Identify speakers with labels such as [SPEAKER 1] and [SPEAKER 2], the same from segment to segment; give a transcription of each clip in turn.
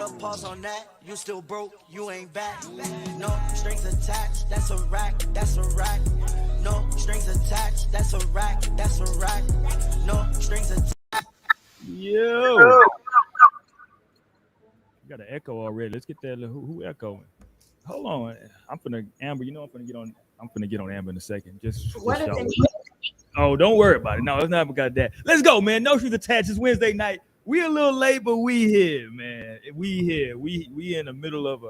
[SPEAKER 1] a pause on that. You still broke, you ain't back. No strings attached, that's a rack, that's a rack. No strings attached, that's a rack, that's a rack. No strings attached.
[SPEAKER 2] Yo. Got an echo already. Let's get that. Who echoing? Hold on. I'm finna Amber. You know I'm finna get on. I'm finna get on Amber in a second. Just
[SPEAKER 3] What if it
[SPEAKER 2] Oh, don't worry about it. No, it's not got that. Let's go, man. No Strings Attached. It's Wednesday night. We a little late, but we here, man. We here. We in the middle of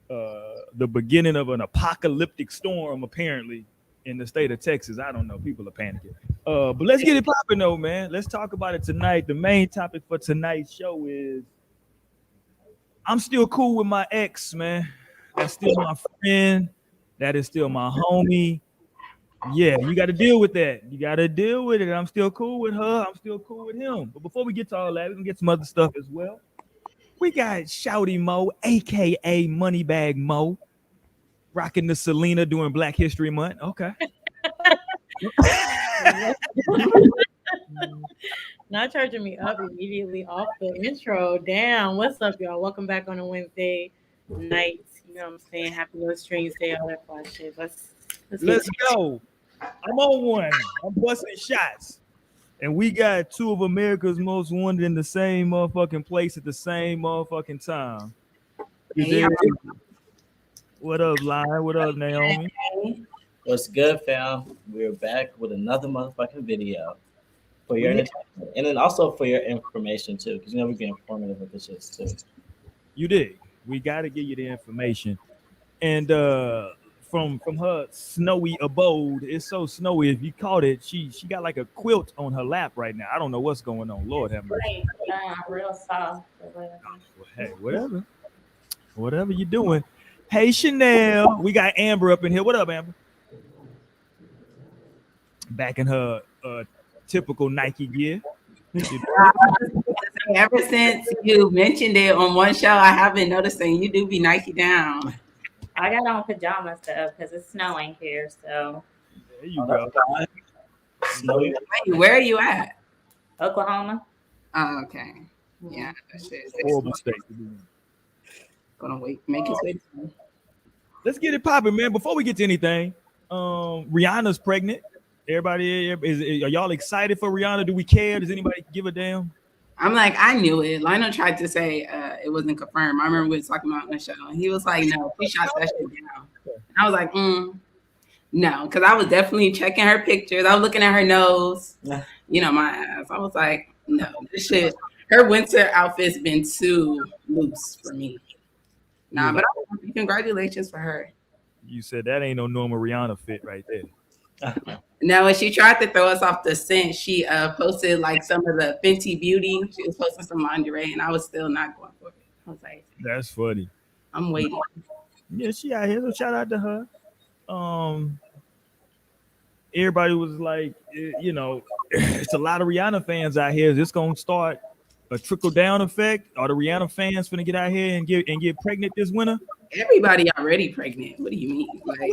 [SPEAKER 2] the beginning of an apocalyptic storm, apparently, in the state of Texas. I don't know. People are panicking. But let's get it popping, though, man. Let's talk about it tonight. The main topic for tonight's show is I'm still cool with my ex, man. That's still my friend. That is still my homie. Yeah, you got to deal with that. You got to deal with it. I'm still cool with her. I'm still cool with him. But before we get to all that, we're going to get some other stuff as well. We got Shouty Mo, a.k.a. Moneybag Mo, rocking the Selena during Black History Month. Okay.
[SPEAKER 3] Not charging me up immediately off the intro. Damn, what's up, y'all? Welcome back on a Wednesday night. You know what I'm saying? Happy Little Strings Day, all that fun shit. Let's
[SPEAKER 2] go. I'm on one. I'm busting shots. And we got two of America's most wanted in the same motherfucking place at the same motherfucking time.
[SPEAKER 4] Hey,
[SPEAKER 2] what up, Lion? What up, Naomi?
[SPEAKER 4] What's good, fam? We're back with another motherfucking video for your entertainment. And then also for your information, too. Because, you know, we get informative with this shit, too.
[SPEAKER 2] You did. We got to give you the information. And from her snowy abode, it's so snowy. If you caught it, she got like a quilt on her lap right now. I don't know what's going on. Lord have mercy.
[SPEAKER 3] Real soft.
[SPEAKER 2] Hey, whatever you doing. Hey, Chanel. We got Amber up in here. What up, Amber? Back in her typical Nike gear.
[SPEAKER 5] Ever since you mentioned it on one show, I have been noticing you do be Nike down.
[SPEAKER 3] I got on pajamas stuff because it's snowing here. So
[SPEAKER 2] there you go.
[SPEAKER 5] Where are you at?
[SPEAKER 3] Oklahoma.
[SPEAKER 5] Oh, okay. Yeah, that shit.
[SPEAKER 2] Horrible state to be in.
[SPEAKER 5] Gonna wait. Make it wait.
[SPEAKER 2] Let's get it popping, man. Before we get to anything, Rihanna's pregnant. Everybody, are y'all excited for Rihanna? Do we care? Does anybody give a damn?
[SPEAKER 5] I'm like, I knew it. Lionel tried to say it wasn't confirmed. I remember we were talking about on the show, and he was like, "No, she shot that shit down." And I was like, "No," because I was definitely checking her pictures. I was looking at her nose, you know, my ass. I was like, "No, this shit." Her winter outfit's been too loose for me. Nah, but congratulations for her.
[SPEAKER 2] You said that ain't no normal Rihanna fit right there.
[SPEAKER 5] No, when she tried to throw us off the scent, she posted like some of the Fenty Beauty. She was posting some lingerie, and I was still not going for it. I was like,
[SPEAKER 2] that's funny.
[SPEAKER 5] I'm waiting.
[SPEAKER 2] Yeah, she out here. So shout out to her. Everybody was like, you know, it's a lot of Rihanna fans out here. Is this gonna start a trickle down effect? Are the Rihanna fans gonna get out here and get pregnant this winter?
[SPEAKER 5] Everybody already pregnant. What do you mean? Like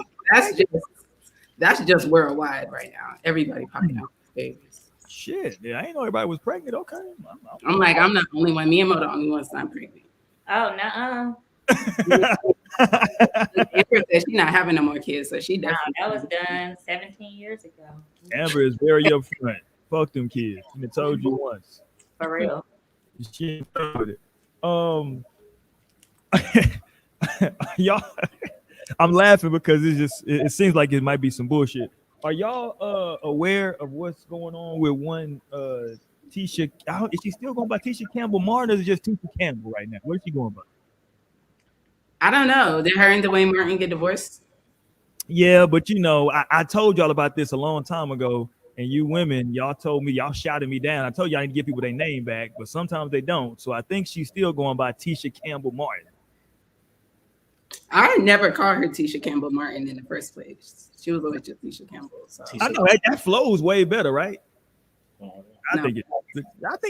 [SPEAKER 5] that's just worldwide right now. Everybody popping out babies.
[SPEAKER 2] Shit, yeah, I didn't know everybody was pregnant. Okay,
[SPEAKER 5] I'm like, I'm not the only one. Me and Mo the only ones not pregnant.
[SPEAKER 3] Oh no.
[SPEAKER 5] Amber said she's not having no more kids, so she definitely.
[SPEAKER 3] That was done 17 years ago.
[SPEAKER 2] Amber is very upfront. Fuck them kids. I told you once.
[SPEAKER 3] For real.
[SPEAKER 2] She with it. Y'all, I'm laughing because it seems like it might be some bullshit. Are y'all aware of what's going on with one Tisha? Is she still going by Tisha Campbell-Martin, or is it just Tisha Campbell right now? What is she going by?
[SPEAKER 5] I don't know. Did her and Dwayne Martin get divorced?
[SPEAKER 2] Yeah, but you know, I told y'all about this a long time ago, and you women, y'all told me, y'all shouted me down. I told y'all I need to give people their name back, but sometimes they don't. So I think she's still going by Tisha Campbell-Martin.
[SPEAKER 5] I never called her Tisha Campbell-Martin in the first place. She was always just Tisha Campbell. So.
[SPEAKER 2] I know that flows way better, right? I think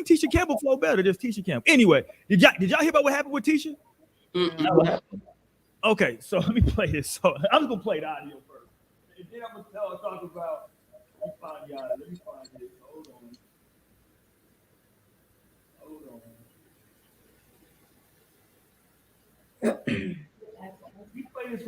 [SPEAKER 2] Tisha Campbell flow better. Just Tisha Campbell. Anyway, did y'all hear about what happened with Tisha? Okay, so let me play this. So I'm just gonna play the audio first, and then I'm gonna talk about. Let me find this. Hold on.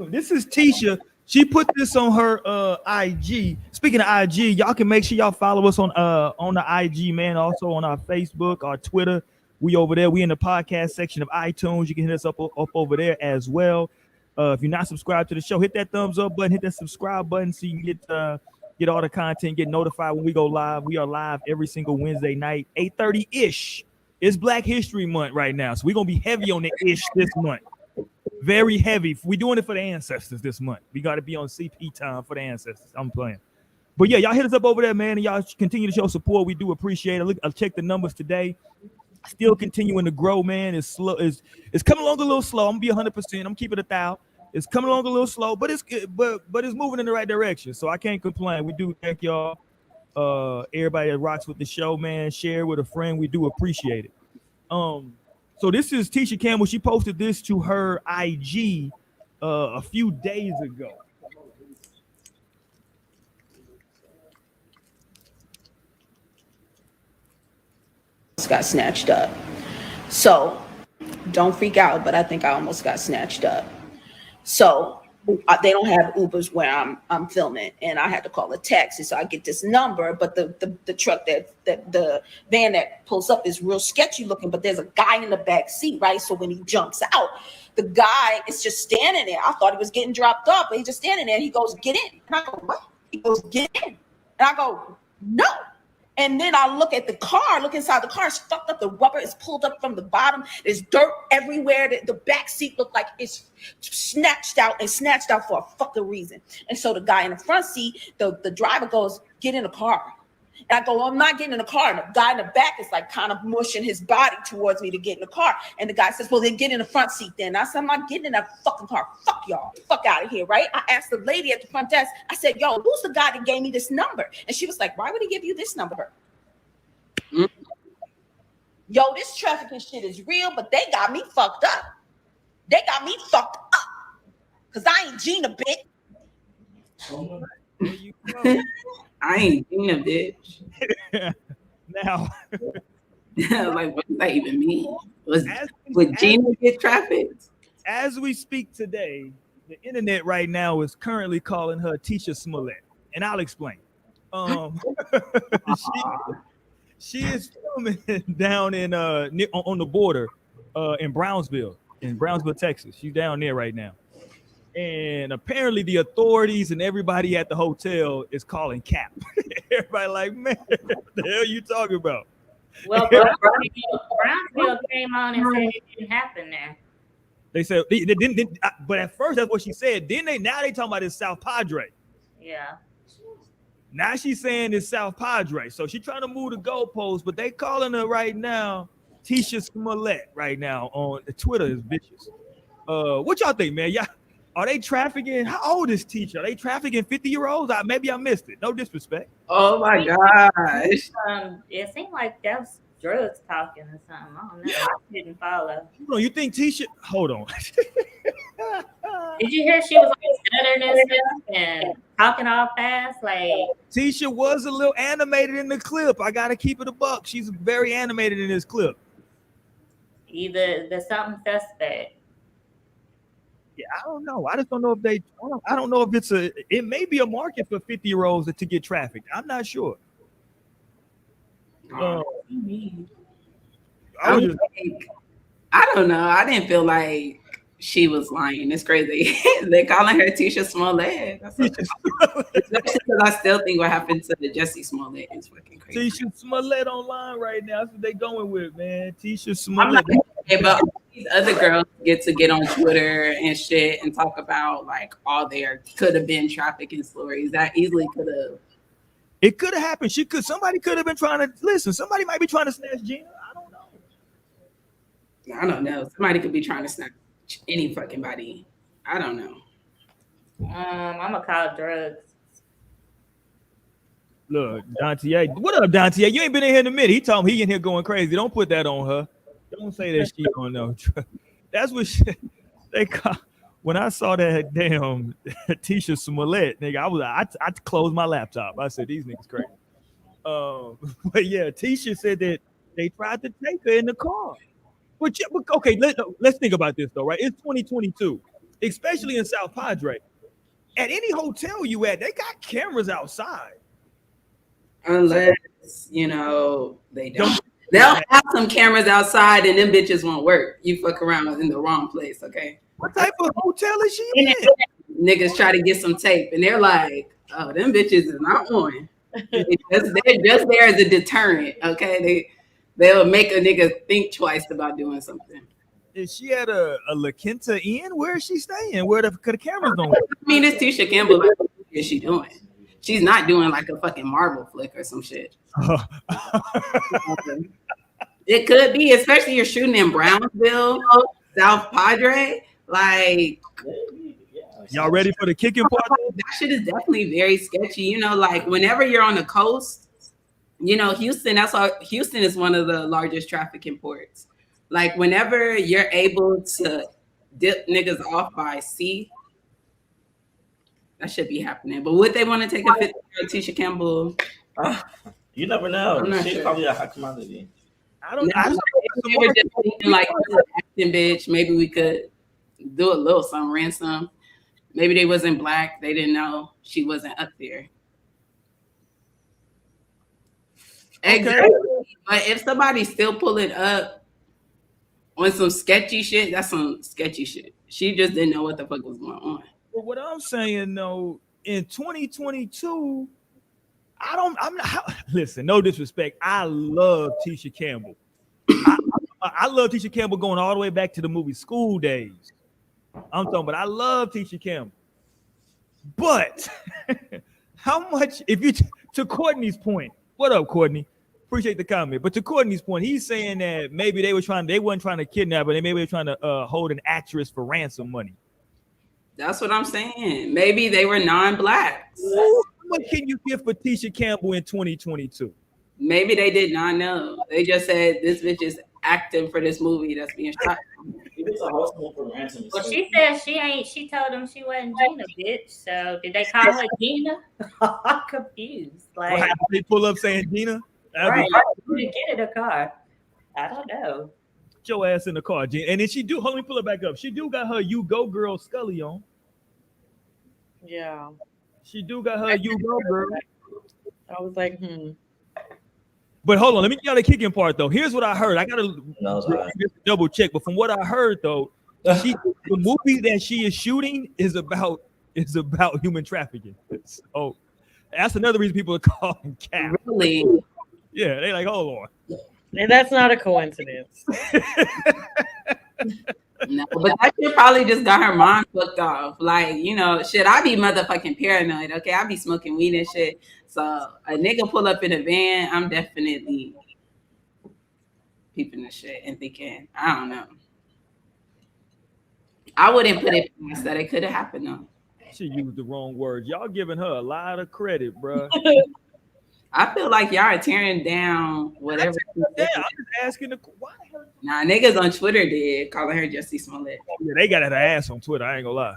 [SPEAKER 2] This is Tisha. She put this on her IG. Speaking of IG, y'all can make sure y'all follow us on the IG, man. Also on our Facebook, our Twitter. We over there. We in the podcast section of iTunes. You can hit us up over there as well. If you're not subscribed to the show, hit that thumbs up button, hit that subscribe button so you can get all the content, get notified when we go live. We are live every single Wednesday night, 8:30-ish. It's Black History Month right now, so we're gonna be heavy on the ish this month. Very heavy. We're doing it for the ancestors this month. We got to be on CP time for the ancestors. I'm playing. But yeah, y'all hit us up over there, man, and y'all continue to show support. We do appreciate it. Look, I checked the numbers today. Still continuing to grow, man. It's slow. It's coming along a little slow. I'm gonna be 100%. I'm keeping it 1,000. It's coming along a little slow, but it's moving in the right direction. So I can't complain. We do thank y'all. Everybody that rocks with the show, man. Share with a friend. We do appreciate it. So this is Tisha Campbell. She posted this to her IG a few days ago.
[SPEAKER 6] Got snatched up. So don't freak out, but I think I almost got snatched up. So they don't have Ubers where I'm filming, and I had to call a taxi. So I get this number, but the truck that the van that pulls up is real sketchy looking, but there's a guy in the back seat, right? So when he jumps out, the guy is just standing there. I thought he was getting dropped off, but he's just standing there. And he goes, "Get in." And I go, "What?" He goes, "Get in." And I go, "No." And then I look at the car, look inside the car, it's fucked up. The rubber is pulled up from the bottom. There's dirt everywhere. The back seat looked like it's snatched out for a fucking reason. And so the guy in the front seat, the driver goes, "Get in the car." And I go, "Well, I'm not getting in the car." And the guy in the back is like kind of mushing his body towards me to get in the car. And the guy says, "Well, then get in the front seat then." And I said, "I'm not getting in that fucking car. Fuck y'all. Fuck out of here," right? I asked the lady at the front desk, I said, "Yo, who's the guy that gave me this number?" And she was like, "Why would he give you this number?" Mm-hmm. Yo, this trafficking shit is real, but they got me fucked up. They got me fucked up. Because I ain't Gina, bitch.
[SPEAKER 5] I ain't Gina, bitch.
[SPEAKER 2] Now,
[SPEAKER 5] like, what does that even mean? Would Gina get trafficked?
[SPEAKER 2] As we speak today, the internet right now is currently calling her Tisha Smollett, and I'll explain. She is filming down in on the border in Brownsville, Texas. She's down there right now. And apparently the authorities and everybody at the hotel is calling cap. Everybody like, "Man, what the hell are you talking about?"
[SPEAKER 3] Well, Brownsville came on and said it didn't happen there.
[SPEAKER 2] They said they didn't, but at first that's what she said. Now they talking about it's South Padre.
[SPEAKER 3] Yeah.
[SPEAKER 2] Now she's saying it's South Padre. So she's trying to move the goalposts, but they calling her right now Tisha Smollett right now on Twitter is vicious. What y'all think, man? Yeah. Are they trafficking? How old is Tisha? Are they trafficking 50-year-olds? Maybe I missed it. No disrespect.
[SPEAKER 5] Oh my gosh.
[SPEAKER 3] It seemed like that was drugs talking or something. I don't know. I didn't follow.
[SPEAKER 2] You think Tisha? Hold on.
[SPEAKER 3] Did you hear she was like stuttering and stuff and talking all fast? Like
[SPEAKER 2] Tisha was a little animated in the clip. I gotta keep it a buck. She's very animated in this clip.
[SPEAKER 3] either there's something suspect.
[SPEAKER 2] Yeah, I don't know. I just don't know if I don't know if it may be a market for 50-year-olds to get trafficked. I'm not sure.
[SPEAKER 5] I don't know. I didn't feel like she was lying. It's crazy. They're calling her Tisha Smollett. Especially because I still think what happened to the Jesse Smollett is fucking crazy.
[SPEAKER 2] Tisha Smollett online right now. That's what they going with, man. Tisha Smollett.
[SPEAKER 5] But these other girls get on Twitter and shit and talk about like all their could have been trafficking stories that easily could have.
[SPEAKER 2] It could have happened. Somebody could have been trying to listen. Somebody might be trying to snatch Gina.
[SPEAKER 5] I don't know. Somebody could be trying to snatch any fucking body. I don't know.
[SPEAKER 3] I'm gonna call drugs.
[SPEAKER 2] Look, Dante. What up, Dante? You ain't been in here in a minute. He told me he in here going crazy. Don't put that on her. Don't say that she don't know. That's what they call. When I saw that damn Tisha Smollett, nigga, I closed my laptop. I said, these niggas crazy. But yeah, Tisha said that they tried to take her in the car. But okay, let's think about this though, right? It's 2022. especially in South Padre. At any hotel you at, they got cameras outside.
[SPEAKER 5] Unless, they don't. They'll have some cameras outside and them bitches won't work. You fuck around in the wrong place, okay?
[SPEAKER 2] What type of hotel is she in?
[SPEAKER 5] Niggas try to get some tape and they're like, oh, them bitches is not on. They're just there as a deterrent, okay? They'll make a nigga think twice about doing something.
[SPEAKER 2] Is she at a La Quinta Inn? Where is she staying? Where the cameras don't work?
[SPEAKER 5] I mean, it's Tisha Campbell. Like, what is she doing? She's not doing like a fucking Marvel flick or some shit. It could be, especially you're shooting in Brownsville, South Padre. Like,
[SPEAKER 2] y'all ready for the kicking part?
[SPEAKER 5] That shit is definitely very sketchy. Like whenever you're on the coast, Houston. That's why Houston is one of the largest trafficking ports. Like whenever you're able to dip niggas off by sea, that should be happening. But would they want to take a 50-year-old Tisha Campbell?
[SPEAKER 4] You never know. She's
[SPEAKER 5] sure.
[SPEAKER 4] probably a hot commodity.
[SPEAKER 2] I don't
[SPEAKER 5] If we were just thinking like acting bitch, maybe we could do a little something, ransom. Maybe they wasn't black. They didn't know she wasn't up there. Okay. Exactly. But if somebody still pull it up on some sketchy shit, that's some sketchy shit. She just didn't know what the fuck was going on.
[SPEAKER 2] But what I'm saying though, in 2022, listen, no disrespect. I love Tisha Campbell. I love Tisha Campbell going all the way back to the movie School Days. I'm talking about I love Tisha Campbell. But how much, to Courtney's point, what up, Courtney? Appreciate the comment. But to Courtney's point, he's saying that maybe they weren't trying to kidnap her, they maybe were trying to hold an actress for ransom money.
[SPEAKER 5] That's what I'm saying. Maybe they were non-blacks.
[SPEAKER 2] What can you give for Tisha Campbell in 2022?
[SPEAKER 5] Maybe they did not know. They just said this bitch is acting for this movie that's being shot.
[SPEAKER 7] Well, she said she told them she wasn't Gina, bitch. So did they call her Gina? I'm confused. Like,
[SPEAKER 2] well, they pull up saying Gina?
[SPEAKER 7] Right. Who did get in the car? I don't know.
[SPEAKER 2] Get your ass in the car, Gina. And then let me pull it back up. She do got her You Go Girl Scully on.
[SPEAKER 3] Yeah.
[SPEAKER 2] She do got her You Go Girl.
[SPEAKER 3] I was like,
[SPEAKER 2] But hold on, let me get the kicking part though. Here's what I heard. I gotta double check, but from what I heard though, the movie that she is shooting is about human trafficking. So that's another reason people are calling cap.
[SPEAKER 5] Really?
[SPEAKER 2] Yeah, they like, hold on.
[SPEAKER 3] and that's not a coincidence.
[SPEAKER 5] No, but that shit probably just got her mind fucked off. Like, shit, I be motherfucking paranoid, okay? I be smoking weed and shit. So a nigga pull up in a van, I'm definitely peeping the shit and thinking, I don't know. I wouldn't put it past that. It could have happened though.
[SPEAKER 2] She used the wrong words. Y'all giving her a lot of credit, bro.
[SPEAKER 5] I feel like y'all are tearing down whatever.
[SPEAKER 2] I'm just asking why.
[SPEAKER 5] Nah, niggas on Twitter did calling her Jussie Smollett.
[SPEAKER 2] Yeah, they got her ass on Twitter. I ain't gonna lie.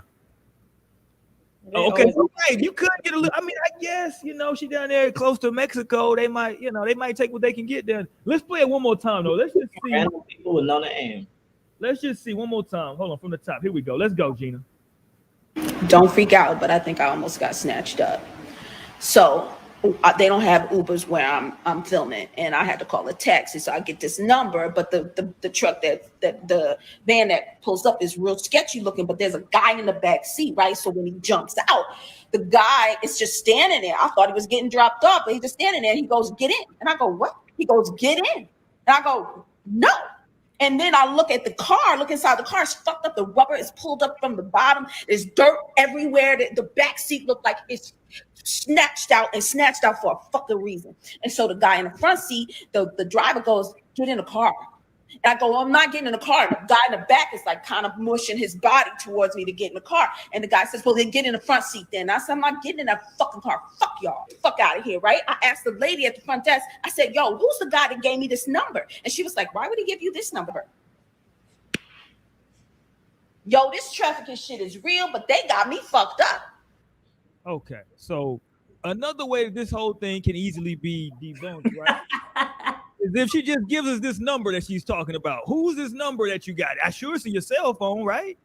[SPEAKER 2] Oh, okay, so right, you could get a little. I mean, I guess she down there close to Mexico. They might, they might take what they can get there. Let's play it one more time though. Let's just see.
[SPEAKER 4] Random people with no name.
[SPEAKER 2] Let's just see one more time. Hold on, from the top. Here we go. Let's go, Gina.
[SPEAKER 6] Don't freak out, but I think I almost got snatched up. So they don't have Ubers where I'm filming, and I had to call a taxi. So I get this number, but the truck that the van that pulls up is real sketchy looking. But there's a guy in the back seat, right? So when he jumps out, the guy is just standing there. I thought he was getting dropped off, but he's just standing there. He goes, "Get in," and I go, "What?" He goes, "Get in," and I go, "No." And then I look at the car, look inside the car, it's fucked up. The rubber is pulled up from the bottom. There's dirt everywhere. The back seat looked like it's snatched out for a fucking reason. And so the guy in the front seat, the driver goes, "Get in the car." And I go, "Well, I'm not getting in the car." The guy in the back is like kind of mushing his body towards me to get in the car. And the guy says, "Well, then get in the front seat then." I said, "I'm not getting in that fucking car. Fuck y'all. Fuck out of here," right? I asked the lady at the front desk, I said, "Yo, who's the guy that gave me this number?" And she was like, "Why would he give you this number?" Yo, this trafficking shit is real, but they got me fucked up.
[SPEAKER 2] Okay, so another way that this whole thing can easily be debunked, right? is if she just gives us this number that she's talking about. Who's this number that you got? I sure see your cell phone, right?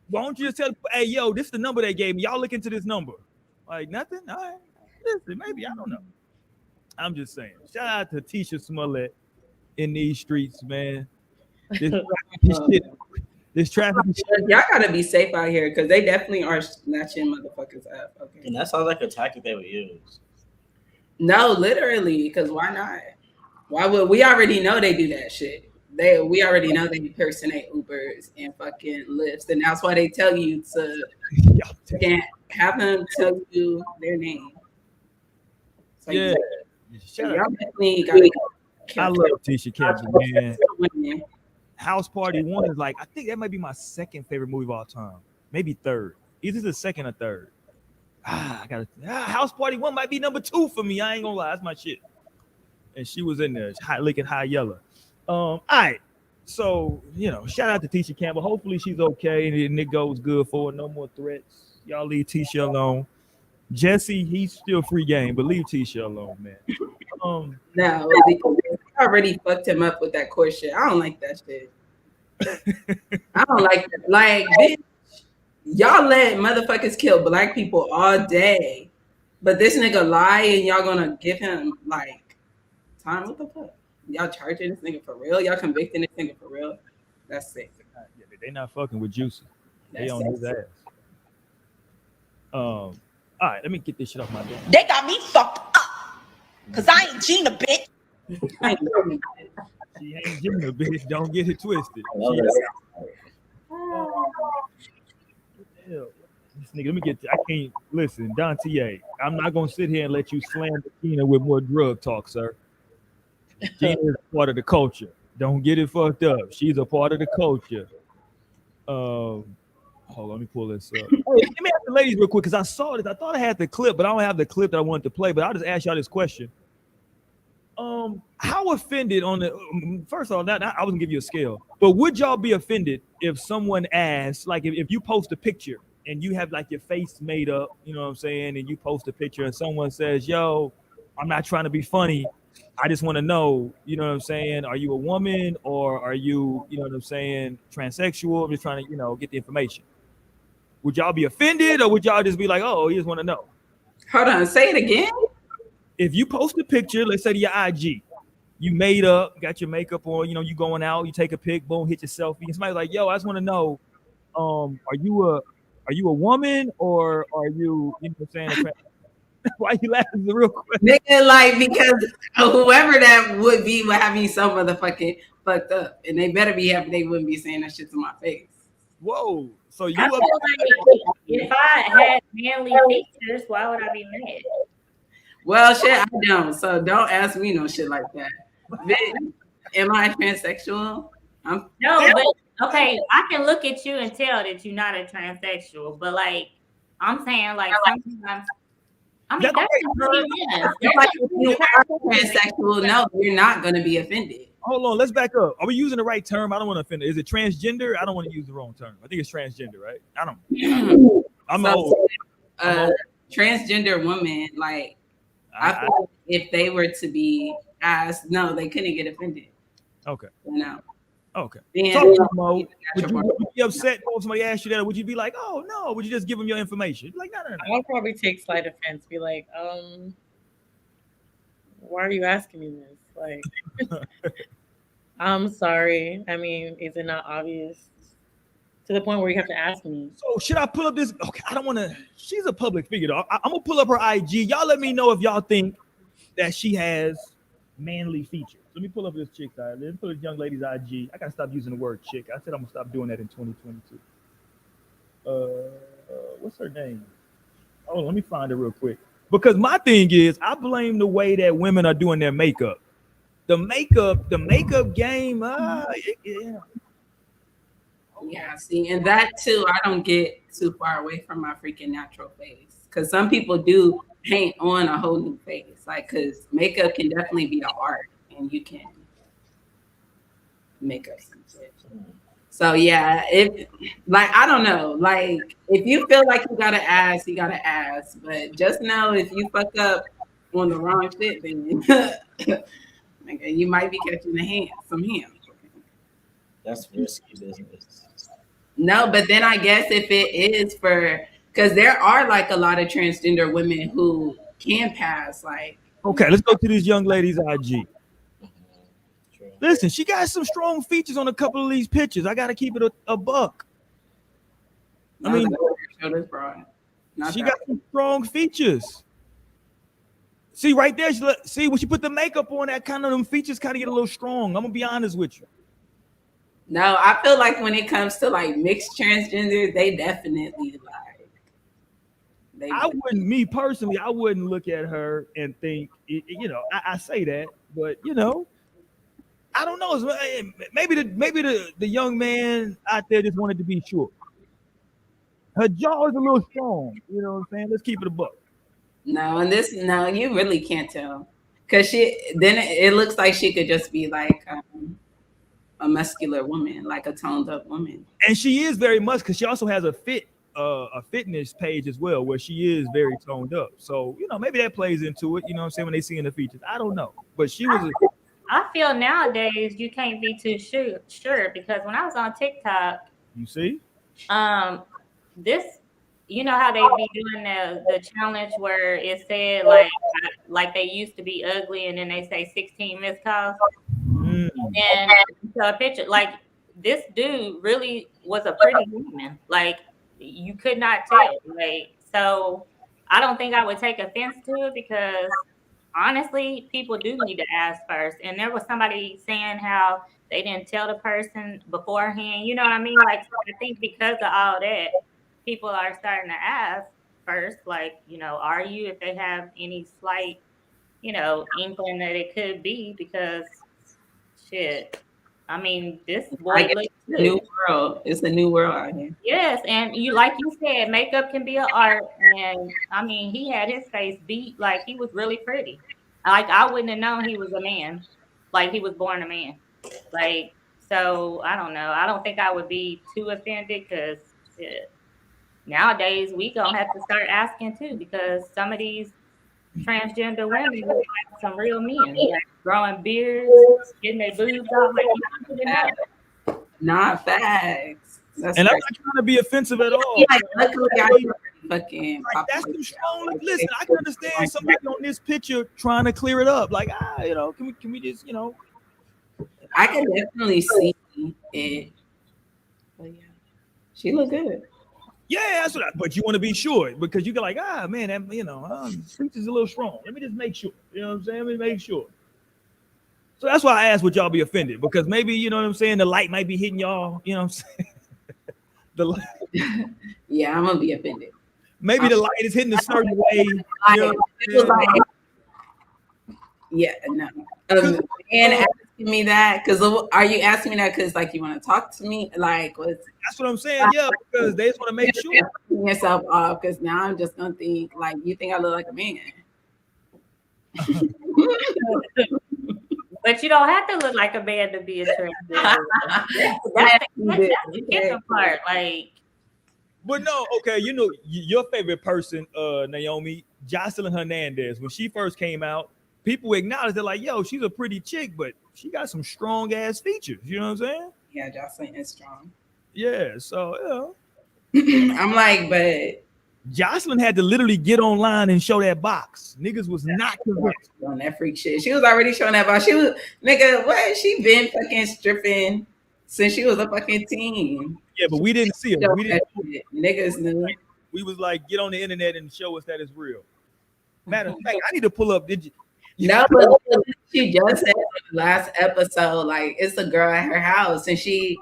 [SPEAKER 2] Why don't you just tell, hey, yo, this is the number they gave me. Y'all look into this number. Like nothing. All right. Listen, maybe I don't know. I'm just saying. Shout out to Tisha Smollett in these streets, man. This traffic shit.
[SPEAKER 5] Y'all gotta be safe out here because they definitely are snatching motherfuckers up. Okay.
[SPEAKER 4] And that sounds like a tactic they would use.
[SPEAKER 5] No, literally, because why not? Why would we already know they do that shit? We already know they impersonate Ubers and fucking Lyfts, and that's why they tell you to can't have them tell you their name. So
[SPEAKER 2] yeah,
[SPEAKER 5] y'all definitely gotta.
[SPEAKER 2] I love Tisha Campbell, man. House Party 1 is like, I think that might be my second favorite movie of all time. Maybe third. Either the second or third. House Party 1 might be number 2 for me. I ain't gonna lie, that's my shit. And she was in there, licking high yellow. All right. So, shout out to Tisha Campbell. Hopefully she's okay and it goes good for her. No more threats. Y'all leave Tisha alone. Jesse, he's still free game, but leave Tisha alone, man.
[SPEAKER 5] No, because I already fucked him up with that court shit. I don't like that shit. I don't like that. Like, bitch, y'all let motherfuckers kill black people all day, but this nigga lie and y'all gonna give him like time? What the fuck? Y'all charging this nigga for real? Y'all convicting this nigga for real? That's sick.
[SPEAKER 2] Yeah, they not fucking with Juicy. They on his ass. All right, let me get this shit off my desk.
[SPEAKER 6] They got me fucked up. Cause I ain't Gina, bitch.
[SPEAKER 2] She ain't Gina, bitch. Don't get it twisted. What the hell? This nigga, let me get. I can't listen, Dante. I'm not gonna sit here and let you slander Gina with more drug talk, sir. Gina is a part of the culture. Don't get it fucked up. She's a part of the culture. Hold on, let me pull this up. Hey, let me ask the ladies real quick because I saw this. I thought I had the clip, but I don't have the clip that I wanted to play. But I'll just ask y'all this question. How offended on the first of all, I wasn't give you a scale, but would y'all be offended if someone asked, like if you post a picture and you have like your face made up, you know what I'm saying, and you post a picture and someone says, yo, I'm not trying to be funny. I just want to know, you know what I'm saying? Are you a woman or are you, you know what I'm saying, transsexual? I'm just trying to, get the information. Would y'all be offended or would y'all just be like, oh, you just want to know?
[SPEAKER 5] Hold on, say it again.
[SPEAKER 2] If you post a picture, let's say to your IG, you made up, got your makeup on, you going out, you take a pic, boom, hit your selfie. And somebody's like, yo, I just want to know, are you a woman or are you, you know what I'm saying? Why you laughing? The real question.
[SPEAKER 5] Nigga, like, because whoever that would be would have me so motherfucking fucked up. And they better be happy they wouldn't be saying that shit to my face.
[SPEAKER 2] Whoa. So you
[SPEAKER 7] I feel like if I had manly features, why would I be mad?
[SPEAKER 5] Well, shit, I don't. So don't ask me no shit like that. Bitch, am I transsexual?
[SPEAKER 7] No, but okay, I can look at you and tell that you're not a transsexual. But like, I'm saying, like sometimes. I mean,
[SPEAKER 5] like if you are transsexual, no, you're not going to be offended.
[SPEAKER 2] Hold on, let's back up. Are we using the right term? I don't want to offend. Is it transgender? I don't want to use the wrong term. I think it's transgender, right? I don't. I'm old.
[SPEAKER 5] Transgender woman, like I feel like if they were to be asked, no, they couldn't get offended.
[SPEAKER 2] Okay.
[SPEAKER 5] No.
[SPEAKER 2] Okay.
[SPEAKER 5] Would
[SPEAKER 2] you be upset if somebody asked you that, or would you be like, oh no? Would you just give them your information? Like, no.
[SPEAKER 3] I'll probably take slight offense. Be like, why are you asking me this? Like, I'm sorry. I mean, is it not obvious to the point where you have to ask me?
[SPEAKER 2] So should I pull up this? Okay, I don't want to. She's a public figure, though. I'm gonna pull up her IG. Y'all let me know if y'all think that she has manly features. Let me pull up this chick. Let me pull this young lady's IG. I gotta stop using the word chick. I said I'm gonna stop doing that in 2022. What's her name? Oh, let me find her real quick. Because my thing is, I blame the way that women are doing their makeup. The makeup game.
[SPEAKER 5] Yeah, see, and that too, I don't get too far away from my freaking natural face. Because some people do paint on a whole new face. Like, because makeup can definitely be an art. And you can make up some shit. So yeah, if like I don't know, like if you feel like you gotta ask, But just know if you fuck up on the wrong shit, then you might be catching some hands.
[SPEAKER 4] That's risky business.
[SPEAKER 5] No, but then I guess if it is because there are like a lot of transgender women who can pass. Like,
[SPEAKER 2] Okay, let's go to this young lady's IG.
[SPEAKER 4] True.
[SPEAKER 2] Listen, she got some strong features on a couple of these pictures. I got to keep it a buck. I mean,
[SPEAKER 5] show this broad.
[SPEAKER 2] She got some strong features. See right there, see when she put the makeup on, that kind of them features kind of get a little strong. I'm gonna be honest with you.
[SPEAKER 5] No, I feel like when it comes to like mixed transgender, they definitely like.
[SPEAKER 2] I wouldn't, me personally, I wouldn't look at her and think, you know, I say that, but you know, I don't know. Maybe the young man out there just wanted to be sure. Her jaw is a little strong, you know what I'm saying? Let's keep it a buck.
[SPEAKER 5] No, you really can't tell, because it looks like she could just be like a muscular woman, like a toned up woman.
[SPEAKER 2] And she is very much, because she also has a fitness page as well, where she is very toned up. So, you know, maybe that plays into it, you know what I'm saying, when they see in the features. I don't know. But she was
[SPEAKER 7] I feel nowadays you can't be too sure because when I was on TikTok,
[SPEAKER 2] you see?
[SPEAKER 7] This, you know how they be doing the challenge where it said like they used to be ugly and then they say 16 missed calls. And so a picture like this dude really was a pretty woman. Like you could not tell. Like so I don't think I would take offense to it because honestly, people do need to ask first. And there was somebody saying how they didn't tell the person beforehand. You know what I mean? Like I think because of all that, people are starting to ask first, like, you know, are you, if they have any slight, you know, inkling that it could be, because shit, I mean, this boy looks good.
[SPEAKER 5] New world. It's a new world out here.
[SPEAKER 7] Yes, and you, like you said, makeup can be an art, and I mean, he had his face beat, like he was really pretty. Like I wouldn't have known he was a man, like he was born a man. Like, so I don't know. I don't think I would be too offended because shit. Nowadays, we gonna have to start asking too, because some of these transgender women look like some real men, like growing beards, getting their boobs off. Like,
[SPEAKER 5] not facts. That's
[SPEAKER 2] and I'm not trying to be offensive at all.
[SPEAKER 5] Yeah, luckily I fucking.
[SPEAKER 2] Like, that's too strong. Listen, I can understand somebody on this picture trying to clear it up. Like, you know, can we just, you know?
[SPEAKER 5] I can definitely see it. But yeah, she look good.
[SPEAKER 2] Yeah, that's what. But you want to be sure because you go like, man, that, you know, is a little strong. Let me just make sure. You know what I'm saying? Let me make sure. So that's why I asked, would y'all be offended? Because maybe, you know what I'm saying, the light might be hitting y'all. You know what I'm saying? The light.
[SPEAKER 5] Yeah, I'm gonna be offended.
[SPEAKER 2] Maybe the light is hitting a certain way. You know
[SPEAKER 5] yeah, no. And asking me that because are you asking me that because like you want to talk to me? Like, what's
[SPEAKER 2] that's what I'm saying. Yeah, because they just want to make sure.
[SPEAKER 5] Putting yourself off because now I'm just gonna think like you think I look like a man.
[SPEAKER 7] But you don't have to look like a man to be a transgender. That's the kicker part. Like,
[SPEAKER 2] but no, okay, you know your favorite person, Naomi, Jocelyn Hernandez. When she first came out, people acknowledged they're like, "Yo, she's a pretty chick, but she got some strong ass features." You know what I'm saying?
[SPEAKER 5] Yeah, Jocelyn is strong.
[SPEAKER 2] Yeah, so yeah.
[SPEAKER 5] I'm like, but
[SPEAKER 2] Jocelyn had to literally get online and show that box. Niggas was not convinced
[SPEAKER 5] on that freak shit. She was already showing that box. She was nigga. What? She been fucking stripping since she was a fucking teen.
[SPEAKER 2] Yeah, but we didn't see her. We didn't.
[SPEAKER 5] Niggas knew.
[SPEAKER 2] We was like, get on the internet and show us that it's real. Matter of fact, I need to pull up. Did you?
[SPEAKER 5] No, but she just said in the last episode, like it's a girl at her house, and she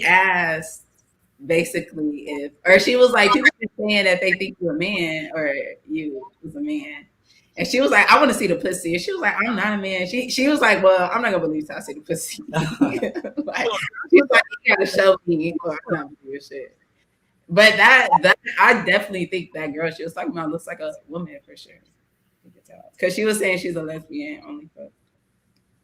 [SPEAKER 5] asked basically if, or she was like, people are saying that they think you're a man or you was a man, and she was like, I want to see the pussy, and she was like, I'm not a man. She was like, well, I'm not gonna believe till I see the pussy. Like, she was like, you gotta show me, or I'm not doing shit. But that I definitely think that girl she was talking about looks like a woman for sure. Because she was saying she's a lesbian only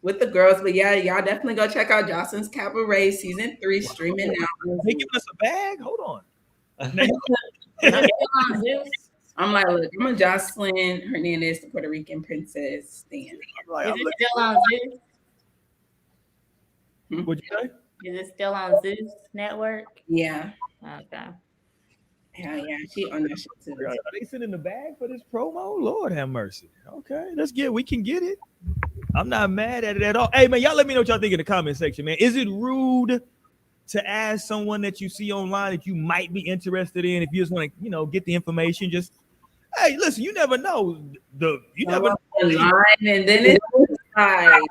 [SPEAKER 5] with the girls. But yeah, y'all definitely go check out Jocelyn's Cabaret season 3 streaming now.
[SPEAKER 2] They giving us a bag? Hold on.
[SPEAKER 5] I'm like, look, I'm a Jocelyn Hernandez, the Puerto Rican princess. Stan.
[SPEAKER 7] Is it still on Zeus?
[SPEAKER 2] What'd you say?
[SPEAKER 7] Is it still on Zeus Network?
[SPEAKER 5] Yeah.
[SPEAKER 7] Okay.
[SPEAKER 5] Hell yeah, she on that shit too.
[SPEAKER 2] Are they sending the bag for this promo? Lord have mercy. Okay, we can get it. I'm not mad at it at all. Hey man, y'all let me know what y'all think in the comment section, man. Is it rude to ask someone that you see online that you might be interested in if you just want to, get the information? Just hey, listen, you never know. You never know.
[SPEAKER 5] Line, and then it's like,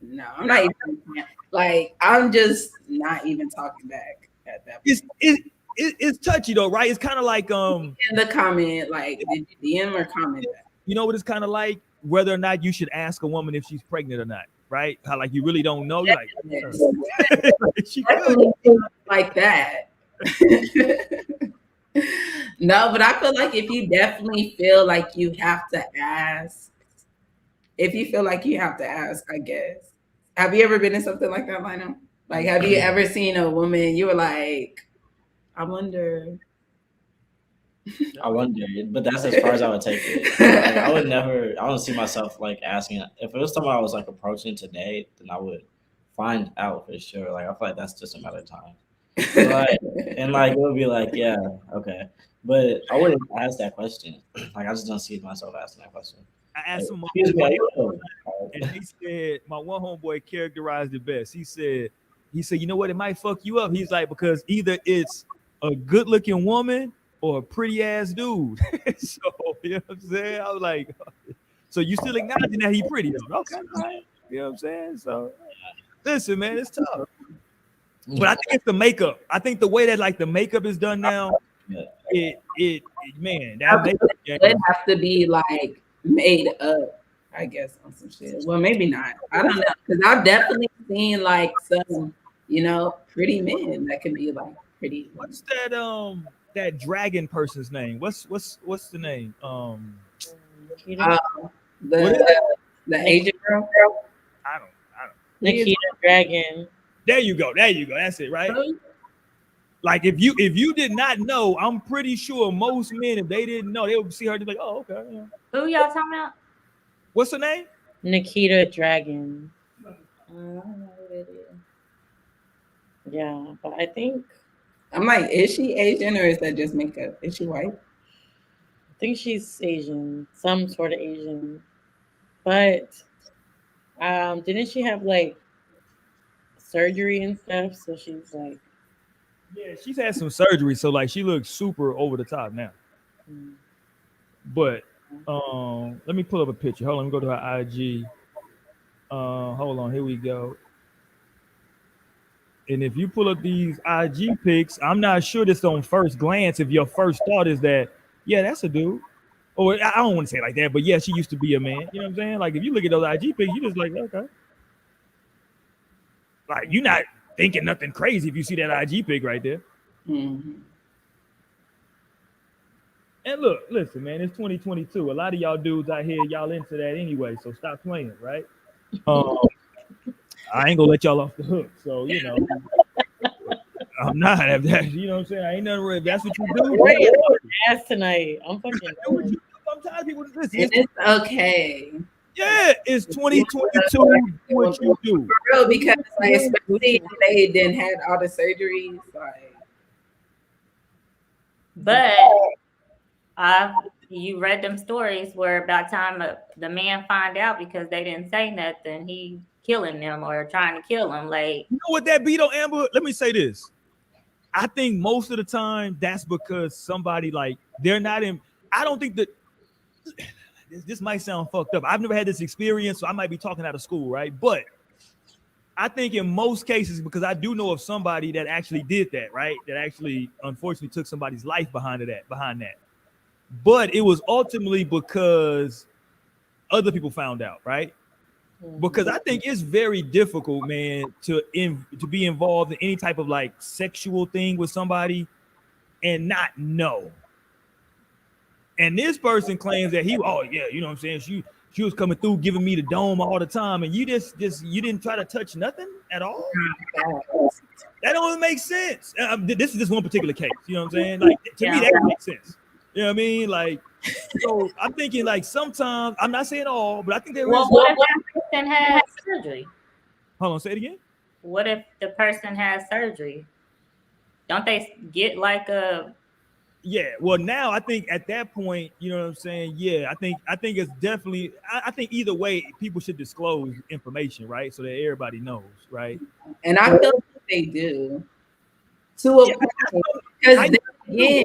[SPEAKER 5] no, I'm not even like, I'm just not even talking back at that point.
[SPEAKER 2] It's touchy though, right? It's kind of like
[SPEAKER 5] in the comment, like, did you DM or comment that?
[SPEAKER 2] You know what it's kind of like? Whether or not you should ask a woman if she's pregnant or not, right? How like you really don't know. You're like, she could.
[SPEAKER 5] Like that. No, but I feel like if you definitely feel like you have to ask, I guess. Have you ever been in something like that, Lionel? Like, have you ever seen a woman, you were like, I wonder,
[SPEAKER 4] but that's as far as I would take it. Like, I don't see myself like asking. If it was someone I was like approaching today, then I would find out for sure. Like, I feel like that's just a matter of time. And like it would be like, yeah, okay. But I wouldn't ask that question. Like, I just don't see myself asking that question.
[SPEAKER 2] I asked him,
[SPEAKER 4] Excuse me,
[SPEAKER 2] and he said, my one homeboy characterized it best. He said, you know what? It might fuck you up. He's like, because either it's a good looking woman or a pretty ass dude. So, you know what I'm saying? I was like, so you still acknowledging that he pretty though? Okay, right. You know what I'm saying? So, listen, man, it's tough. But I think it's the makeup. I think the way that like the makeup is done now, it man, that makeup
[SPEAKER 5] it have to be like made up, I guess, on some shit. Well, maybe not. I don't know, because I've definitely seen like some, pretty men that can be like pretty.
[SPEAKER 2] What's that dragon person's name? What's the name?
[SPEAKER 5] The Asian girl.
[SPEAKER 2] I don't.
[SPEAKER 3] Nikita Dragon.
[SPEAKER 2] There you go. That's it, right? Like if you did not know, I'm pretty sure most men, if they didn't know, they would see her and be like, oh, okay. Yeah.
[SPEAKER 7] Who y'all talking about?
[SPEAKER 2] What's her name?
[SPEAKER 3] Nikita Dragon. I don't know who that is. Yeah, but I think
[SPEAKER 5] I'm like, is she Asian or is that just makeup? Is she white?
[SPEAKER 3] I think she's Asian, some sort of Asian. But didn't she have like surgery and stuff? So she's like,
[SPEAKER 2] yeah, she's had some surgery, so like she looks super over the top now. But let me pull up a picture. Hold on, let me go to her IG. Hold on, here we go. And if you pull up these IG pics, I'm not sure this on first glance if your first thought is that, yeah, that's a dude. Or I don't want to say it like that, but yeah, she used to be a man. You know what I'm saying? Like if you look at those IG pics, you just like, okay. Like you're not thinking nothing crazy if you see that IG pic right there.
[SPEAKER 5] Mm-hmm.
[SPEAKER 2] And look, listen, man, it's 2022. A lot of y'all dudes out here, y'all into that anyway, so stop playing, right? I ain't gonna let y'all off the hook. So, I'm not at that. You know what I'm saying? I ain't nothing real. That's what you do.
[SPEAKER 3] ass tonight. I'm fucking.
[SPEAKER 2] Sometimes people listen.
[SPEAKER 5] It's okay.
[SPEAKER 2] Yeah, it's 2022. What you do,
[SPEAKER 5] for real? Because like, especially if they didn't had all the surgeries, like.
[SPEAKER 7] But you read them stories where about time the man find out because they didn't say nothing, he killing them or trying to kill them. Like,
[SPEAKER 2] you know what that be though, Amber? Let me say this. I think most of the time that's because somebody like they're not in. I don't think that this might sound fucked up. I've never had this experience, so I might be talking out of school, right? But I think in most cases, because I do know of somebody that actually did that, right? That actually unfortunately took somebody's life behind that. But it was ultimately because other people found out, right? Because I think it's very difficult, man, to be involved in any type of like sexual thing with somebody and not know. And this person claims that you know what I'm saying? She was coming through giving me the dome all the time, and you just you didn't try to touch nothing at all. That don't make sense. This is just one particular case. You know what I'm saying? Like to me, that makes sense. You know what I mean? Like, so I'm thinking like sometimes I'm not saying all, but I think there is.
[SPEAKER 7] Well, what if that person had surgery?
[SPEAKER 2] Hold on, say it again.
[SPEAKER 7] what if the person has surgery? Don't they get like a?
[SPEAKER 2] Yeah, well, now I think at that point, you know what I'm saying? Yeah, I think it's definitely. I think either way, people should disclose information, right, so that everybody knows, right?
[SPEAKER 5] And I feel like they do to a point because again,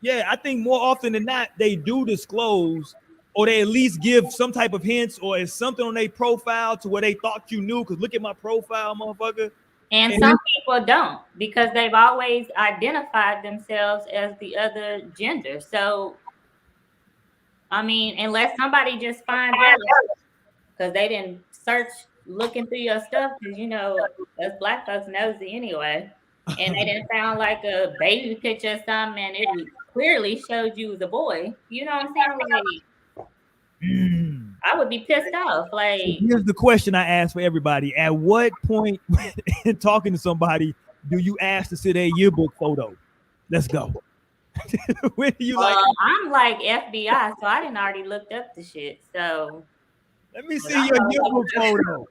[SPEAKER 2] yeah, I think more often than not they do disclose, or they at least give some type of hints, or it's something on their profile to where they thought you knew. Because look at my profile, motherfucker.
[SPEAKER 7] And some people don't, because they've always identified themselves as the other gender. So, I mean, unless somebody just finds out because they didn't search looking through your stuff, because you know us Black folks nosy anyway, and they didn't found like a baby picture or something, and it clearly showed you the boy. You know what I'm saying? Like, I would be pissed off. Like,
[SPEAKER 2] so here's the question I ask for everybody: at what point in talking to somebody do you ask to see their yearbook photo? Let's go. When do you like?
[SPEAKER 7] I'm like FBI, so I didn't already looked up the shit. So
[SPEAKER 2] let me see your yearbook photo.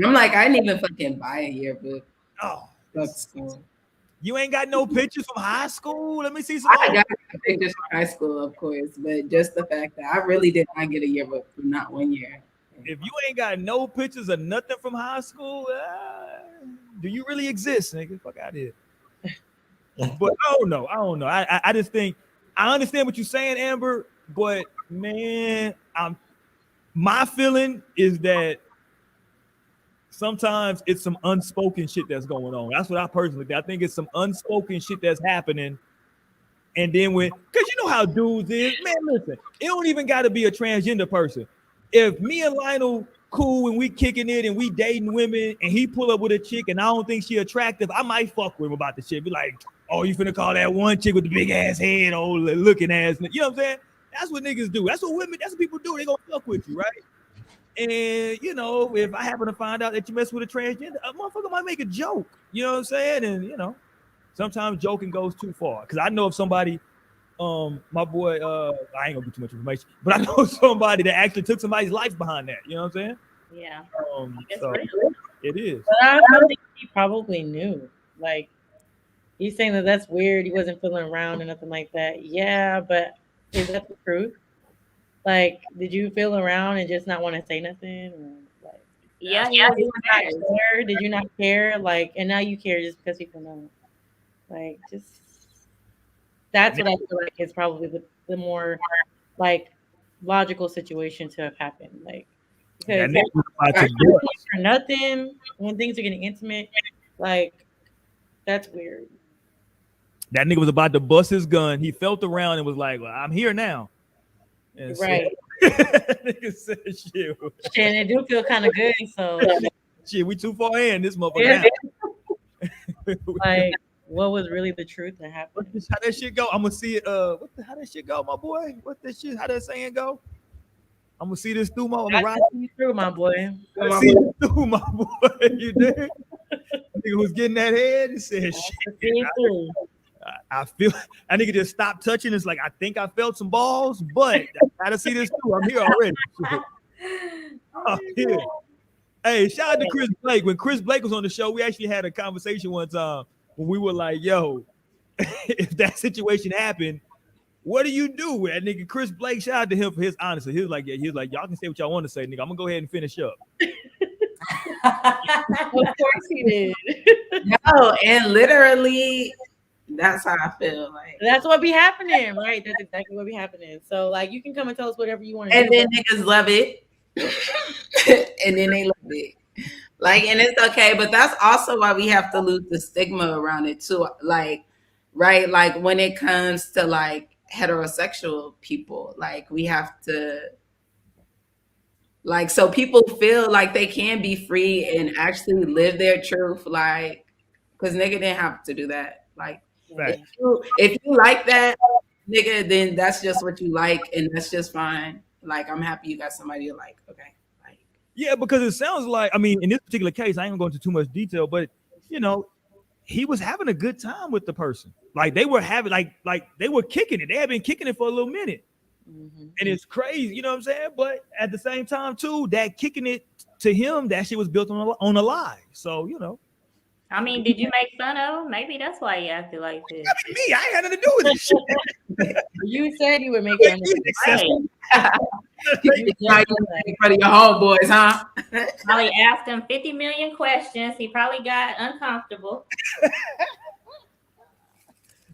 [SPEAKER 5] I'm like, I didn't even fucking buy a yearbook.
[SPEAKER 2] Oh,
[SPEAKER 5] that's cool.
[SPEAKER 2] You ain't got no pictures from high school? Let me see some.
[SPEAKER 5] I got pictures from high school, of course, but just the fact that I really did not get a yearbook for not 1 year.
[SPEAKER 2] If you ain't got no pictures of nothing from high school, do you really exist, nigga? Fuck out of here. But I don't know. I just think I understand what you're saying, Amber. But man, my feeling is that sometimes it's some unspoken shit that's going on. That's what I personally think. I think it's some unspoken shit that's happening. And then because you know how dudes is, man, listen, it don't even got to be a transgender person. If me and Lionel cool and we kicking it and we dating women and he pull up with a chick and I don't think she attractive, I might fuck with him about the shit. Be like, oh, you finna call that one chick with the big ass head, old looking ass. You know what I'm saying? That's what niggas do. That's what people do. They gonna fuck with you, right? And you know, if I happen to find out that you mess with a transgender, a motherfucker might make a joke. You know what I'm saying? And you know, sometimes joking goes too far. Cause I know if somebody, my boy, I ain't gonna give too much information, but I know somebody that actually took somebody's life behind that. You know what I'm saying?
[SPEAKER 7] Yeah.
[SPEAKER 2] So it is.
[SPEAKER 3] But I think he probably knew. Like, he's saying that that's weird. He wasn't feeling around or nothing like that. Yeah, but is that the truth? Like, did you feel around and just not want to say nothing? Or like,
[SPEAKER 7] yeah,
[SPEAKER 3] did you not care? Did you not care? Like, and now you care just because people know. Like, just that's what I feel like is probably the more like logical situation to have happened. Like, because for nothing when things are getting intimate, like that's weird.
[SPEAKER 2] That nigga was about to bust his gun. He felt around and was like, well, I'm here now. And
[SPEAKER 3] right.
[SPEAKER 2] So, nigga said, shit.
[SPEAKER 3] And it do feel kind of good. So
[SPEAKER 2] shit, we too far in this motherfucker.
[SPEAKER 3] Yeah. Like, what was really the truth that happened?
[SPEAKER 2] How that shit go? I'm gonna see it. How that shit go, my boy? What that shit? How that saying go? I'm gonna see this through my. I'm gonna
[SPEAKER 3] see through, my boy.
[SPEAKER 2] See this through, my boy. You did. Nigga was getting that head and said, shit. I feel I nigga just stopped touching. It's like I think I felt some balls, but I gotta see this too. I'm here already. I'm here. Hey, shout out to Chris Blake. When Chris Blake was on the show, we actually had a conversation one time when we were like, yo, if that situation happened, what do you do? And nigga Chris Blake, shout out to him for his honesty. He was like, y'all can say what y'all want to say, nigga. I'm gonna go ahead and finish up.
[SPEAKER 3] Of course he did.
[SPEAKER 5] No, and literally that's how I feel. Like
[SPEAKER 3] that's what be happening, right? That's exactly what be happening. So like you can come and tell us whatever you want to
[SPEAKER 5] and
[SPEAKER 3] do.
[SPEAKER 5] Then niggas love it. And then they love it. Like, and it's okay, but that's also why we have to lose the stigma around it too. Like, right, like when it comes to like heterosexual people, like we have to like so people feel like they can be free and actually live their truth, like because nigga didn't have to do that. Like right. if you like that, nigga, then that's just what you like, and that's just fine. Like I'm happy you got somebody you like. Okay. Like
[SPEAKER 2] yeah, because it sounds like, I mean, in this particular case, I ain't gonna go into too much detail, but you know, he was having a good time with the person. Like they were having like they were kicking it. They had been kicking it for a little minute. And it's crazy, you know what I'm saying? But at the same time, too, that kicking it to him, that shit was built on a lie. So, you know.
[SPEAKER 7] I mean, did you make fun of him? Maybe that's why he acted like this.
[SPEAKER 2] Me, I ain't had nothing to do with this shit.
[SPEAKER 3] You said you would make fun of him.
[SPEAKER 7] Right.
[SPEAKER 5] You make fun of your homeboys, huh?
[SPEAKER 7] Probably asked him 50 million questions. He probably got uncomfortable.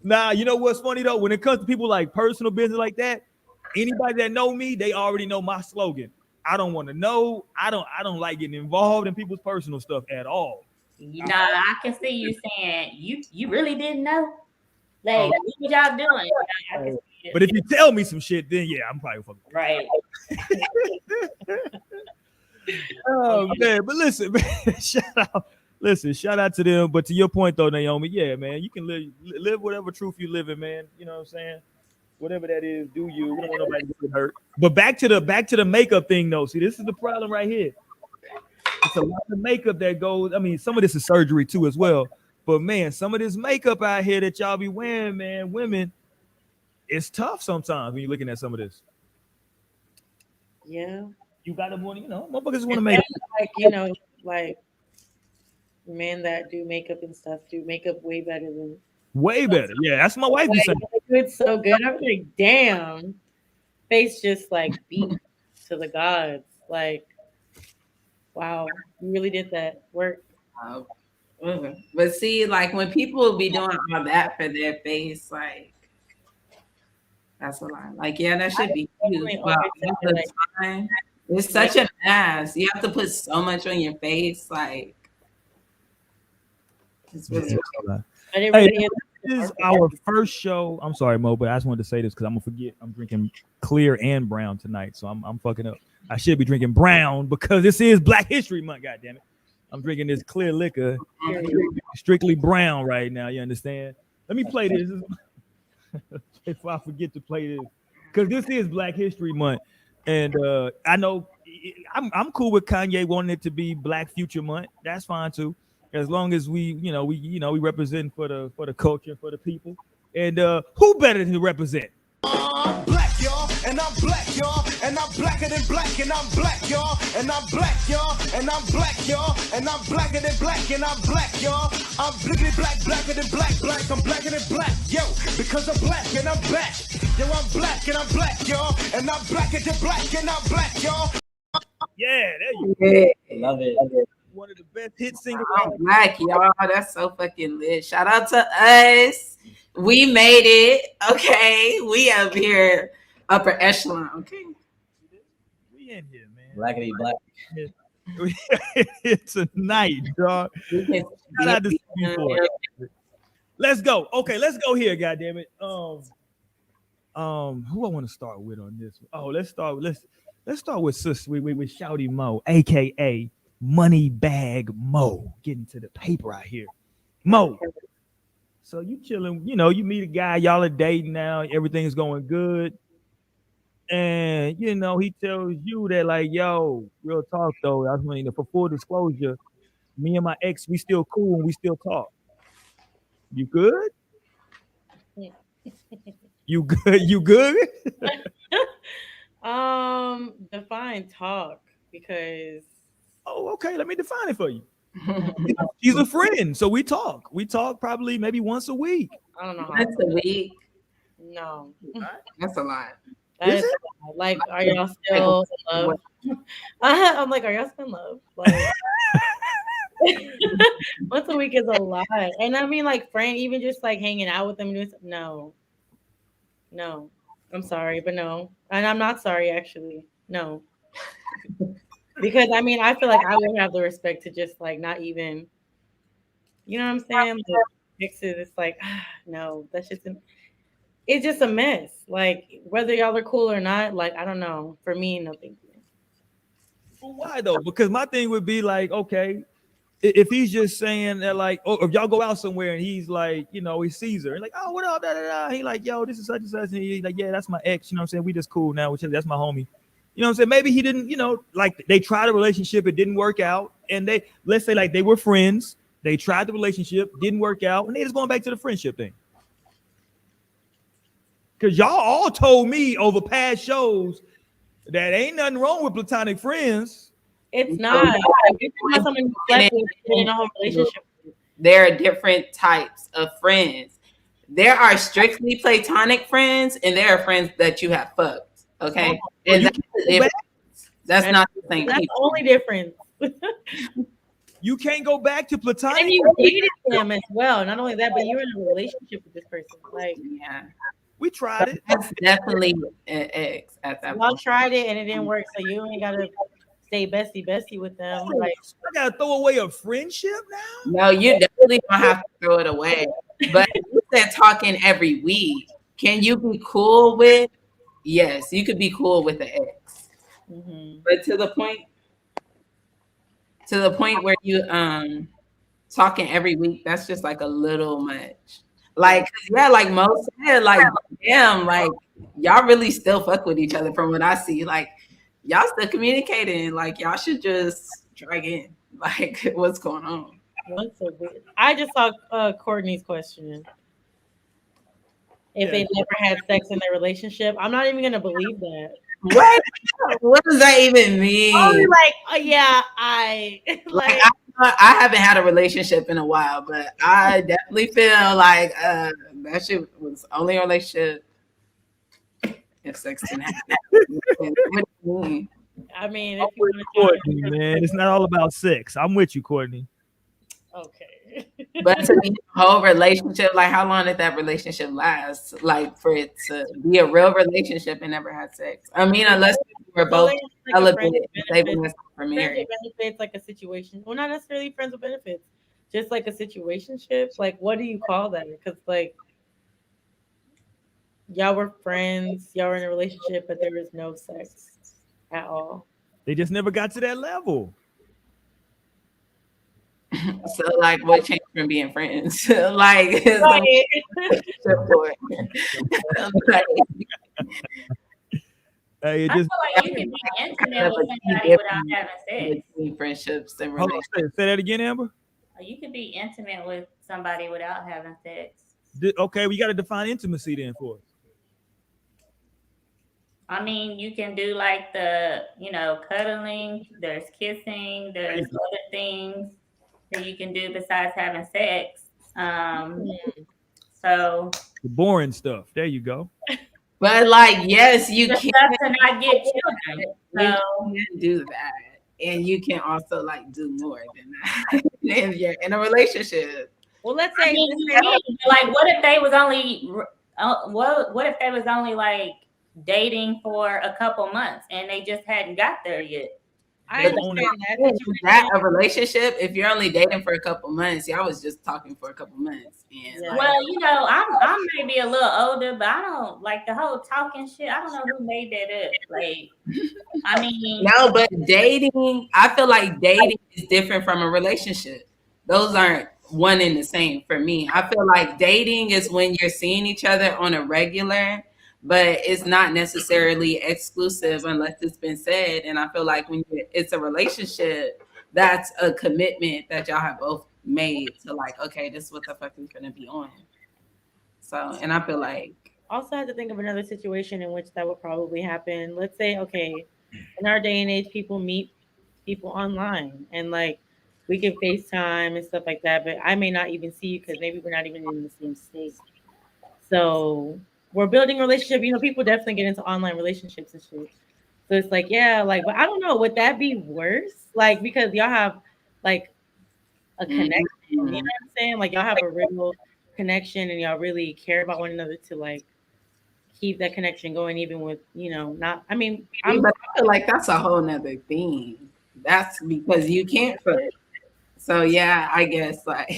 [SPEAKER 2] Nah, you know what's funny though? When it comes to people like personal business like that, anybody that know me, they already know my slogan. I don't want to know. I don't like getting involved in people's personal stuff at all.
[SPEAKER 7] You know, I can see you saying you really didn't know. Like, what y'all doing? I can see it.
[SPEAKER 2] But if you tell me some shit, then yeah, I'm probably fucking
[SPEAKER 7] Right.
[SPEAKER 2] Oh man, but listen, man, shout out to them. But to your point though, Naomi, yeah, man, you can live whatever truth you live in, man. You know what I'm saying? Whatever that is, do you. We don't want nobody to get hurt. But back to the makeup thing though. See, this is the problem right here. It's a lot of makeup that goes. I mean, some of this is surgery too as well. But man, some of this makeup out here that y'all be wearing, man, women, it's tough sometimes when you're looking at some of this.
[SPEAKER 3] Yeah.
[SPEAKER 2] You gotta want, you know, motherfuckers want to make
[SPEAKER 3] like, you know, like men that do makeup and stuff do makeup way better than
[SPEAKER 2] way better. Yeah, that's my wife be saying.
[SPEAKER 3] It's so good. I'm like, damn, face just like beat to the gods. Like, wow, you really did that work.
[SPEAKER 5] But see, like when people be doing all that for their face, like that's a lot. Like, yeah, that should be huge. But all the time, it's such a mess. You have to put so much on your face, like it's really.
[SPEAKER 2] Hey, this is our first show. I'm sorry, Mo, but I just wanted to say this because I'm gonna forget. I'm drinking clear and brown tonight, so I'm fucking up. I should be drinking brown because this is Black History Month. God damn it! I'm drinking this clear liquor, strictly brown right now. You understand? Let me play this if I forget to play this because this is Black History Month, and I know I'm cool with Kanye wanting it to be Black Future Month. That's fine too, as long as we represent for the culture, for the people, and who better to represent?
[SPEAKER 1] Black, y'all, and I'm black, y'all, and I'm blacker than black, and I'm black, y'all, and I'm black, y'all, and I'm black, y'all, and I'm blacker than black, and I'm black, y'all. I'm blickety black, blacker than black, I'm blacker than black, yo, because I'm black and I'm back. Yo, I'm black and I'm black, y'all, and I'm blacker than black, and I'm black, y'all.
[SPEAKER 2] Yeah, there you go.
[SPEAKER 4] Love it.
[SPEAKER 2] One of the best hit singles.
[SPEAKER 5] I'm black, y'all. That's so fucking lit. Shout out to us. We made it. Okay. We up here, upper echelon. Okay.
[SPEAKER 2] We in here, man.
[SPEAKER 4] Blackity black.
[SPEAKER 2] It's a night, dog. Let's go. Okay, let's go here, goddammit. Who I want to start with on this? Oh, let's start with sis with Shouty Mo, aka Money Bag Mo. Getting to the paper out here. Mo. So you chilling, you meet a guy, y'all are dating now, everything's going good. And he tells you that, like, yo, real talk though. I mean, for full disclosure, me and my ex, we still cool and we still talk. You good? You good? You good?
[SPEAKER 3] Define talk because.
[SPEAKER 2] Oh, okay. Let me define it for you. She's a friend, so we talk. We talk probably maybe once a week.
[SPEAKER 3] I don't know.
[SPEAKER 5] That's a week.
[SPEAKER 3] No,
[SPEAKER 5] that's a lot.
[SPEAKER 3] Is it? Like, are y'all still in love? I'm like, are y'all still in love? Like, once a week is a lot, and I mean, like, friend, even just like hanging out with them. No, I'm sorry, but no, and I'm not sorry actually. No. Because I mean, I feel like I would have the respect to just like not even, you know what I'm saying? Like, fixes. It's like, no, that's just it's just a mess. Like whether y'all are cool or not, like I don't know. For me, no thank you.
[SPEAKER 2] Well, why though? Because my thing would be like, okay, if he's just saying that, like, oh, if y'all go out somewhere and he's like, he sees her and like, oh, what up, da da da. He like, yo, this is such and such, and he's like, yeah, that's my ex. You know what I'm saying? We just cool now. That's my homie. You know what I'm saying? Maybe he didn't, like they tried a relationship, it didn't work out. And let's say like they were friends, they tried the relationship, didn't work out, and they just going back to the friendship thing. Because y'all all told me over past shows that ain't nothing wrong with platonic friends.
[SPEAKER 3] It's not. It's not someone you slept with in a whole relationship.
[SPEAKER 5] There are different types of friends. There are strictly platonic friends, and there are friends that you have fucked. Okay, and that's not the same.
[SPEAKER 3] That's the only difference.
[SPEAKER 2] You can't go back to platonic.
[SPEAKER 3] And you dated them as well. Not only that, but you're in a relationship with this person. Like,
[SPEAKER 5] yeah,
[SPEAKER 2] we tried it.
[SPEAKER 5] That's definitely an ex at that
[SPEAKER 3] y'all
[SPEAKER 5] point.
[SPEAKER 3] tried it and it didn't work. So you ain't gotta stay bestie with them. Like,
[SPEAKER 2] I gotta throw away a friendship now.
[SPEAKER 5] No, you definitely don't have to throw it away. But you said talking every week. Can you be cool with? Yes, you could be cool with the ex. But to the point where you talking every week, that's just like a little much. Like, yeah, like Mo said, like, damn, like y'all really still fuck with each other from what I see. Like, y'all still communicating. Like, y'all should just try again. Like, what's going on?
[SPEAKER 3] What's so weird? I just saw Courtney's question. If they never had sex in their relationship, I'm not even gonna believe that.
[SPEAKER 5] What? What does that even mean?
[SPEAKER 3] I'll be like, oh, yeah, I like.
[SPEAKER 5] I haven't had a relationship in a while, but I definitely feel like that shit was only a relationship if sex didn't happen. What do you mean?
[SPEAKER 3] I mean, if you
[SPEAKER 2] Courtney, man, it's not all about sex. I'm with you, Courtney.
[SPEAKER 3] Okay.
[SPEAKER 5] But to be a whole relationship, like how long did that relationship last? Like for it to be a real relationship and never had sex. I mean, unless we were both celibate and saving us for marriage.
[SPEAKER 3] Benefits, like a situation. Well, not necessarily friends with benefits. Just like a situationship. Like, what do you call that? Because like y'all were friends, y'all were in a relationship, but there was no sex at all.
[SPEAKER 2] They just never got to that level.
[SPEAKER 5] So, like, what changed from being friends? Like,
[SPEAKER 2] Hey,
[SPEAKER 7] I feel like you can be intimate with somebody without having sex.
[SPEAKER 5] Friendships and
[SPEAKER 2] hold on, say that again, Amber.
[SPEAKER 7] You can be intimate with somebody without having sex.
[SPEAKER 2] Okay, we got to define intimacy then for us.
[SPEAKER 7] I mean, you can do like the, cuddling. There's kissing. There's other things that you can do besides having sex. So
[SPEAKER 2] the boring stuff. There you go.
[SPEAKER 5] But like, yes, you can
[SPEAKER 7] not get children.
[SPEAKER 5] So you can do that, and you can also like do more than that if you're in a relationship.
[SPEAKER 3] Well, let's say,
[SPEAKER 7] like, what if they was only what if they was only like dating for a couple months and they just hadn't got there yet?
[SPEAKER 3] I understand that.
[SPEAKER 5] Is that a relationship? If you're only dating for a couple months, y'all was just talking for a couple months. And
[SPEAKER 7] well, I'm maybe a little older, but I don't like the whole talking shit. I don't know who made that up. Like, I mean,
[SPEAKER 5] no, but dating, I feel like dating is different from a relationship. Those aren't one and the same for me. I feel like dating is when you're seeing each other on a regular, but it's not necessarily exclusive unless it's been said. And I feel like when it's a relationship, that's a commitment that y'all have both made to like, okay, this is what the fuck is going to be on. So, and I feel like.
[SPEAKER 3] Also have to think of another situation in which that would probably happen. Let's say, okay, in our day and age, people meet people online and like we can FaceTime and stuff like that, but I may not even see you because maybe we're not even in the same state. So we're building a relationship. People definitely get into online relationships and shit. So it's like, yeah, like, but I don't know. Would that be worse? Like, because y'all have like a connection. You know what I'm saying? Like, y'all have a real connection and y'all really care about one another to like keep that connection going, even with, not, I mean,
[SPEAKER 5] but I feel like that's a whole nother thing. That's because you can't put it. So yeah, I guess like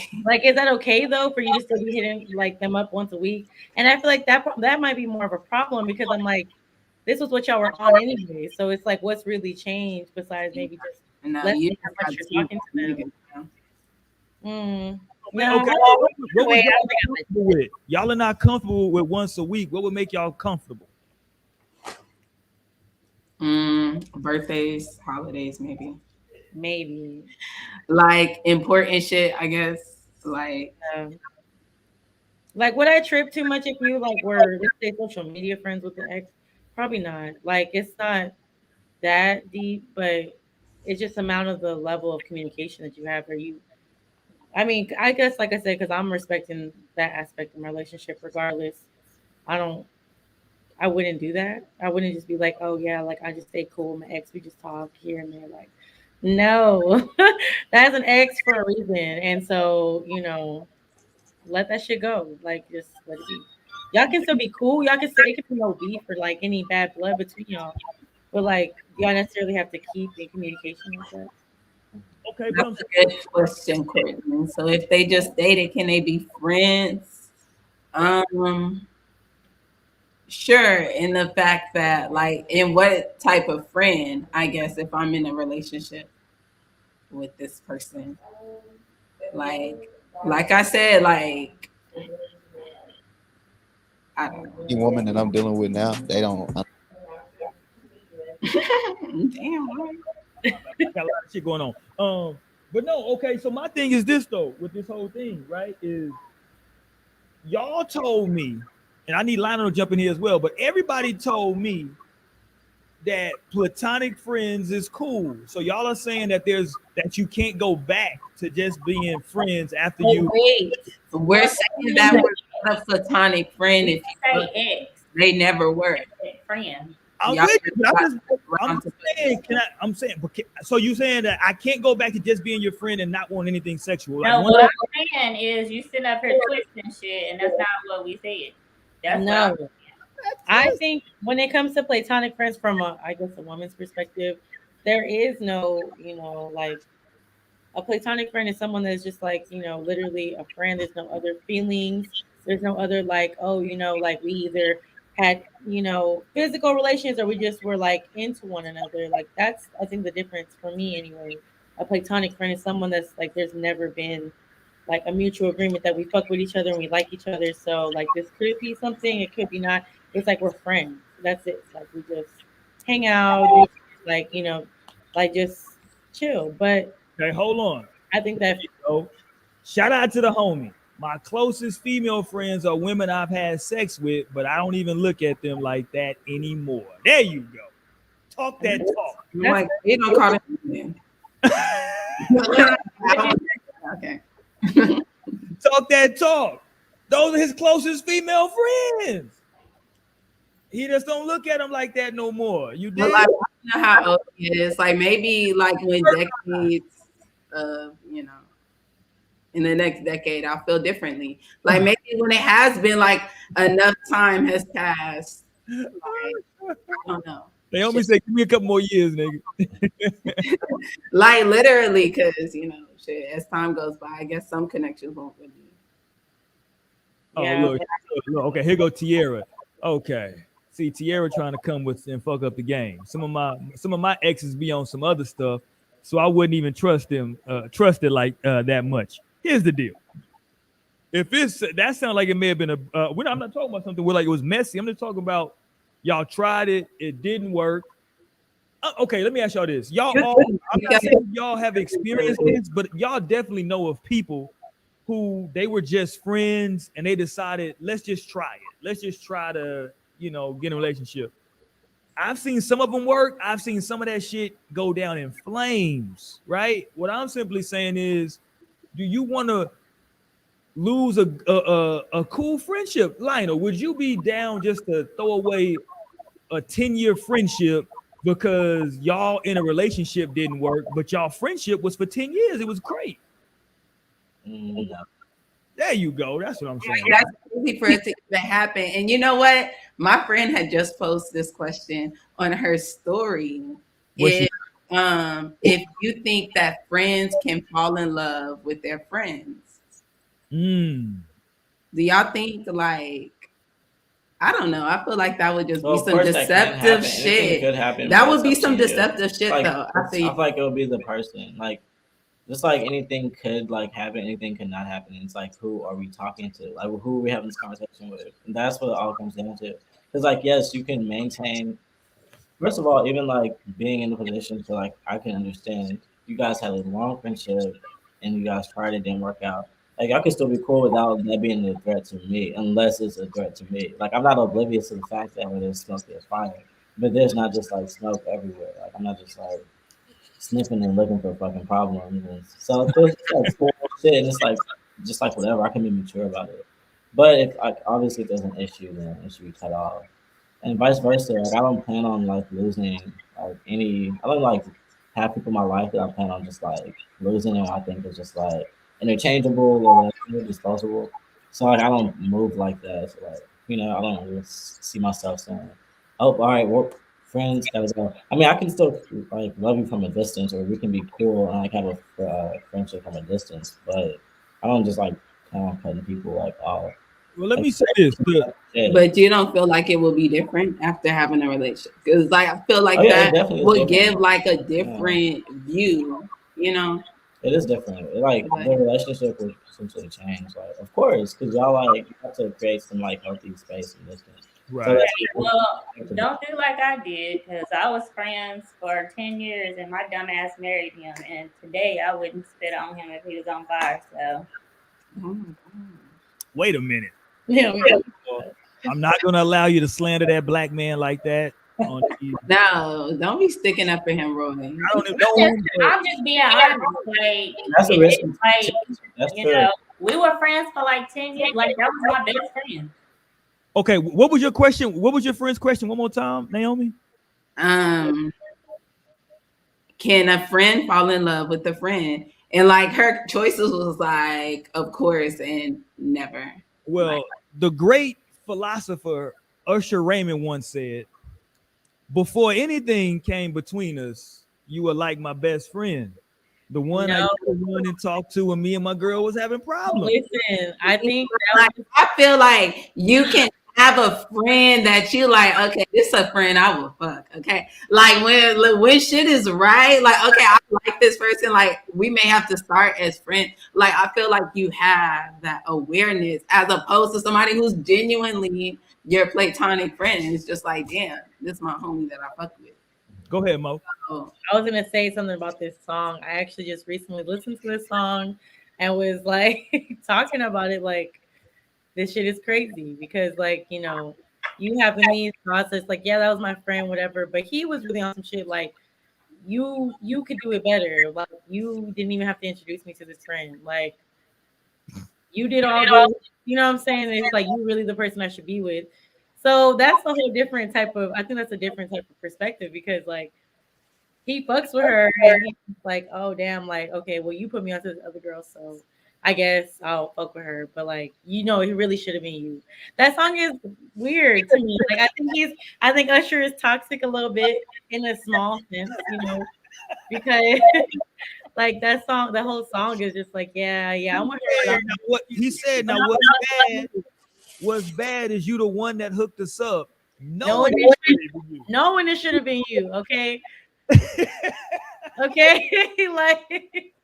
[SPEAKER 3] is that okay though for you to still be hitting like them up once a week? And I feel like that might be more of a problem because I'm like, this was what y'all were on anyway. So it's like, what's really changed besides maybe just you're talking to them.
[SPEAKER 2] No, okay. Y'all are not comfortable with once a week. What would make y'all comfortable?
[SPEAKER 5] Birthdays, holidays, maybe.
[SPEAKER 3] Like
[SPEAKER 5] important shit, I guess. Like
[SPEAKER 3] Like, would I trip too much if you like were, let's say, social media friends with the ex? Probably not. Like, it's not that deep, but it's just amount of the level of communication that you have. Where you, I mean, I guess, like I said, because I'm respecting that aspect of my relationship, regardless. I don't. I wouldn't do that. I wouldn't just be like, oh yeah, like I just stay cool with my ex. We just talk here and there. Like, no, that's an ex for a reason. And so, let that shit go. Like, just let it be. Y'all can still be cool. Y'all can still, it can be no beef or like any bad blood between y'all. But like, y'all necessarily have to keep in communication like that.
[SPEAKER 2] Okay, but
[SPEAKER 5] That's a good question, Courtney. So if they just dated, can they be friends? Sure. In the fact that, like, in what type of friend, I guess, if I'm in a relationship with this person, like I said, like, I don't know.
[SPEAKER 8] The woman that I'm dealing with now, they don't.
[SPEAKER 5] Damn.
[SPEAKER 2] I got a lot of shit going on. But no, okay. So my thing is this though, with this whole thing, right? Is y'all told me, and I need Lionel to jump in here as well. But everybody told me that platonic friends is cool. So y'all are saying that that you can't go back to just being friends after you.
[SPEAKER 5] Wait, we're saying that we're not a platonic friend if
[SPEAKER 7] Say ex
[SPEAKER 5] they never were.
[SPEAKER 7] friend.
[SPEAKER 2] I'm
[SPEAKER 5] Y'all
[SPEAKER 2] with you, but I'm
[SPEAKER 5] around to-
[SPEAKER 2] saying, I'm saying, so you saying that I can't go back to just being your friend and not want anything sexual? Like,
[SPEAKER 7] No, what I'm saying is you sit up here twisting shit, and that's not what we said. That's
[SPEAKER 3] No.
[SPEAKER 7] what
[SPEAKER 3] I think when it comes to platonic friends from I guess a woman's perspective, there is no, like a platonic friend is someone that's just like, literally a friend. There's no other feelings. There's no other like, oh, like we either had, physical relations or we just were like into one another. Like that's I think the difference for me anyway. A platonic friend is someone that's like there's never been like a mutual agreement that we fuck with each other and we like each other. So like this could be something, it could be not. It's like we're friends. That's it. Like we just hang out, like like just chill. But
[SPEAKER 2] okay, hold on.
[SPEAKER 3] I think that
[SPEAKER 2] Shout out to the homie. My closest female friends are women I've had sex with, but I don't even look at them like that anymore. There you go. Talk that talk.
[SPEAKER 5] Like, they don't call it. Okay.
[SPEAKER 2] Talk that talk. Those are his closest female friends. He just don't look at them like that no more. You did.
[SPEAKER 5] Well, like, I don't know how old he is. Like maybe like when decades of in the next decade, I'll feel differently. Like maybe when it has been like enough time has passed. Like, I don't know.
[SPEAKER 2] They always say, "Give me a couple more years, nigga."
[SPEAKER 5] Like literally, because shit, as time goes by, I guess some connections won't really.
[SPEAKER 3] Yeah.
[SPEAKER 2] Look, okay, here go Tierra. Okay. See, Tierra trying to come with and fuck up the game. Some of my exes be on some other stuff, so I wouldn't even trust it like that much. Here's the deal. If that sounds like it may have been I'm not talking about something where like it was messy. I'm just talking about y'all tried it didn't work. Okay, let me ask y'all this. I'm not saying y'all have experienced this, but y'all definitely know of people who they were just friends and they decided, let's just try it. Let's just try to, get in a relationship. I've seen some of them work. I've seen some of that shit go down in flames, right? What I'm simply saying is, do you want to lose a cool friendship? Lionel, would you be down just to throw away a 10-year friendship because y'all in a relationship didn't work, but y'all friendship was for 10 years? It was great.
[SPEAKER 4] No.
[SPEAKER 2] There you go. That's what I'm saying.
[SPEAKER 5] That's easy for it to even happen. And you know what? My friend had just posted this question on her story. If you think that friends can fall in love with their friends, do y'all think like I don't know. I feel like that would just be some deceptive shit. That would be some deceptive shit, though.
[SPEAKER 4] I feel like it would be the person. Like, just like anything could like happen, anything could not happen. It's like, who are we talking to? Like, who are we having this conversation with? And that's what it all comes down to. Because, like, yes, you can maintain. First of all, even like being in the position to I can understand you guys had a long friendship and you guys tried it, didn't work out. Like I can still be cool without that being a threat to me, unless it's a threat to me. Like I'm not oblivious to the fact that when there's smoke, there's fire. But there's not just like smoke everywhere. Like I'm not just like sniffing and looking for fucking problems. And so if there's like cool shit, and it's like just like whatever, I can be mature about it. But if like obviously if there's an issue, then it should be cut off. And vice versa. Like I don't plan on like losing like any. I don't like have people in my life that I plan on just like losing, and I think is just like interchangeable or whatever, disposable. So like I don't move like that. So like I don't really see myself saying, "Oh, all right, we're friends, gotta go." I mean, I can still like love you from a distance, or we can be cool and like have a friendship from a distance. But I don't just like kind of cutting people like off.
[SPEAKER 2] Well, let me say this.
[SPEAKER 4] Yeah.
[SPEAKER 5] But you don't feel like it will be different after having a relationship? Because like I feel like
[SPEAKER 4] Oh, yeah, it
[SPEAKER 5] that
[SPEAKER 4] definitely is
[SPEAKER 5] would
[SPEAKER 4] different.
[SPEAKER 5] give like a different view, you know?
[SPEAKER 4] It is different. Like the relationship would essentially change. Like, of course, because y'all like you have to create some like healthy space and distance.
[SPEAKER 2] Right.
[SPEAKER 4] So that's
[SPEAKER 7] Well, don't do like I did, because I was friends for 10 years and my dumb ass married him. And today I wouldn't spit on him if he was on fire. So
[SPEAKER 2] Wait a minute.
[SPEAKER 3] Yeah.
[SPEAKER 2] I'm not gonna allow you to slander that black man like that. On
[SPEAKER 5] No, don't be sticking up for him, Roy.
[SPEAKER 2] I don't even know.
[SPEAKER 7] I'm just being honest. Like,
[SPEAKER 4] That's a risk.
[SPEAKER 7] like
[SPEAKER 4] That's
[SPEAKER 7] you
[SPEAKER 4] true.
[SPEAKER 7] know, we were friends for like 10 years. Like that was my best friend.
[SPEAKER 2] Okay, what was your question? What was your friend's question? One more time, Naomi.
[SPEAKER 5] Can a friend fall in love with a friend? And like her choices was like, of course, and never.
[SPEAKER 2] Well,
[SPEAKER 5] Like,
[SPEAKER 2] the great philosopher Usher Raymond once said, "Before anything came between us, you were like my best friend, the one I
[SPEAKER 3] No.
[SPEAKER 2] used to run and talk to when me and my girl was having problems."
[SPEAKER 3] Listen, I think
[SPEAKER 5] like, I feel like you can have a friend that you like, okay, this is a friend I will fuck. Okay. Like when shit is right, like, okay, I like this person, like we may have to start as friends. Like I feel like you have that awareness as opposed to somebody who's genuinely your platonic friend. It's just like, damn, this is my homie that I fuck with.
[SPEAKER 2] Go ahead, Mo.
[SPEAKER 5] Oh,
[SPEAKER 3] I was gonna say something about this song. I actually just recently listened to this song and was like talking about it like this shit is crazy because like, you having these process, like, yeah, that was my friend, whatever, but he was really on some shit like you could do it better. Like you didn't even have to introduce me to this friend. Like you did all this, you know what I'm saying? It's like you really the person I should be with. So that's a whole different type of I think that's a different type of perspective because like he fucks with her and he's like, oh damn, like, okay, well you put me onto this other girl, so I guess I'll fuck with her. But like, it really should have been you. That song is weird to me. Like I think Usher is toxic a little bit in a small sense, because like that song, the whole song is just like, yeah, I'm with her.
[SPEAKER 2] Now, what he said, now what's bad is you the one that hooked us up.
[SPEAKER 3] Knowing it should have been you, okay? Okay, like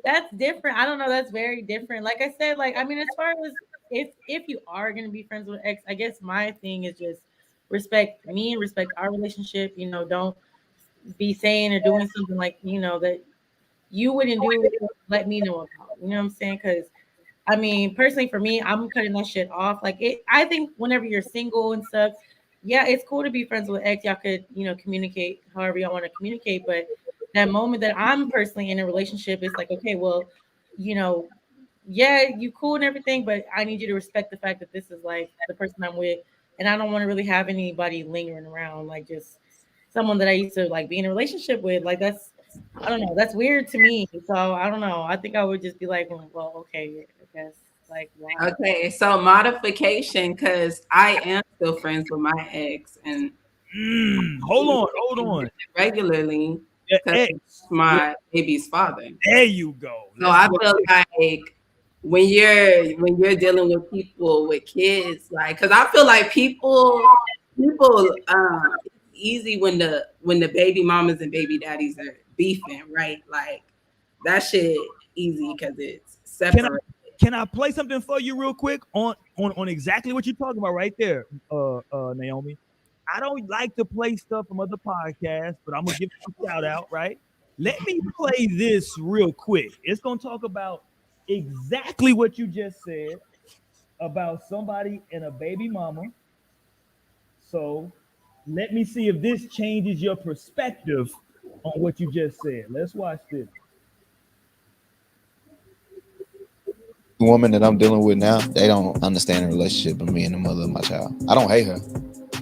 [SPEAKER 3] that's different. I don't know. That's very different. Like I said, like I mean, as far as if you are gonna be friends with ex, I guess my thing is just respect me and respect our relationship. Don't be saying or doing something like that you wouldn't do. Let me know about. You know what I'm saying? Because I mean, personally, for me, I'm cutting that shit off. Like I think whenever you're single and stuff, yeah, it's cool to be friends with ex. Y'all could communicate however y'all want to communicate, but that moment that I'm personally in a relationship, it's like, okay, well, yeah, you cool and everything, but I need you to respect the fact that this is like the person I'm with, and I don't want to really have anybody lingering around, like just someone that I used to like be in a relationship with. Like I don't know, that's weird to me. So I don't know. I think I would just be like, well, okay, I guess. Like, wow.
[SPEAKER 5] okay, so modification because I am still friends with my ex and
[SPEAKER 2] Hold on.
[SPEAKER 5] regularly
[SPEAKER 2] Your
[SPEAKER 5] because
[SPEAKER 2] ex.
[SPEAKER 5] my baby's father.
[SPEAKER 2] There you go.
[SPEAKER 5] So I feel like when you're dealing with people with kids, like, because I feel like people, it's easy when the baby mamas and baby daddies are beefing, right? Like that shit easy because it's separate.
[SPEAKER 2] Can I play something for you real quick on exactly what you're talking about right there, Naomi? I don't like to play stuff from other podcasts, but I'm gonna give you a shout out, right? Let me play this real quick. It's gonna talk about exactly what you just said about somebody and a baby mama. So let me see if this changes your perspective on what you just said. Let's watch this.
[SPEAKER 8] The woman that I'm dealing with now, they don't understand the relationship of me and the mother of my child. I don't hate her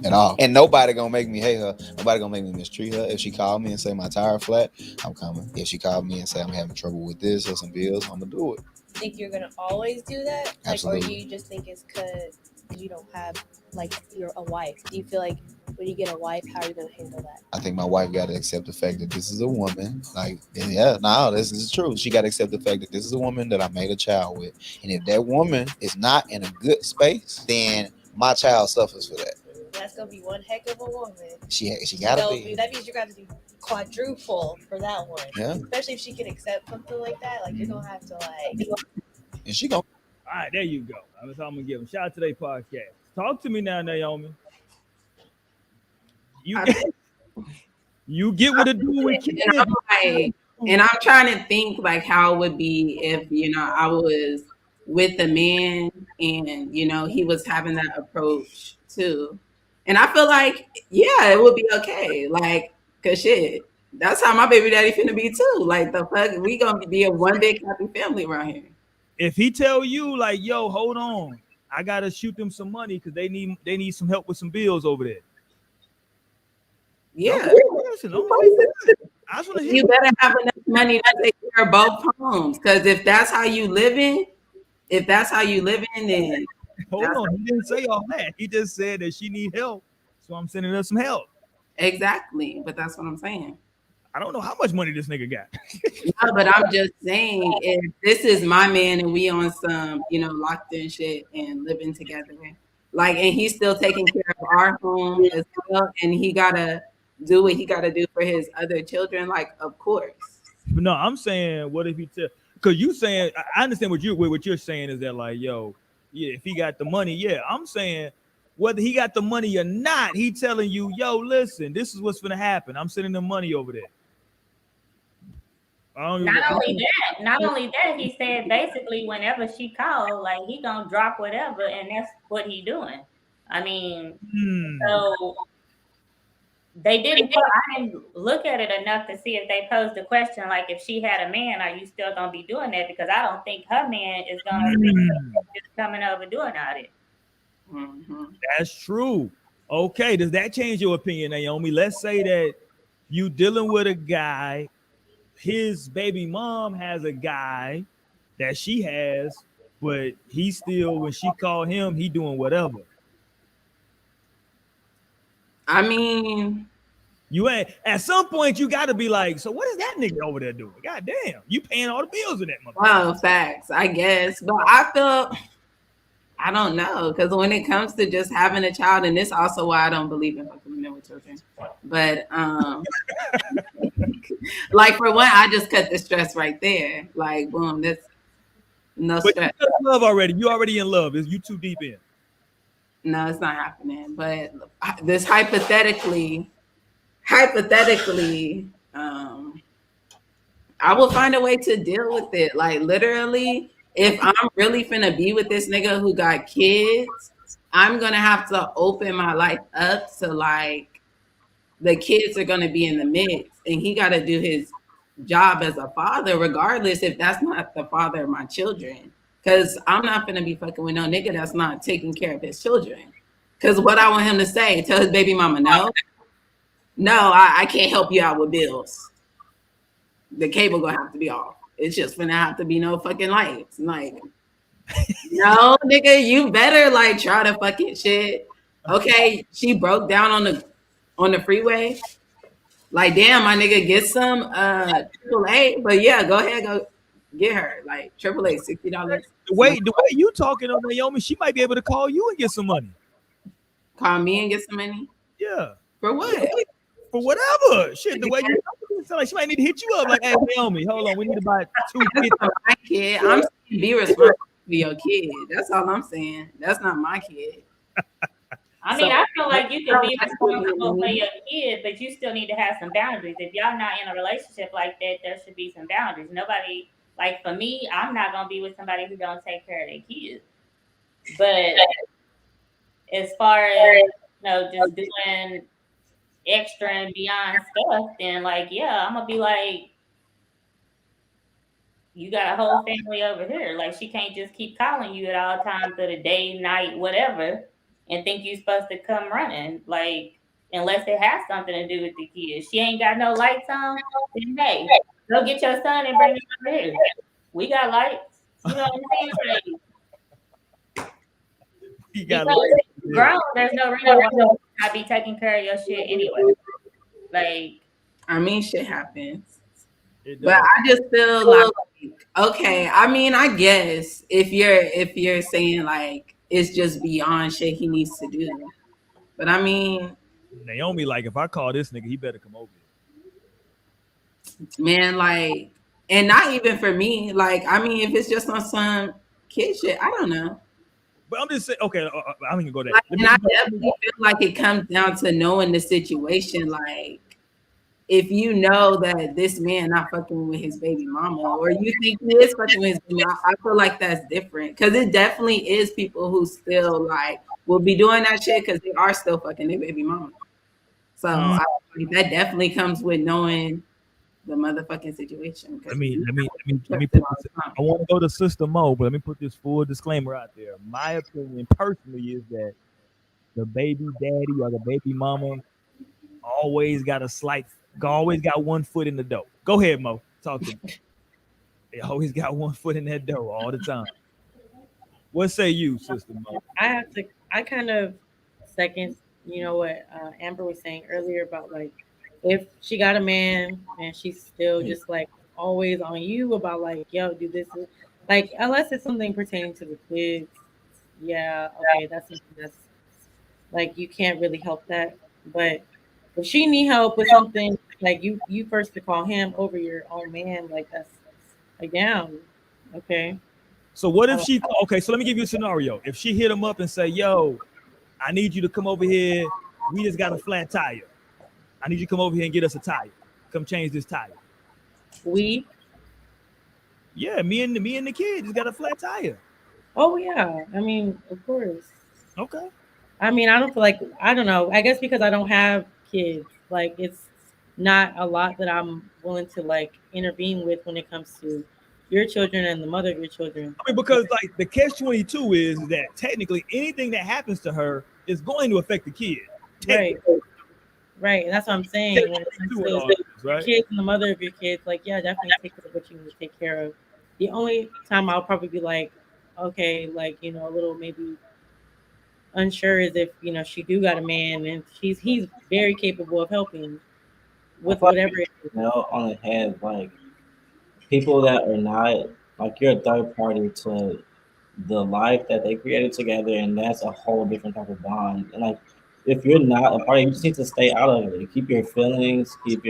[SPEAKER 8] at all. And nobody gonna make me hate her. Nobody gonna make me mistreat her. If she called me and say my tire flat, I'm coming. If she called me and say I'm having trouble with this or some bills, I'm gonna do it.
[SPEAKER 9] Think you're gonna always do that? Like,
[SPEAKER 8] Absolutely.
[SPEAKER 9] or do you just think it's because you don't have, like, you're a wife? Do you feel like when you get a wife, how are you gonna handle that?
[SPEAKER 8] I think my wife got to accept the fact that this is a woman. Like, yeah, no, this is true. She got to accept the fact that this is a woman that I made a child with. And if that woman is not in a good space, then my child suffers for that.
[SPEAKER 9] That's gonna be one heck of a woman.
[SPEAKER 8] She got to be.
[SPEAKER 9] That means you got to do quadruple for that one.
[SPEAKER 8] Yeah.
[SPEAKER 9] Especially if she can accept something like that. Like, you're gonna have to, like.
[SPEAKER 8] And she gonna.
[SPEAKER 2] All right, there you go. That's all I'm gonna give him. Shout out to their podcast. Talk to me now, Naomi. You get what it do with kids.
[SPEAKER 5] And I'm trying to think like how it would be if, you know, I was with a man and, you know, he was having that approach too. And I feel like, yeah, it would be okay. Like, cause shit, that's how my baby daddy finna be too. Like, the fuck, we gonna be a one big happy family around here.
[SPEAKER 2] If he tell you like, yo, hold on, I gotta shoot them some money because they need some help with some bills over there.
[SPEAKER 5] Yeah.
[SPEAKER 2] Listen,
[SPEAKER 5] You better have enough money to take care of both homes. Because if that's how you living, then
[SPEAKER 2] hold on. He didn't say all that. He just said that she need help, so I'm sending her some help.
[SPEAKER 5] Exactly, but that's what I'm saying.
[SPEAKER 2] I don't know how much money this nigga got.
[SPEAKER 5] No, but I'm just saying, if this is my man and we on some, you know, locked in shit and living together, like, and he's still taking care of our home as well, and he gotta do what he gotta do for his other children, like, of course.
[SPEAKER 2] But no, I'm saying, what if he tell? Because you saying, I understand what you're saying is that, like, yo, yeah, if he got the money, yeah. I'm saying whether he got the money or not, he telling you, yo, listen, this is what's gonna happen. I'm sending the money over there.
[SPEAKER 7] Not only that, he said basically whenever she called, like, he gonna drop whatever, and that's what he doing. I mean, so they didn't. I didn't look at it enough to see if they posed the question, like, if she had a man, are you still gonna be doing that? Because I don't think her man is gonna be just coming over doing all this.
[SPEAKER 5] Mm-hmm.
[SPEAKER 2] That's true. Okay, does that change your opinion, Naomi? Let's say that you dealing with a guy. His baby mom has a guy that she has, but he still, when she called him, he doing whatever.
[SPEAKER 5] I mean,
[SPEAKER 2] you ain't at some point you got to be like, so what is that nigga over there doing? God damn, you paying all the bills in that motherfucker.
[SPEAKER 5] Well, facts, I guess, but I don't know, because when it comes to just having a child, and this also why I don't believe in fucking women with children, but like, for one, I just cut the stress right there. Like, boom, that's no stress.
[SPEAKER 2] You got love already. You already in love. You too deep in.
[SPEAKER 5] No, it's not happening. But this hypothetically, I will find a way to deal with it. Like, literally, if I'm really finna be with this nigga who got kids, I'm gonna have to open my life up to, like, the kids are gonna be in the mix, and he gotta do his job as a father, regardless if that's not the father of my children. Because I'm not gonna be fucking with no nigga that's not taking care of his children. Because what I want him to say, tell his baby mama, no, I can't help you out with bills. The cable gonna have to be off. It's just gonna have to be no fucking lights. Like, no, nigga, you better, like, try to fucking shit. Okay, she broke down on the freeway. Like, damn, my nigga, get some AAA. But yeah, go ahead, go get her. Like, AAA, $60.
[SPEAKER 2] The way you talking to Naomi, she might be able to call you and get some money.
[SPEAKER 5] Call me and get some money?
[SPEAKER 2] Yeah.
[SPEAKER 5] For what?
[SPEAKER 2] For whatever. Shit, the way you talking, it sound like she might need to hit you up. Like, hey, Naomi, hold on, we need to buy 2
[SPEAKER 5] That's not my kid. I'm saying be responsible for your kid. That's all I'm saying. That's not my kid.
[SPEAKER 7] I mean, I feel like you can be responsible for your kid, but you still need to have some boundaries. If y'all not in a relationship like that, there should be some boundaries. Nobody Like for me, I'm not gonna be with somebody who don't take care of their kids. But as far as just doing extra and beyond stuff, then like, yeah, I'm gonna be like, you got a whole family over here. Like she can't just keep calling you at all times of the day, night, whatever, and think you're supposed to come running. Like, unless it has something to do with the kids. She ain't got no lights on, then hey, go get your son and bring him over here. We got lights. You know what I'm saying? Like,
[SPEAKER 2] He got
[SPEAKER 7] because grown, there's no reason why you not be taking care of your shit anyway. Like,
[SPEAKER 5] I mean, shit happens.
[SPEAKER 2] It
[SPEAKER 5] But
[SPEAKER 2] does.
[SPEAKER 5] I just feel like, okay, I mean, I guess if you're saying like it's just beyond shit he needs to do. But I mean,
[SPEAKER 2] Naomi, like, if I call this nigga, he better come over here.
[SPEAKER 5] man, like, and not even for me. Like, I mean, if it's just on some kid shit, I don't know.
[SPEAKER 2] But I'm just saying, okay, I'm gonna go there.
[SPEAKER 5] Like, and I definitely feel like it comes down to knowing the situation. Like, if you know that this man not fucking with his baby mama, or you think he is fucking with his baby mama, I feel like that's different. Because it definitely is people who still like will be doing that shit because they are still fucking their baby mama. So I think that definitely comes with knowing the motherfucking situation.
[SPEAKER 2] Let me put this, I want to go to Sister Mo, but let me put this full disclaimer out there. My opinion personally is that the baby daddy or the baby mama always got one foot in the door. Go ahead, Mo. Talk to me. They always got one foot in that door all the time. What say you, Sister Mo?
[SPEAKER 3] I kind of second, what Amber was saying earlier about like if she got a man and she's still just like always on you about like, yo, do this, like unless it's something pertaining to the kids, yeah, okay, that's something that's like you can't really help that. But if she need help with something, like you first to call him over your own man, like that's like down, okay.
[SPEAKER 2] So what if she? Okay, so let me give you a scenario. If she hit him up and say, "Yo, I need you to come over here. We just got a flat tire. I need you to come over here and get us a tire. Come change this tire." Yeah, me and the kid just got a flat tire.
[SPEAKER 3] Oh yeah, I mean, of course.
[SPEAKER 2] Okay.
[SPEAKER 3] I mean, I don't feel like I don't know. I guess because I don't have kids, like it's not a lot that I'm willing to like intervene with when it comes to your children and the mother of your children.
[SPEAKER 2] I mean, because like the catch-22 is that technically anything that happens to her is going to affect the kid.
[SPEAKER 3] Right. Right. And that's what I'm saying. When it comes to your kids and the mother of your kids, like, yeah, definitely take care of what you need to take care of. The only time I'll probably be like, okay, like, a little maybe unsure is if, she do got a man and he's very capable of helping with whatever it is.
[SPEAKER 4] On the head, like people that are not like you're a third party to the life that they created together, and that's a whole different type of bond. And like if you're not a party, you just need to stay out of it. Keep your feelings, keep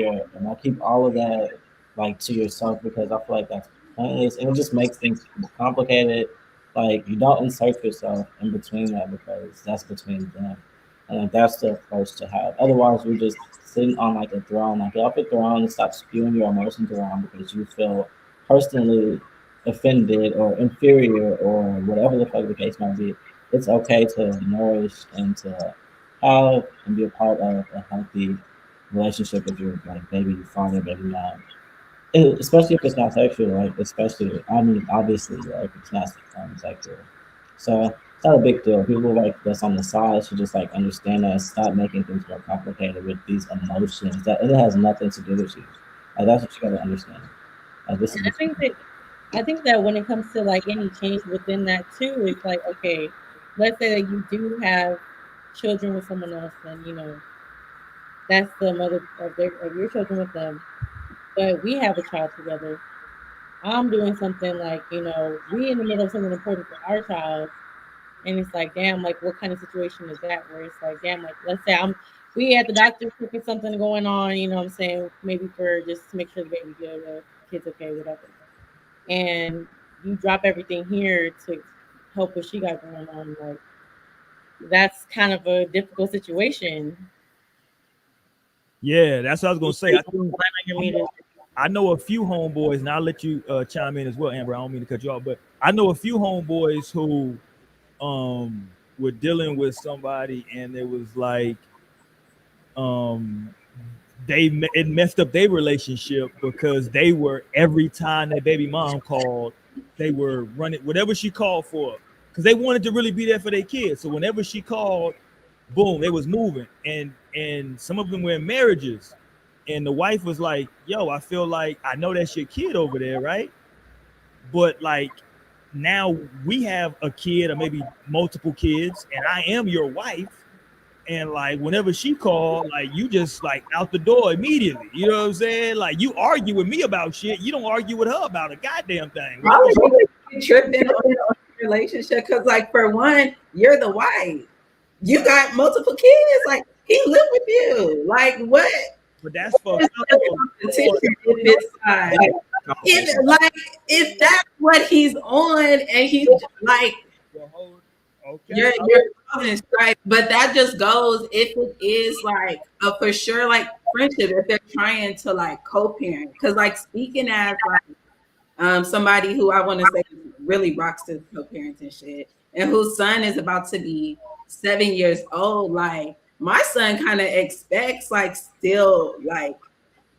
[SPEAKER 4] all of that like to yourself, because I feel like that's pointless and it just makes things complicated. Like you don't insert yourself in between that because that's between them. And like that's the approach to have. Otherwise you're just sitting on like a throne, like get off the throne and stop spewing your emotions around because you feel personally offended or inferior or whatever the fuck the case might be. It's okay to nourish and to have and be a part of a healthy relationship with your like baby father, baby mom. Especially if it's not sexual, like especially I mean obviously like it's not sexual. So it's not a big deal. People like that's on the side should just like understand that and stop making things more complicated with these emotions that it has nothing to do with you. Like that's what you gotta understand. Like this is
[SPEAKER 3] I think that when it comes to like any change within that too, it's like, okay, let's say that you do have children with someone else, and that's the mother of your children with them. But we have a child together. I'm doing something like, we in the middle of something important for our child. And it's like, damn, like what kind of situation is that? Where it's like, damn, like let's say we at the doctor looking something going on, what I'm saying, maybe for just to make sure the baby good, the kid's okay, whatever. And you drop everything here to help what she got going on, like that's kind of a difficult situation.
[SPEAKER 2] Yeah, that's what I was gonna say. I know a few homeboys, and I'll let you chime in as well, Amber. I don't mean to cut you off, but I know a few homeboys who were dealing with somebody, and it was like um it messed up their relationship because they were every time that baby mom called, they were running whatever she called for because they wanted to really be there for their kids. So whenever she called, boom, they was moving, and some of them were in marriages, and the wife was like, "Yo, I feel like I know that's your kid over there, right? But like now we have a kid or maybe multiple kids, and I am your wife." And like whenever she called, like you just like out the door immediately. You know what I'm saying? Like you argue with me about shit. You don't argue with her about a goddamn thing.
[SPEAKER 5] Why would you be tripping on your relationship? Because, like, for one, you're the wife. You got multiple kids. Like, he lived with you. Like, what?
[SPEAKER 2] But that's for
[SPEAKER 5] if that's what he's on, and he's like, you're causing strife. But that just goes if it is like a for sure like friendship, if they're trying to like co-parent. Because like speaking as like somebody who I want to say really rocks the co-parenting shit, and whose son is about to be 7 years old, like my son kind of expects like still like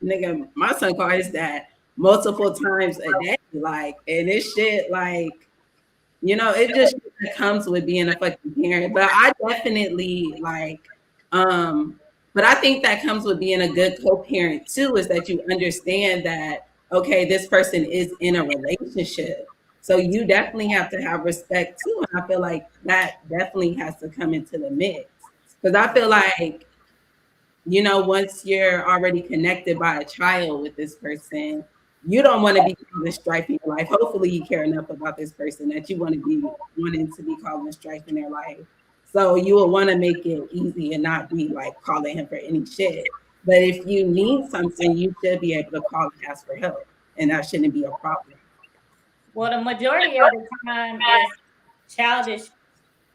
[SPEAKER 5] nigga, my son called his dad multiple times a day, like, and this shit like, you know, it just comes with being a fucking parent. But I definitely like but I think that comes with being a good co-parent too, is that you understand that okay, this person is in a relationship. So you definitely have to have respect too. And I feel like that definitely has to come into the mix. Because I feel like, you know, once you're already connected by a child with this person, you don't want to be causing strife in your life. Hopefully you care enough about this person that you want to be wanting to be causing strife in their life. So you will want to make it easy and not be like calling him for any shit. But if you need something, you should be able to call and ask for help. And that shouldn't be a problem.
[SPEAKER 7] Well, the majority of the time is childish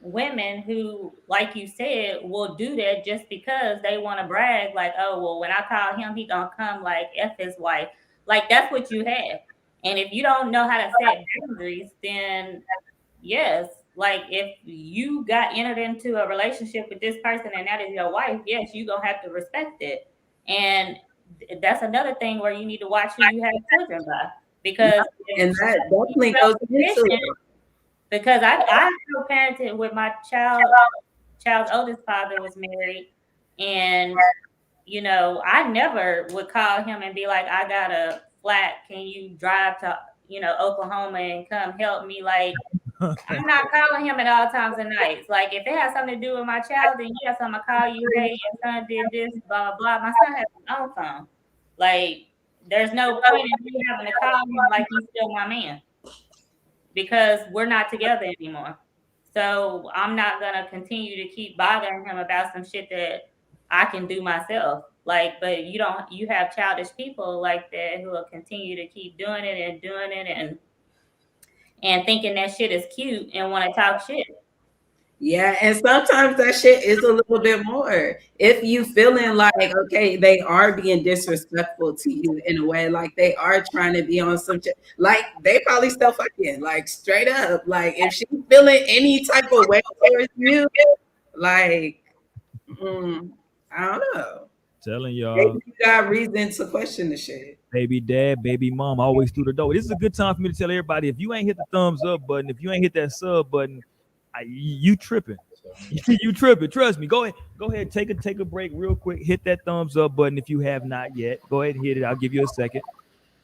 [SPEAKER 7] women who, like you said, will do that just because they want to brag. Like, oh, well, when I call him, he gonna come like F his wife. Like, that's what you have. And if you don't know how to set boundaries, then yes, like if you got entered into a relationship with this person and that is your wife, yes, you gonna have to respect it. And that's another thing where you need to watch who you have children by. Because
[SPEAKER 5] and that definitely goes into it.
[SPEAKER 7] Because I co-parented with my child's oldest father was married, and you know I never would call him and be like, I got a flat, can you drive to Oklahoma and come help me? Like I'm not calling him at all times of nights. Like if it has something to do with my child, then yes, I'm gonna call you. Hey, your son did this, blah blah blah. My son has his own phone. Like there's no point in me having to call him like he's still my man, because we're not together anymore. So I'm not gonna continue to keep bothering him about some shit that I can do myself. Like, but you have childish people like that who will continue to keep doing it and thinking that shit is cute and want to talk shit.
[SPEAKER 5] Yeah, and sometimes that shit is a little bit more. If you feeling like, okay, they are being disrespectful to you in a way, like they are trying to be on some shit, like they probably still fucking, like straight up. Like if she's feeling any type of way towards you, like, I don't know.
[SPEAKER 2] Telling y'all,
[SPEAKER 5] maybe you got reason to question the shit.
[SPEAKER 2] Baby dad, baby mom, always through the door. This is a good time for me to tell everybody, if you ain't hit the thumbs up button, if you ain't hit that sub button, you tripping. You tripping. Trust me. Go ahead. Take a break real quick. Hit that thumbs up button if you have not yet. Go ahead and hit it. I'll give you a second.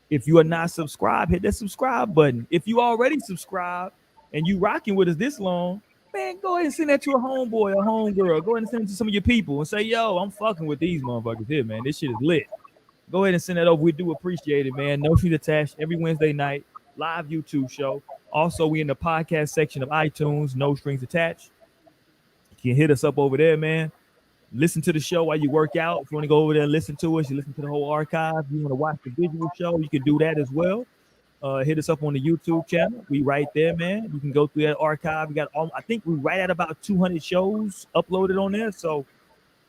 [SPEAKER 2] If you are not subscribed, hit that subscribe button. If you already subscribed and you rocking with us this long, man, go ahead and send that to a homeboy or homegirl. Go ahead and send it to some of your people and say, yo, I'm fucking with these motherfuckers here, man. This shit is lit. Go ahead and send that over. We do appreciate it, man. No Strings Attached every Wednesday night, live YouTube show. Also, we in the podcast section of iTunes, No Strings Attached. You can hit us up over there, man. Listen to the show while you work out. If you want to go over there and listen to us, you listen to the whole archive. If you want to watch the visual show, you can do that as well. Hit us up on the YouTube channel. We right there, man. You can go through that archive. We got I think we right at about 200 shows uploaded on there. So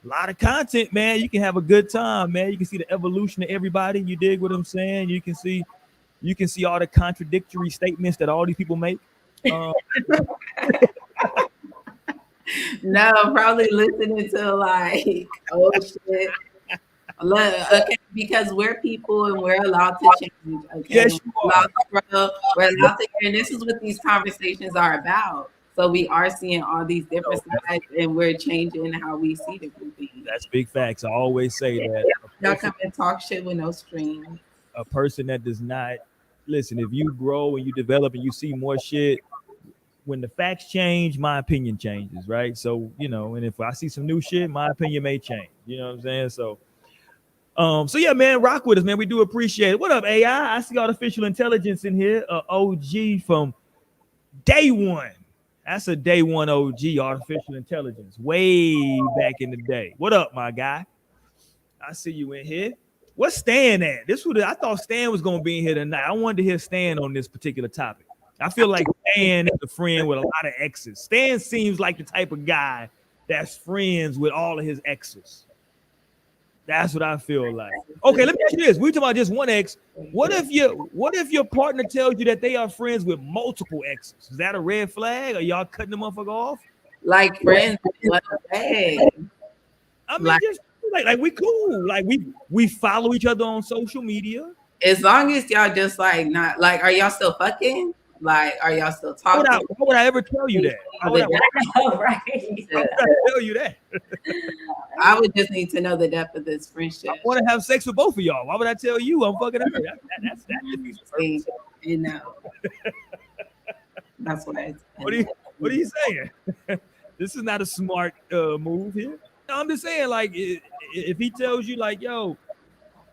[SPEAKER 2] A lot of content, man. You can have a good time, man. You can see the evolution of everybody. You dig what I'm saying? You can see all the contradictory statements that all these people make.
[SPEAKER 5] No, probably listening to like, oh shit. Okay, because we're people and we're allowed to change. Okay,
[SPEAKER 2] Yes, you
[SPEAKER 5] we're
[SPEAKER 2] are.
[SPEAKER 5] allowed to grow. We're allowed to, and this is what these conversations are about. So we are seeing all these different sides, and we're changing how we see different things.
[SPEAKER 2] That's big facts. I always say that.
[SPEAKER 5] Y'all come and talk shit with no strings.
[SPEAKER 2] A person that does not listen, if you grow and you develop and you see more shit, when the facts change, my opinion changes, right? So, and if I see some new shit, my opinion may change. You know what I'm saying? So yeah, man, rock with us, man. We do appreciate it. What up, AI? I see artificial intelligence in here. OG from day one. That's a day one OG, artificial intelligence, way back in the day. What up, my guy? I see you in here. What's Stan at? I thought Stan was gonna be in here tonight. I wanted to hear Stan on this particular topic. I feel like Stan is a friend with a lot of exes. Stan seems like the type of guy that's friends with all of his exes. That's what I feel like. Okay, let me ask you this. We talking about just one ex. What if your partner tells you that they are friends with multiple exes? Is that a red flag? Are y'all cutting the motherfucker off?
[SPEAKER 5] Like friends, what a bag.
[SPEAKER 2] I mean, just like we cool. Like we follow each other on social media.
[SPEAKER 5] As long as y'all just like not like, are y'all still fucking? Like, are y'all still talking?
[SPEAKER 2] Why would I ever tell you that? Why would I tell you that?
[SPEAKER 5] I would just need to know the depth of this friendship.
[SPEAKER 2] I want to have sex with both of y'all. Why would I tell you I'm fucking her? That's
[SPEAKER 5] You know. That's what I.
[SPEAKER 2] What are you saying? This is not a smart move here. No, I'm just saying, like, if he tells you, like, yo,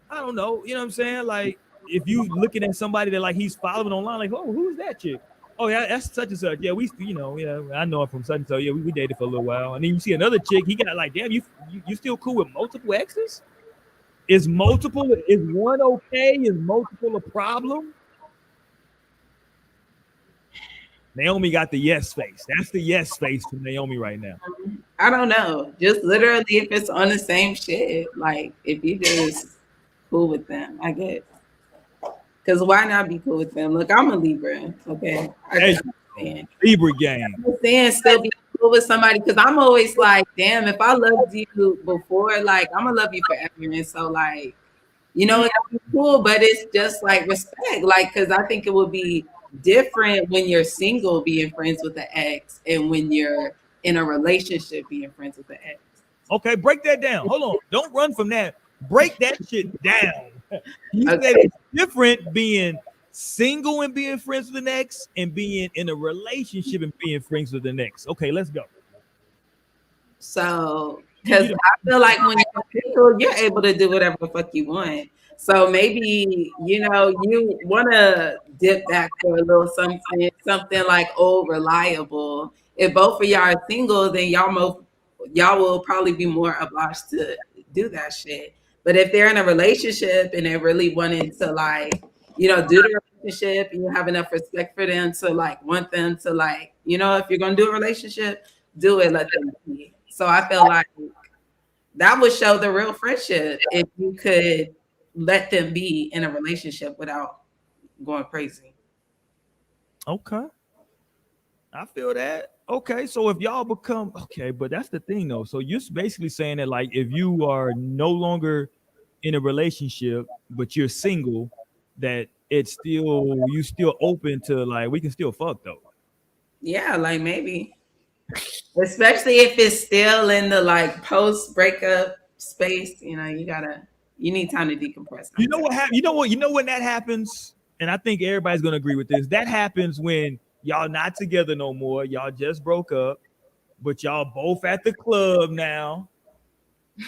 [SPEAKER 2] I don't know, you know what I'm saying? Like, if you looking at somebody that like he's following online, like, oh, who's that chick? Oh yeah, that's such and such. Yeah, I know her from such and such. Yeah, we dated for a little while, and then you see another chick. He got like, damn, you still cool with multiple exes? Is one okay? Is multiple a problem? Naomi got the yes face. That's the yes face from Naomi right now.
[SPEAKER 5] I don't know. Just literally, if it's on the same shit, like if you just cool with them, I guess. Because why not be cool with them? Look, I'm a Libra, okay?
[SPEAKER 2] Libra gang.
[SPEAKER 5] I'm saying still be cool with somebody because I'm always like, damn, if I loved you before, like, I'm going to love you forever. And so, like, it's cool, but it's just like respect. Like, because I think it would be different when you're single being friends with the ex and when you're in a relationship being friends with the ex.
[SPEAKER 2] Okay, break that down. Hold on. Don't run from that. Break that shit down. You said it's different being single and being friends with the ex and being in a relationship and being friends with the ex. Okay, let's go.
[SPEAKER 5] So, because I feel like when you're single, you're able to do whatever the fuck you want. So maybe, you want to dip back for a little something like old reliable. If both of y'all are single, then y'all will probably be more obliged to do that shit. But if they're in a relationship and they're really wanting to like, do the relationship and you have enough respect for them to like want them to like, if you're gonna do a relationship, do it, let them be. So I feel like that would show the real friendship if you could let them be in a relationship without going crazy.
[SPEAKER 2] Okay. I feel that. Okay, so if y'all become but that's the thing though. So you're basically saying that like if you are no longer in a relationship but you're single, that you still open to like we can still fuck though.
[SPEAKER 5] Yeah, like maybe. Especially if it's still in the like post breakup space, you need time to decompress.
[SPEAKER 2] You know what happens? You know when that happens, and I think everybody's gonna agree with this. That happens when y'all not together no more. Y'all just broke up, but y'all both at the club now.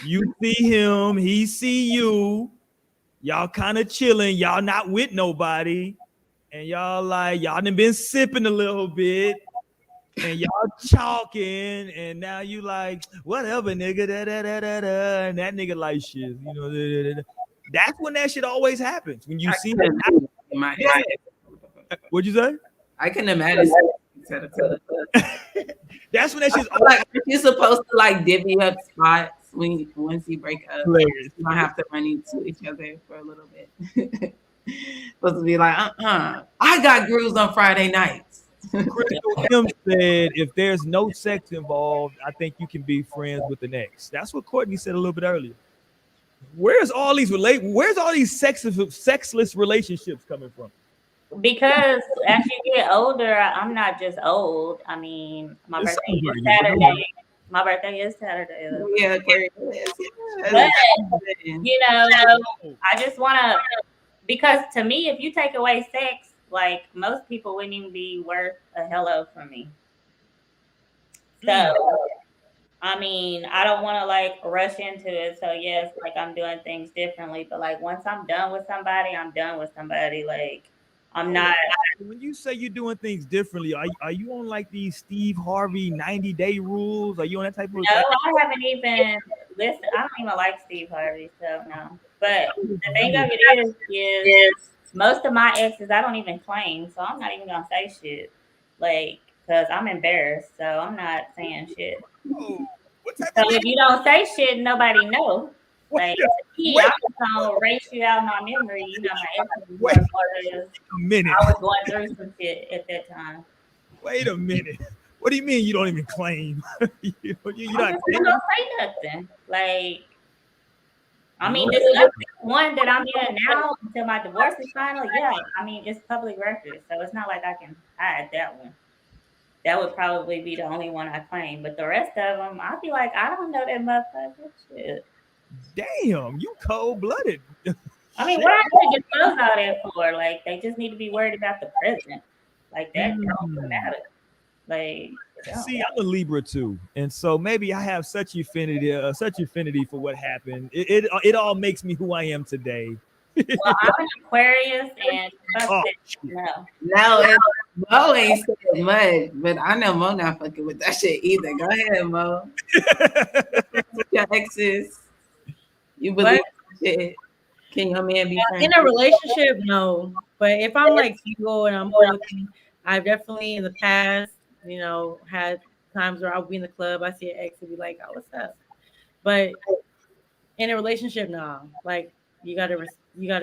[SPEAKER 2] You see him, he see you. Y'all kind of chilling. Y'all not with nobody, and y'all done been sipping a little bit, and y'all talking, and now you like whatever, nigga, and that nigga like shit, That's when that shit always happens. When you see it. What'd you say?
[SPEAKER 5] I can imagine.
[SPEAKER 2] That's when that shit's
[SPEAKER 5] like you're supposed to like divvy up spots once you break up.
[SPEAKER 2] Hilarious.
[SPEAKER 5] You don't have to run into each other for a little bit. Supposed to be like, I got grooves on Friday nights.
[SPEAKER 2] Critical M said, if there's no sex involved, I think you can be friends with an ex. That's what Courtney said a little bit earlier. Where's all these sexless relationships coming from?
[SPEAKER 7] Because as you get older, I'm not just old. I mean, my
[SPEAKER 2] It's
[SPEAKER 7] birthday is
[SPEAKER 2] something.
[SPEAKER 7] Saturday. My birthday is Saturday. Though.
[SPEAKER 5] Yeah, okay.
[SPEAKER 7] But, you know, I just want to, because to me, if you take away sex, like most people wouldn't even be worth a hello from me. So, I mean, I don't want to like rush into it. So yes, like I'm doing things differently, but like once I'm done with somebody, I'm done with somebody. Like I'm not.
[SPEAKER 2] When you say you're doing things differently, are you on like these Steve Harvey 90-day rules? Are you on that type of?
[SPEAKER 7] No, I haven't even listened. I don't even like Steve Harvey, so no. But the thing of it is most of my exes I don't even claim, so I'm not even gonna say shit, like because I'm embarrassed, so I'm not saying shit.
[SPEAKER 2] Oh,
[SPEAKER 7] So if you don't say shit, nobody knows. Like me, I'm just gonna erase you out of my memory. You know, my exes was
[SPEAKER 2] a minute.
[SPEAKER 7] I was going through some shit at that time.
[SPEAKER 2] Wait a minute. What do you mean you don't even claim? you're not
[SPEAKER 7] I'm just gonna say nothing. Like, I mean, this one that I'm in now until my divorce is final. Yeah, I mean, it's public record, so it's not like I can hide that one. That would probably be the only one I claim, but the rest of them, I'd be like, I don't know that motherfucker. Shit.
[SPEAKER 2] Damn, you cold-blooded.
[SPEAKER 7] I mean, what I need to disclose all that for? Like, they just need to be worried about the present. Like that don't matter. Like,
[SPEAKER 2] see, I'm a Libra too, and so maybe I have such affinity for what happened. It all makes me who I am today.
[SPEAKER 7] Well, I'm an Aquarius, and
[SPEAKER 5] no, Mo ain't said much, but I know Mo not fucking with that shit either. Go ahead, Mo. Your exes, you believe shit? Can your man be friends?
[SPEAKER 3] In a relationship? No, but if I'm like single and I'm looking, I've definitely in the past, you know, had times where I'll be in the club, I see an ex and be like, "Oh, what's up?" But in a relationship, no. Like you gotta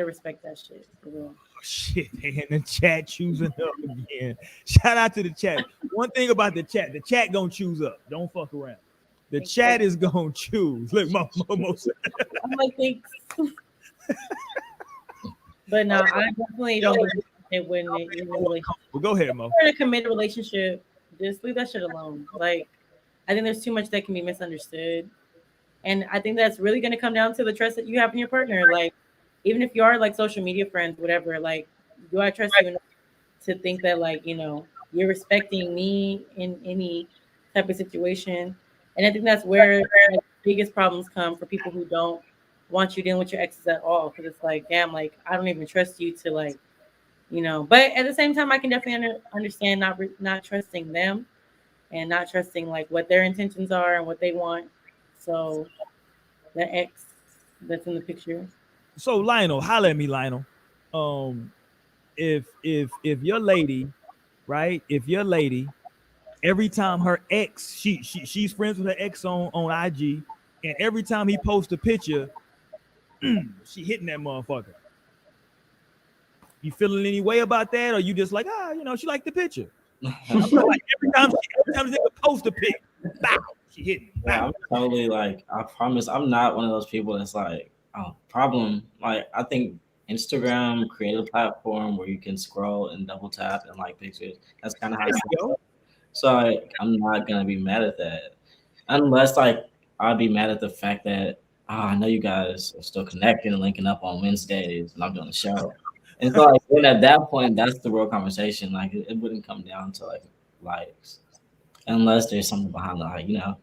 [SPEAKER 3] respect that shit.
[SPEAKER 2] Oh, shit, and the chat choosing up again. Shout out to the chat. One thing about the chat gonna choose up. Don't fuck around. The chat is gonna choose. Look, Mo said.
[SPEAKER 3] I'm like, thanks. But no, I definitely don't believe it when it really.
[SPEAKER 2] Well, go ahead, Mo.
[SPEAKER 3] If you're in a committed relationship, just leave that shit alone. Like, I think there's too much that can be misunderstood, and I think that's really going to come down to the trust that you have in your partner. Like, even if you are like social media friends, whatever, like, do I trust you enough to think that, like, you know, you're respecting me in any type of situation? And I think that's where the biggest problems come for people who don't want you dealing with your exes at all, because it's like, damn, like I don't even trust you to, like, you know. But at the same time, I can definitely understand not trusting them and not trusting like what their intentions are and what they want. So the ex that's in the picture.
[SPEAKER 2] So Lionel, holla at me, Lionel. If your lady, right? If your lady, every time her ex, she's friends with her ex on IG, and every time he posts a picture, she hitting that motherfucker. You feeling any way about that, or you just like, you know, she liked the picture? Like every time they post a pic, bow, she hitting.
[SPEAKER 4] Yeah, I'm totally like, I promise, I'm not one of those people that's like, oh, problem. Like, I think Instagram created a platform where you can scroll and double tap and like pictures. That's kind of how it's go. So like, I'm not gonna be mad at that, unless like I'd be mad at the fact that I know you guys are still connecting and linking up on Wednesdays, and I'm doing the show. And so like, then at that point, that's the real conversation. Like, it wouldn't come down to like likes, unless there's something behind the like, you know.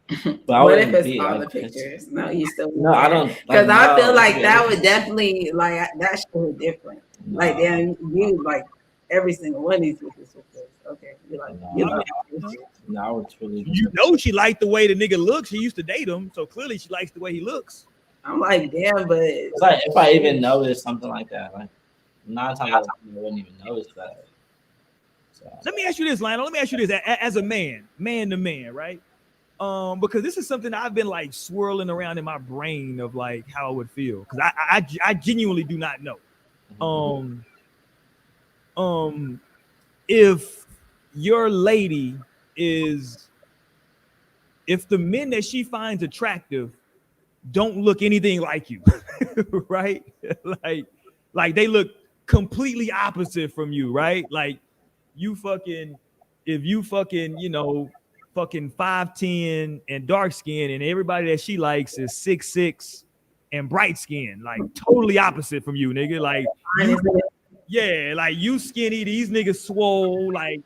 [SPEAKER 4] But
[SPEAKER 5] what if it's all the pictures? No, you still
[SPEAKER 4] no. I don't,
[SPEAKER 5] because I feel like that would definitely like that shit was different. No. Like then you like every single one of these pictures. Okay, you're like,
[SPEAKER 4] no, it's really.
[SPEAKER 2] You know, she liked the way the nigga looks. She used to date him, so clearly she likes the way he looks.
[SPEAKER 5] I'm like, damn, but
[SPEAKER 4] it's like if I even noticed something like that, like 9 times out of 10, I wouldn't even notice that. So.
[SPEAKER 2] Let me ask you this, Lionel. Let me ask you this: as a man to man, right? Because this is something I've been like swirling around in my brain of like how I would feel. Because I genuinely do not know. If your lady is, if the men that she finds attractive don't look anything like you, right? like they look completely opposite from you, right? Like you fucking, if you fucking, you know, fucking 5'10" and dark skin, and everybody that she likes is 6'6" and bright skin, like totally opposite from you, nigga. Like yeah, like you skinny, these niggas swole, like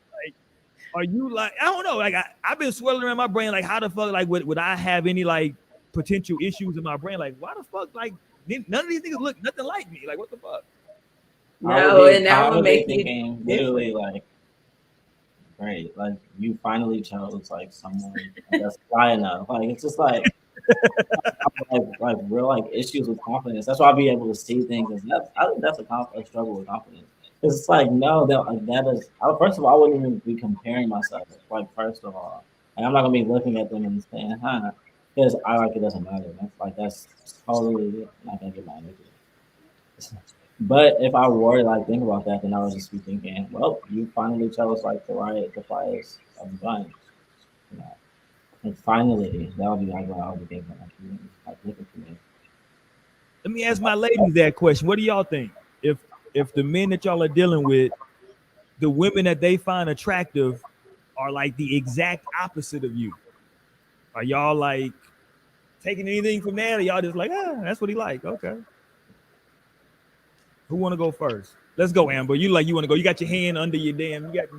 [SPEAKER 2] are you like, I don't know, like I've been swirling around my brain, like how the fuck, like would I have any like potential issues in my brain? Like why the fuck, like none of these niggas look nothing like me, like what the fuck?
[SPEAKER 5] No, and that would make you
[SPEAKER 4] thinking literally like, great, like you finally chose like someone that's fly enough. Like it's just like like real like issues with confidence. That's why I'll be able to see things. And I think that's a struggle with confidence. It's like no, that is. First of all, I wouldn't even be comparing myself. Like first of all, like, I'm not gonna be looking at them and saying, "Huh," because I like it doesn't matter. That's totally not gonna get my energy. But if I were to like think about that, then I would just be thinking, well, you finally chose like the quietest of the bunch. You know, and finally, that would be like what I would be thinking. Like looking for me.
[SPEAKER 2] Let me ask my ladies that question. What do y'all think? If the men that y'all are dealing with, the women that they find attractive are like the exact opposite of you, are y'all like taking anything from that? Or y'all just like, that's what he like? Okay. Who want to go first? Let's go, Amber. You want to go? You got your hand under your damn. You got.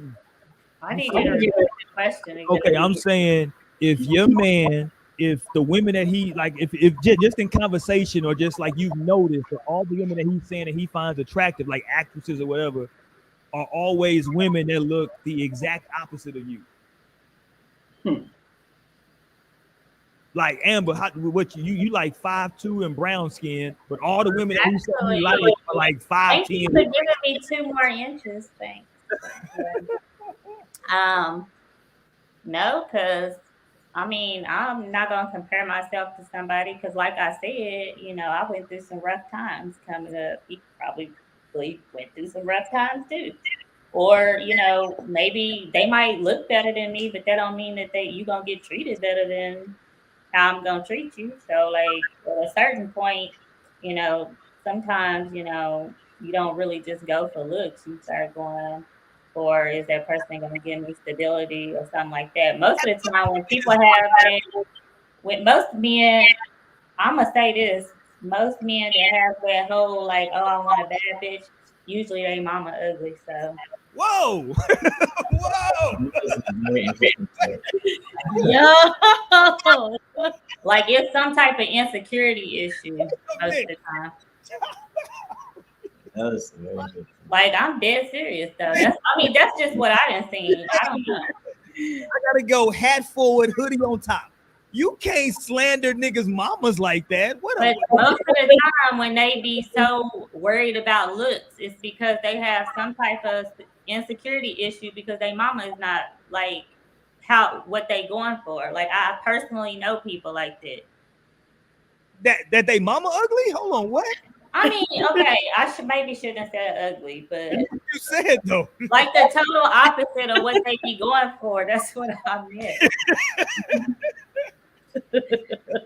[SPEAKER 7] I need you to repeat the question again.
[SPEAKER 2] Okay, I'm saying if your man, if the women that he like, if just in conversation or just like you've noticed that all the women that he's saying that he finds attractive, like actresses or whatever, are always women that look the exact opposite of you. Like Amber, what you like 5'2" and brown skin, but all the women that you like are like 5'10".
[SPEAKER 7] Thank you for giving me 2 more inches. Thanks. No, because I mean, I'm not gonna compare myself to somebody because, like I said, you know, I went through some rough times coming up. You probably went through some rough times too. Or, you know, maybe they might look better than me, but that don't mean that you gonna get treated better than how I'm gonna treat you. So like at a certain point, you know, sometimes, you know, you don't really just go for looks. You start going for, is that person gonna give me stability or something like that. Most of the time when people have that, with most men, I'm gonna say this, most men that have that whole like, oh, I want a bad bitch, usually they mama ugly. So
[SPEAKER 2] whoa. Whoa.
[SPEAKER 7] Yo, like it's some type of insecurity issue most of the time.
[SPEAKER 4] That was very good.
[SPEAKER 7] Like I'm dead serious though. That's just what I done seen. I don't know.
[SPEAKER 2] I gotta go hat forward, hoodie on top. You can't slander niggas' mamas like that.
[SPEAKER 7] But most of the time when they be so worried about looks, it's because they have some type of insecurity issue because their mama is not like what they going for. Like I personally know people like that.
[SPEAKER 2] That they mama ugly? Hold on, what?
[SPEAKER 7] I mean, okay, I shouldn't have said ugly, but
[SPEAKER 2] you said though.
[SPEAKER 7] Like the total opposite of what they be going for. That's what I meant.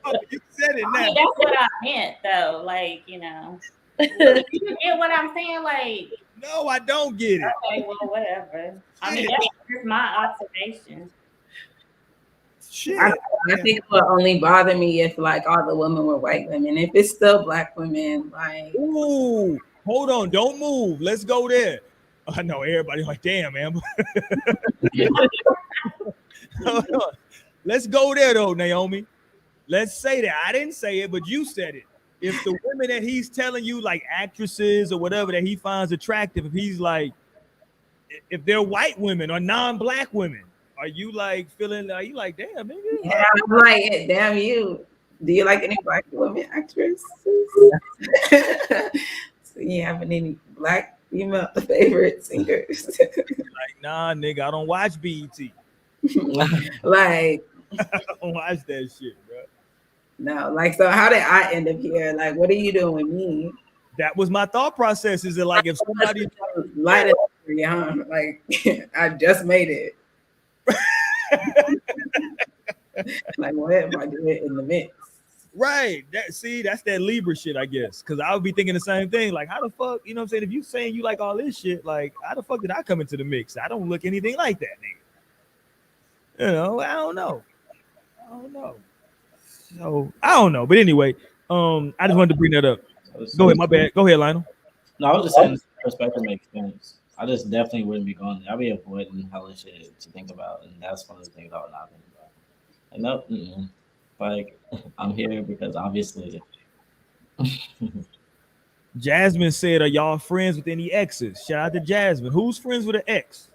[SPEAKER 2] Oh, you said it now.
[SPEAKER 7] I mean, that's what I meant though. Like, you know. You get what I'm saying? Like,
[SPEAKER 2] no, I don't get it.
[SPEAKER 7] Okay, well, whatever. I mean, that's just my observation.
[SPEAKER 2] Shit.
[SPEAKER 5] I think it would only bother me if like all the women were white women. If it's still black women, like,
[SPEAKER 2] ooh, hold on, don't move. Let's go there. I know everybody like, damn, Amber. Hold on. Let's go there though, Naomi. Let's say that. I didn't say it, but you said it. If the women that he's telling you, like actresses or whatever that he finds attractive, if he's like, if they're white women or non-black women, are you like feeling? Are you like, damn, nigga?
[SPEAKER 5] Yeah, I'm like, damn you. Do you like any black women actresses? So you having any black female favorite singers?
[SPEAKER 2] Like, nah, nigga, I don't watch BET.
[SPEAKER 5] Like,
[SPEAKER 2] I don't watch that shit, bro.
[SPEAKER 5] No, like, so how did I end up here? Like, what are you doing with me?
[SPEAKER 2] That was my thought process. Is it like if somebody
[SPEAKER 5] light it up for you, huh? Like, I just made it. Like, what if I do it in the mix?
[SPEAKER 2] right? That's that Libra shit, I guess. Cause I would be thinking the same thing. Like, how the fuck, you know what I'm saying? If you saying you like all this shit, like, how the fuck did I come into the mix? I don't look anything like that, nigga. You know, I don't know. So I don't know. But anyway, I just wanted to bring that up. Go ahead, my bad. Go ahead, Lionel.
[SPEAKER 4] No, I was just saying this perspective makes sense. I just definitely wouldn't be going. I'd be avoiding hella shit to think about, and that's one of the things I would not think about. And no, like I'm here because obviously.
[SPEAKER 2] Jasmine said, "Are y'all friends with any exes?" Shout out to Jasmine. Who's friends with an ex?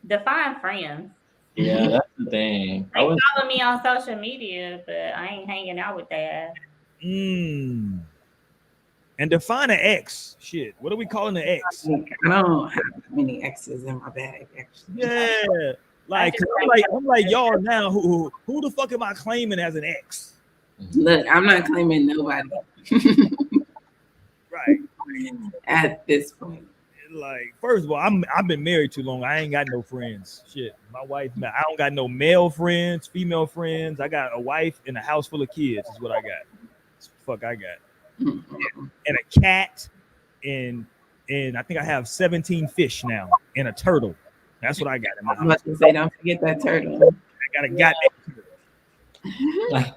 [SPEAKER 7] Define friends.
[SPEAKER 4] Yeah, that's the thing.
[SPEAKER 7] They follow me on social media, but I ain't hanging out with their ass.
[SPEAKER 2] And define an ex. Shit, what are we calling an ex?
[SPEAKER 5] I don't have many exes in my bag, actually.
[SPEAKER 2] Yeah, like I'm like y'all now. Who the fuck am I claiming as an ex?
[SPEAKER 5] Look, I'm not claiming nobody.
[SPEAKER 2] Right.
[SPEAKER 5] At this point.
[SPEAKER 2] Like, first of all, I've been married too long. I ain't got no friends. Shit, my wife. I don't got no male friends, female friends. I got a wife and a house full of kids. Is what I got. That's what the fuck I got. And a cat, and I think I have 17 fish now, and a turtle. That's what I got in my house.
[SPEAKER 5] I'm about to say, don't forget that turtle.
[SPEAKER 2] I got a goddamn turtle.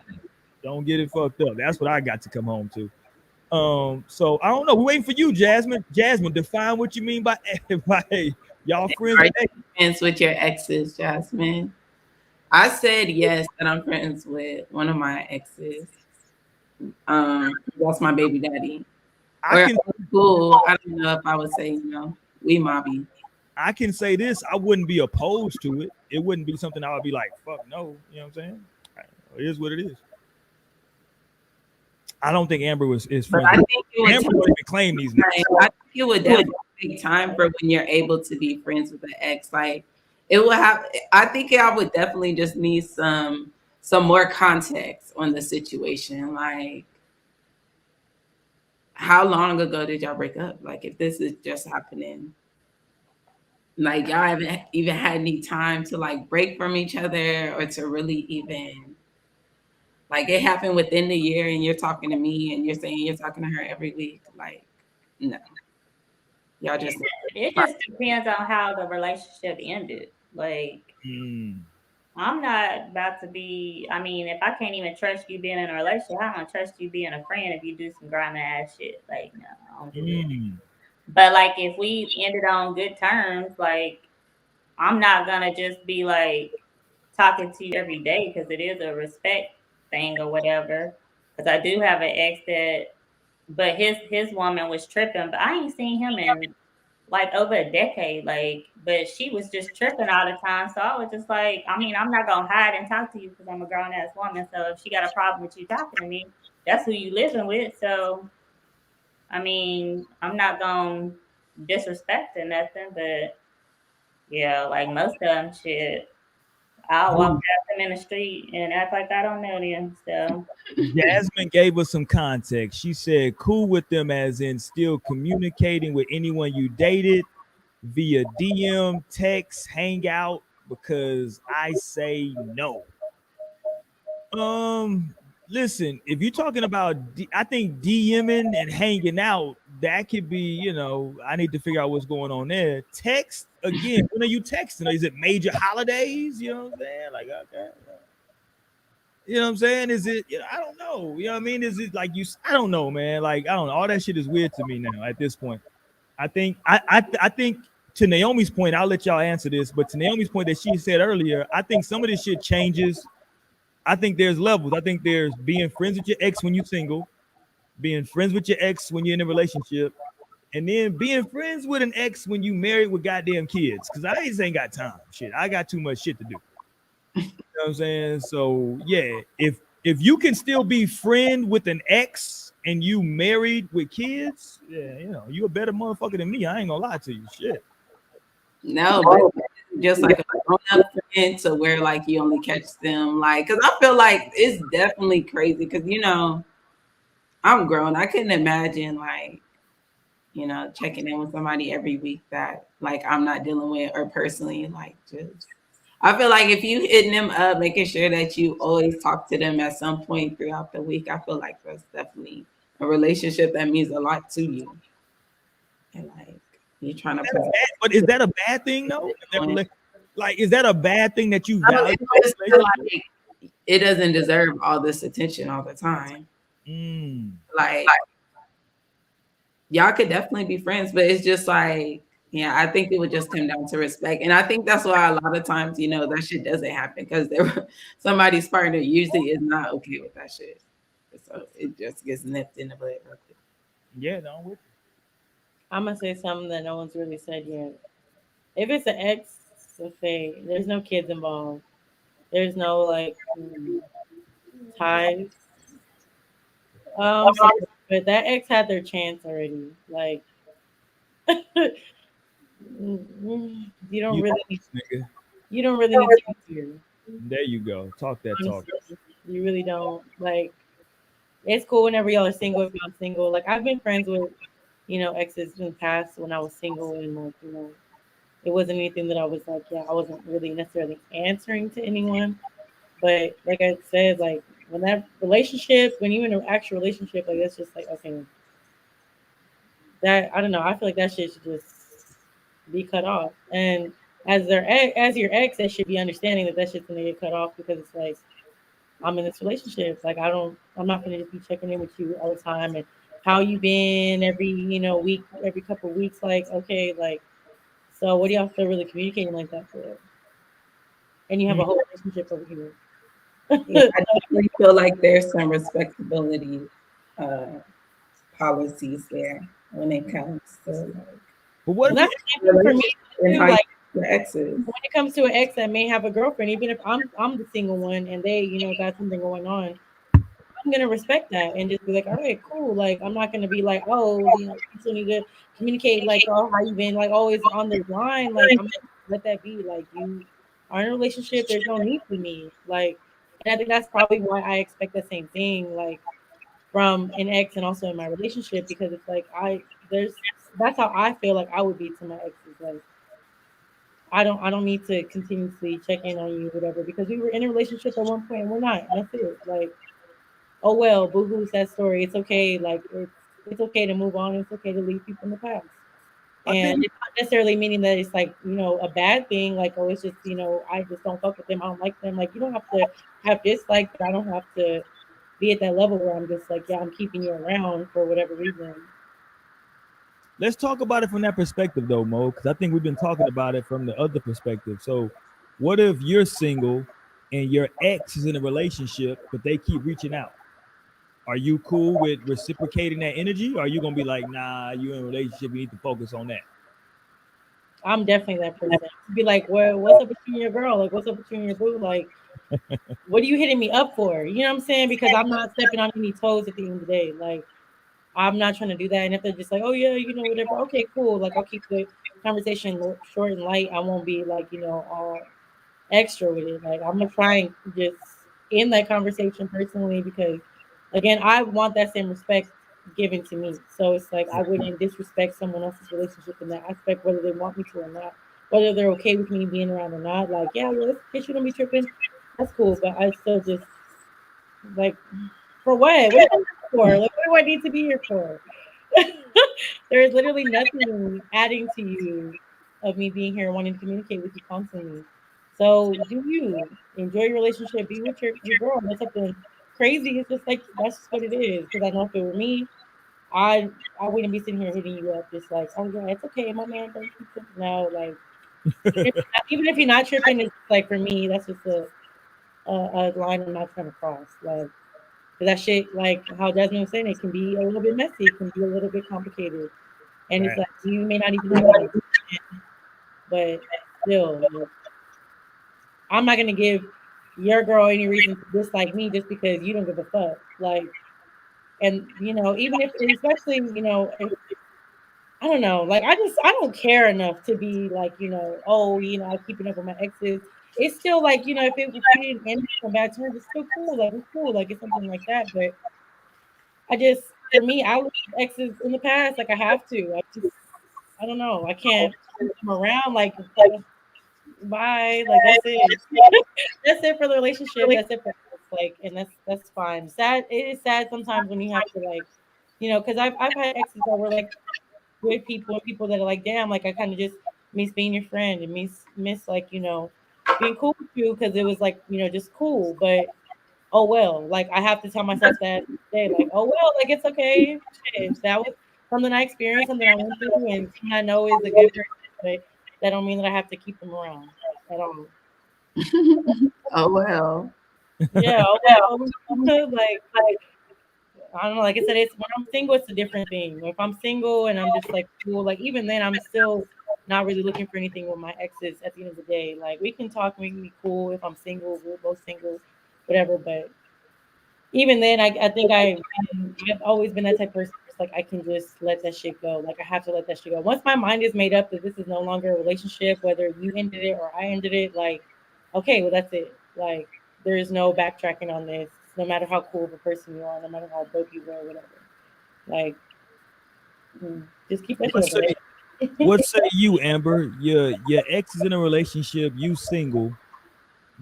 [SPEAKER 2] Don't get it fucked up. That's what I got to come home to. So I don't know. We're waiting for you, Jasmine. Jasmine, define what you mean by y'all friends.
[SPEAKER 5] Are you friends with your exes, Jasmine? I said yes, that I'm friends with one of my exes. That's my baby daddy. Cool. I don't know if I would say, we mobby.
[SPEAKER 2] I can say this, I wouldn't be opposed to it. It wouldn't be something I would be like, fuck no. You know what I'm saying? It is what it is. I don't think Amber is friends.
[SPEAKER 5] I think
[SPEAKER 2] Amber would even claim these niggas.
[SPEAKER 5] I think it would definitely take time for when you're able to be friends with an ex. Like, it will have. I think I would definitely just need some more context on the situation. Like, how long ago did y'all break up? Like, if this is just happening, like, y'all haven't even had any time to like break from each other or to really even. Like, it happened within the year and you're talking to me and you're saying you're talking to her every week. Like, no. Y'all just...
[SPEAKER 7] It just depends on how the relationship ended. Like, I'm not about to be... I mean, if I can't even trust you being in a relationship, how am I going to trust you being a friend if you do some grimy ass shit? Like, no, I don't do it. But, like, if we ended on good terms, like, I'm not going to just be, like, talking to you every day because it is a respect thing or whatever, because I do have an ex but his woman was tripping, but I ain't seen him in like over a decade, like, but she was just tripping all the time. So I was just like, I mean, I'm not gonna hide and talk to you because I'm a grown ass woman. So if she got a problem with you talking to me, that's who you living with. So I mean, I'm not gonna disrespect or nothing, but yeah, like most of them shit. I'll walk past them in the street and act like I don't know them. So
[SPEAKER 2] Jasmine gave us some context. She said, cool with them as in still communicating with anyone you dated via DM, text, hangout, because I say no. Listen, if you're talking about, I think DMing and hanging out, that could be, I need to figure out what's going on there. Text, again, when are you texting? Is it major holidays? You know what I'm saying? Like, okay. You know what I'm saying? Is it, I don't know. You know what I mean? Is it like I don't know, man. Like, I don't know. All that shit is weird to me now at this point. I think to Naomi's point, I'll let y'all answer this, but to Naomi's point that she said earlier, I think some of this shit changes. I think there's levels. I think there's being friends with your ex when you're single, being friends with your ex when you're in a relationship, and then being friends with an ex when you married with goddamn kids. Because I just ain't got time. Shit, I got too much shit to do. You know what I'm saying? So yeah, if you can still be friend with an ex and you married with kids, yeah, you a better motherfucker than me. I ain't gonna lie to you. Shit.
[SPEAKER 5] No, but just like a grown-up friend to where like you only catch them like, because I feel like it's definitely crazy because I'm grown. I couldn't imagine like checking in with somebody every week that like I'm not dealing with or personally like just. I feel like if you hitting them up, making sure that you always talk to them at some point throughout the week, I feel like that's definitely a relationship that means a lot to you. And like you're trying to put.
[SPEAKER 2] But is that a bad thing though? Like, is that a bad thing that you
[SPEAKER 5] I
[SPEAKER 2] value?
[SPEAKER 5] just feel like it doesn't deserve all this attention all the time. Like y'all could definitely be friends, but it's just like, yeah, I think it would just come down to respect. And I think that's why a lot of times, that shit doesn't happen because somebody's partner usually is not okay with that shit. So it just gets nipped in the bud.
[SPEAKER 2] Yeah, no, I'm with you.
[SPEAKER 3] I'm gonna say something that no one's really said yet. If it's an ex, let's say there's no kids involved, there's no like ties. But that ex had their chance already. Like, you don't really need to be here.
[SPEAKER 2] There you go. Talk that talk.
[SPEAKER 3] You really don't. Like, it's cool whenever y'all are single. If y'all single, like I've been friends with, exes in the past when I was single, and like, it wasn't anything that I was like, I wasn't really necessarily answering to anyone. But like I said, like when that relationship, when you're in an actual relationship, like that's just like, okay, that I don't know. I feel like that shit should just be cut off. And as your ex, they should be understanding that shit's gonna get cut off because it's like I'm in this relationship. Like I'm not gonna just be checking in with you all the time and how you been every week, every couple of weeks. Like okay, like so what do y'all still really communicating like that for? And you have a whole relationship over here.
[SPEAKER 5] Yeah, I definitely feel like there's some respectability policies there when it comes to like.
[SPEAKER 2] But what
[SPEAKER 3] that's for me too, like
[SPEAKER 5] your exes.
[SPEAKER 3] When it comes to an ex that may have a girlfriend, even if I'm the single one and they got something going on, I'm gonna respect that and just be like, all right, cool. Like I'm not gonna be like, oh, you still need to communicate like, oh, how you been? Like always on their line. Like I'm gonna let that be. Like you are in a relationship. There's no need for me. Like, and I think that's probably why I expect the same thing. Like from an ex and also in my relationship because it's like that's how I feel like I would be to my exes. Like I don't need to continuously check in on you, whatever, because we were in a relationship at one point and we're not. That's it. Like, oh well, boo-hoo's that story. It's okay. Like it's okay to move on. It's okay to leave people in the past. And it's not necessarily meaning that it's like, a bad thing. Like, oh, it's just, I just don't fuck with them. I don't like them. Like, you don't have to have dislike, but I don't have to be at that level where I'm just like, yeah, I'm keeping you around for whatever reason.
[SPEAKER 2] Let's talk about it from that perspective, though, Mo, because I think we've been talking about it from the other perspective. So, what if you're single and your ex is in a relationship, but they keep reaching out? Are you cool with reciprocating that energy? Or are you gonna be like, nah, you in a relationship, you need to focus on that?
[SPEAKER 3] I'm definitely that person. Be like, well, what's up with you and your girl? Like, what's up with you and your boo? Like, what are you hitting me up for? You know what I'm saying? Because I'm not stepping on any toes at the end of the day. Like, I'm not trying to do that. And if they're just like, oh yeah, whatever, okay, cool. Like I'll keep the conversation short and light. I won't be like, all extra with it. Like I'm gonna try and just end that conversation personally because again, I want that same respect given to me. So it's like I wouldn't disrespect someone else's relationship in that aspect, whether they want me to or not, whether they're okay with me being around or not. Like, yeah, well, it's you don't be tripping. That's cool. But I still just like for what? What am I for? Like, what do I need to be here for? There's literally nothing adding to you of me being here wanting to communicate with you constantly. So do you enjoy your relationship? Be with your girl. That's something crazy. It's just like that's just what it is. Because I know if it were me, I wouldn't be sitting here hitting you up just like, oh yeah, it's okay, my man. Don't keep tripping. No, like even if you're not tripping, it's like for me, that's just a line I'm not trying to cross. Like that shit, like how Jasmine was saying, it can be a little bit messy, it can be a little bit complicated. And it's like you may not even have it, but still, like, I'm not gonna give your girl any reason to dislike me just because you don't give a fuck. Like, and even if, especially, if I don't know. Like I don't care enough to be like, I'm keeping up with my exes. It's still like, if we didn't end on bad terms, it's still cool. Like it's cool, like it's something like that. But for me, I look at exes in the past, like I have to. I don't know. I can't keep them around. Like bye. Like that's it. That's it for the relationship. That's it for us. Like, and that's fine. Sad. It is sad sometimes when you have to like, because I've had exes that were like good people and people that are like, damn, like I kind of just miss being your friend and miss like being cool with you because it was like just cool. But oh well, like I have to tell myself that day, like oh well, like it's okay. Shit, that was something I experienced, something I went through, and someone I know is a good person. But that don't mean that I have to keep them around at all.
[SPEAKER 5] Oh well.
[SPEAKER 3] Yeah, oh well, like I don't know. Like I said, it's when I'm single, it's a different thing. If I'm single and I'm just like cool, like even then, I'm still not really looking for anything with my exes. At the end of the day, like we can talk, we can be cool. If I'm single, we're both single, whatever. But even then, I think I've always been that type of person. It's like I can just let that shit go. Like I have to let that shit go. Once my mind is made up that this is no longer a relationship, whether you ended it or I ended it, like okay, well that's it. Like there is no backtracking on this. No matter how cool of a person you are, no matter how dope you were, whatever. Like just keep that shit over there.
[SPEAKER 2] What say you, Amber? Your ex is in a relationship, you single,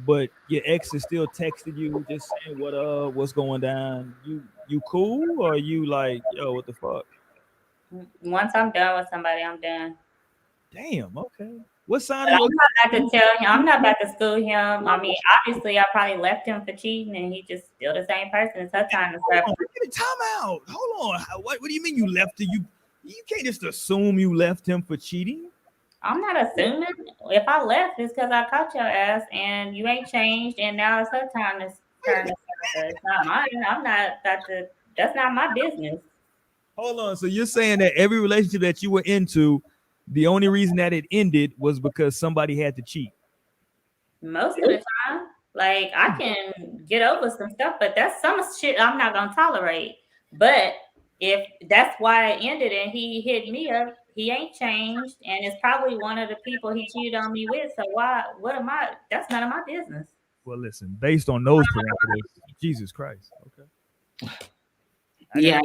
[SPEAKER 2] but your ex is still texting you, just saying what's going down. You cool or you like, yo, what the fuck?
[SPEAKER 7] Once I'm done with somebody, I'm done.
[SPEAKER 2] Damn, okay. What sign
[SPEAKER 7] But
[SPEAKER 2] are you?
[SPEAKER 7] I'm not about to tell him. I'm not about to school him. I mean, obviously, I probably left him for cheating, and he just still the same person. It's her time to serve.
[SPEAKER 2] Time out. Hold on. What do you mean you left him? You can't just assume you left him for cheating.
[SPEAKER 7] I'm not assuming. If I left, it's because I caught your ass, and you ain't changed, and now it's her time to turn the serve. It's not mine. I'm not about to. That's not my business.
[SPEAKER 2] Hold on. So you're saying that every relationship that you were into, the only reason that it ended was because somebody had to cheat?
[SPEAKER 7] Most of the time, like I can get over some stuff, but that's some shit I'm not gonna tolerate. But if that's why it ended and he hit me up, he ain't changed, and it's probably one of the people he cheated on me with. So why? What am I? That's none of my business.
[SPEAKER 2] Well, listen, based on those parameters, Jesus Christ. Okay.
[SPEAKER 5] Yeah.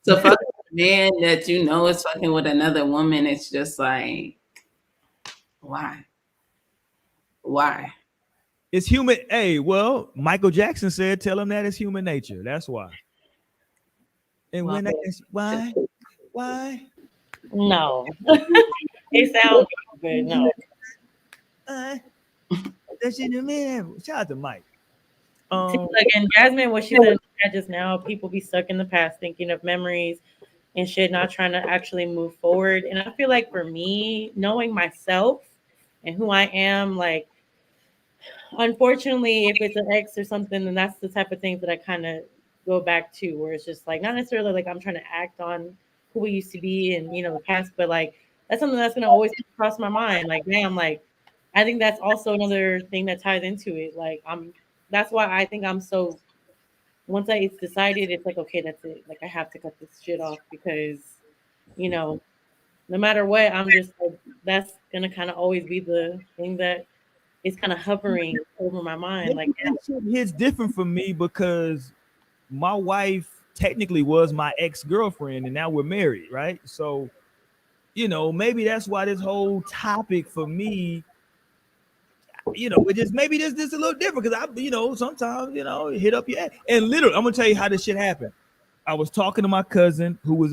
[SPEAKER 5] So fuck a man that you know is fucking with another woman, it's just like, why? Why?
[SPEAKER 2] It's human. Hey, well, Michael Jackson said, "Tell him that it's human nature." That's why. And
[SPEAKER 3] Well,
[SPEAKER 2] when I ask, why?
[SPEAKER 3] No, it sounds good. No,
[SPEAKER 2] That's in the man. Shout out to Mike.
[SPEAKER 3] again, Jasmine, what she said just now, people be stuck in the past thinking of memories and shit, not trying to actually move forward. And I feel like for me, knowing myself and who I am, like, unfortunately, if it's an ex or something, then that's the type of things that I kind of go back to, where it's just like not necessarily like I'm trying to act on who we used to be and the past, but like that's something that's gonna always cross my mind. Like, damn, like I think that's also another thing that ties into it. Like that's why I think I'm so once it's decided, it's like okay, that's it. Like I have to cut this shit off because no matter what, I'm just like that's gonna kind of always be the thing that is kind of hovering over my mind. Like
[SPEAKER 2] it's different for me because my wife technically was my ex-girlfriend and now we're married, right? So maybe that's why this whole topic for me, it just maybe this a little different because I sometimes hit up your ass. And literally I'm gonna tell you how this shit happened. I was talking to my cousin who's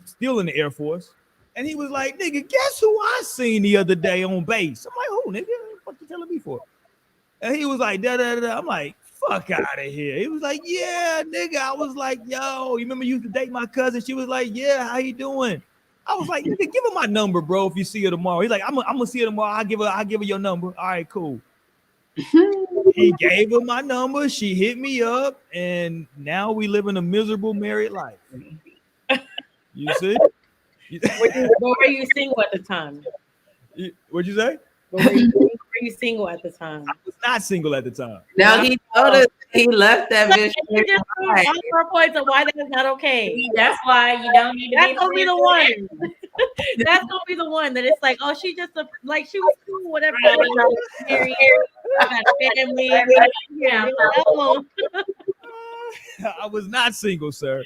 [SPEAKER 2] still in the Air Force, and he was like, "Nigga, guess who I seen the other day on base?" I'm like, "Who, nigga? What you telling me for?" And he was like, "Da da da." I'm like, "Fuck out of here." He was like, "Yeah, nigga." I was like, "Yo, you remember you used to date my cousin?" She was like, "Yeah, how you doing?" I was like, "Nigga, give her my number, bro. If you see her tomorrow." He's like, "I'm gonna see her tomorrow. I'll give her your number." All right, cool. He gave her my number. She hit me up, and now we live in a miserable married life. You see?
[SPEAKER 3] were you single at the time?
[SPEAKER 2] What'd you say?
[SPEAKER 3] Were you single at the time?
[SPEAKER 2] I was not single at the time.
[SPEAKER 5] Now he told us he left that bitch.
[SPEAKER 3] On points of why that is not okay.
[SPEAKER 7] That's why you don't need to
[SPEAKER 3] That's only the one. That's gonna be the one that it's like, oh, she just like she was cool, whatever. Married, got a family. Yeah, no.
[SPEAKER 2] I was not single, sir.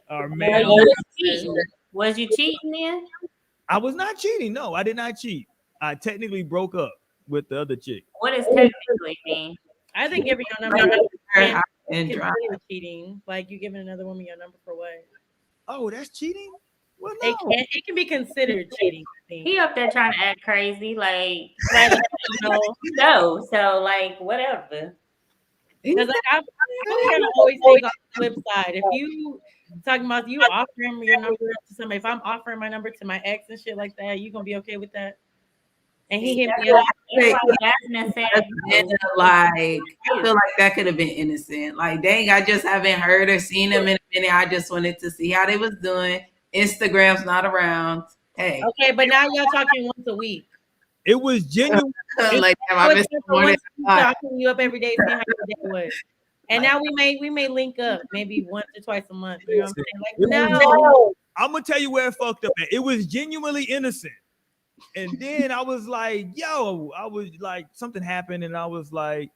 [SPEAKER 7] Was
[SPEAKER 2] Man,
[SPEAKER 7] you cheating? Was you cheating then?
[SPEAKER 2] I was not cheating. No, I did not cheat. I technically broke up with the other chick.
[SPEAKER 7] What does technically mean?
[SPEAKER 3] I think giving your number
[SPEAKER 5] and drive.
[SPEAKER 3] consider cheating. Like you giving another woman your number for what?
[SPEAKER 2] Oh, that's cheating? Well, no.
[SPEAKER 3] It can be considered cheating. I think.
[SPEAKER 7] He up there trying to act crazy, like
[SPEAKER 3] No.
[SPEAKER 7] no. So like whatever.
[SPEAKER 3] Because like I'm kind of always think on the flip side. If you talking about you offering your number to somebody, if I'm offering my number to my ex and shit like that, you gonna be okay with that? And he hit me up.
[SPEAKER 5] Like I feel like that could have been innocent. Like, dang, I just haven't heard or seen them in a minute. I just wanted to see how they was doing. Instagram's not around. Hey,
[SPEAKER 3] okay, but now y'all talking once a week.
[SPEAKER 2] It was genuine.
[SPEAKER 5] Like, I missed morning.
[SPEAKER 3] Talking you up every day, seeing how your day was. And now we may link up maybe once or twice a month. You know what I'm saying? Like, no.
[SPEAKER 2] I'm gonna tell you where it fucked up at. It was genuinely innocent. And then I was like, yo, I was like, something happened, and I was like,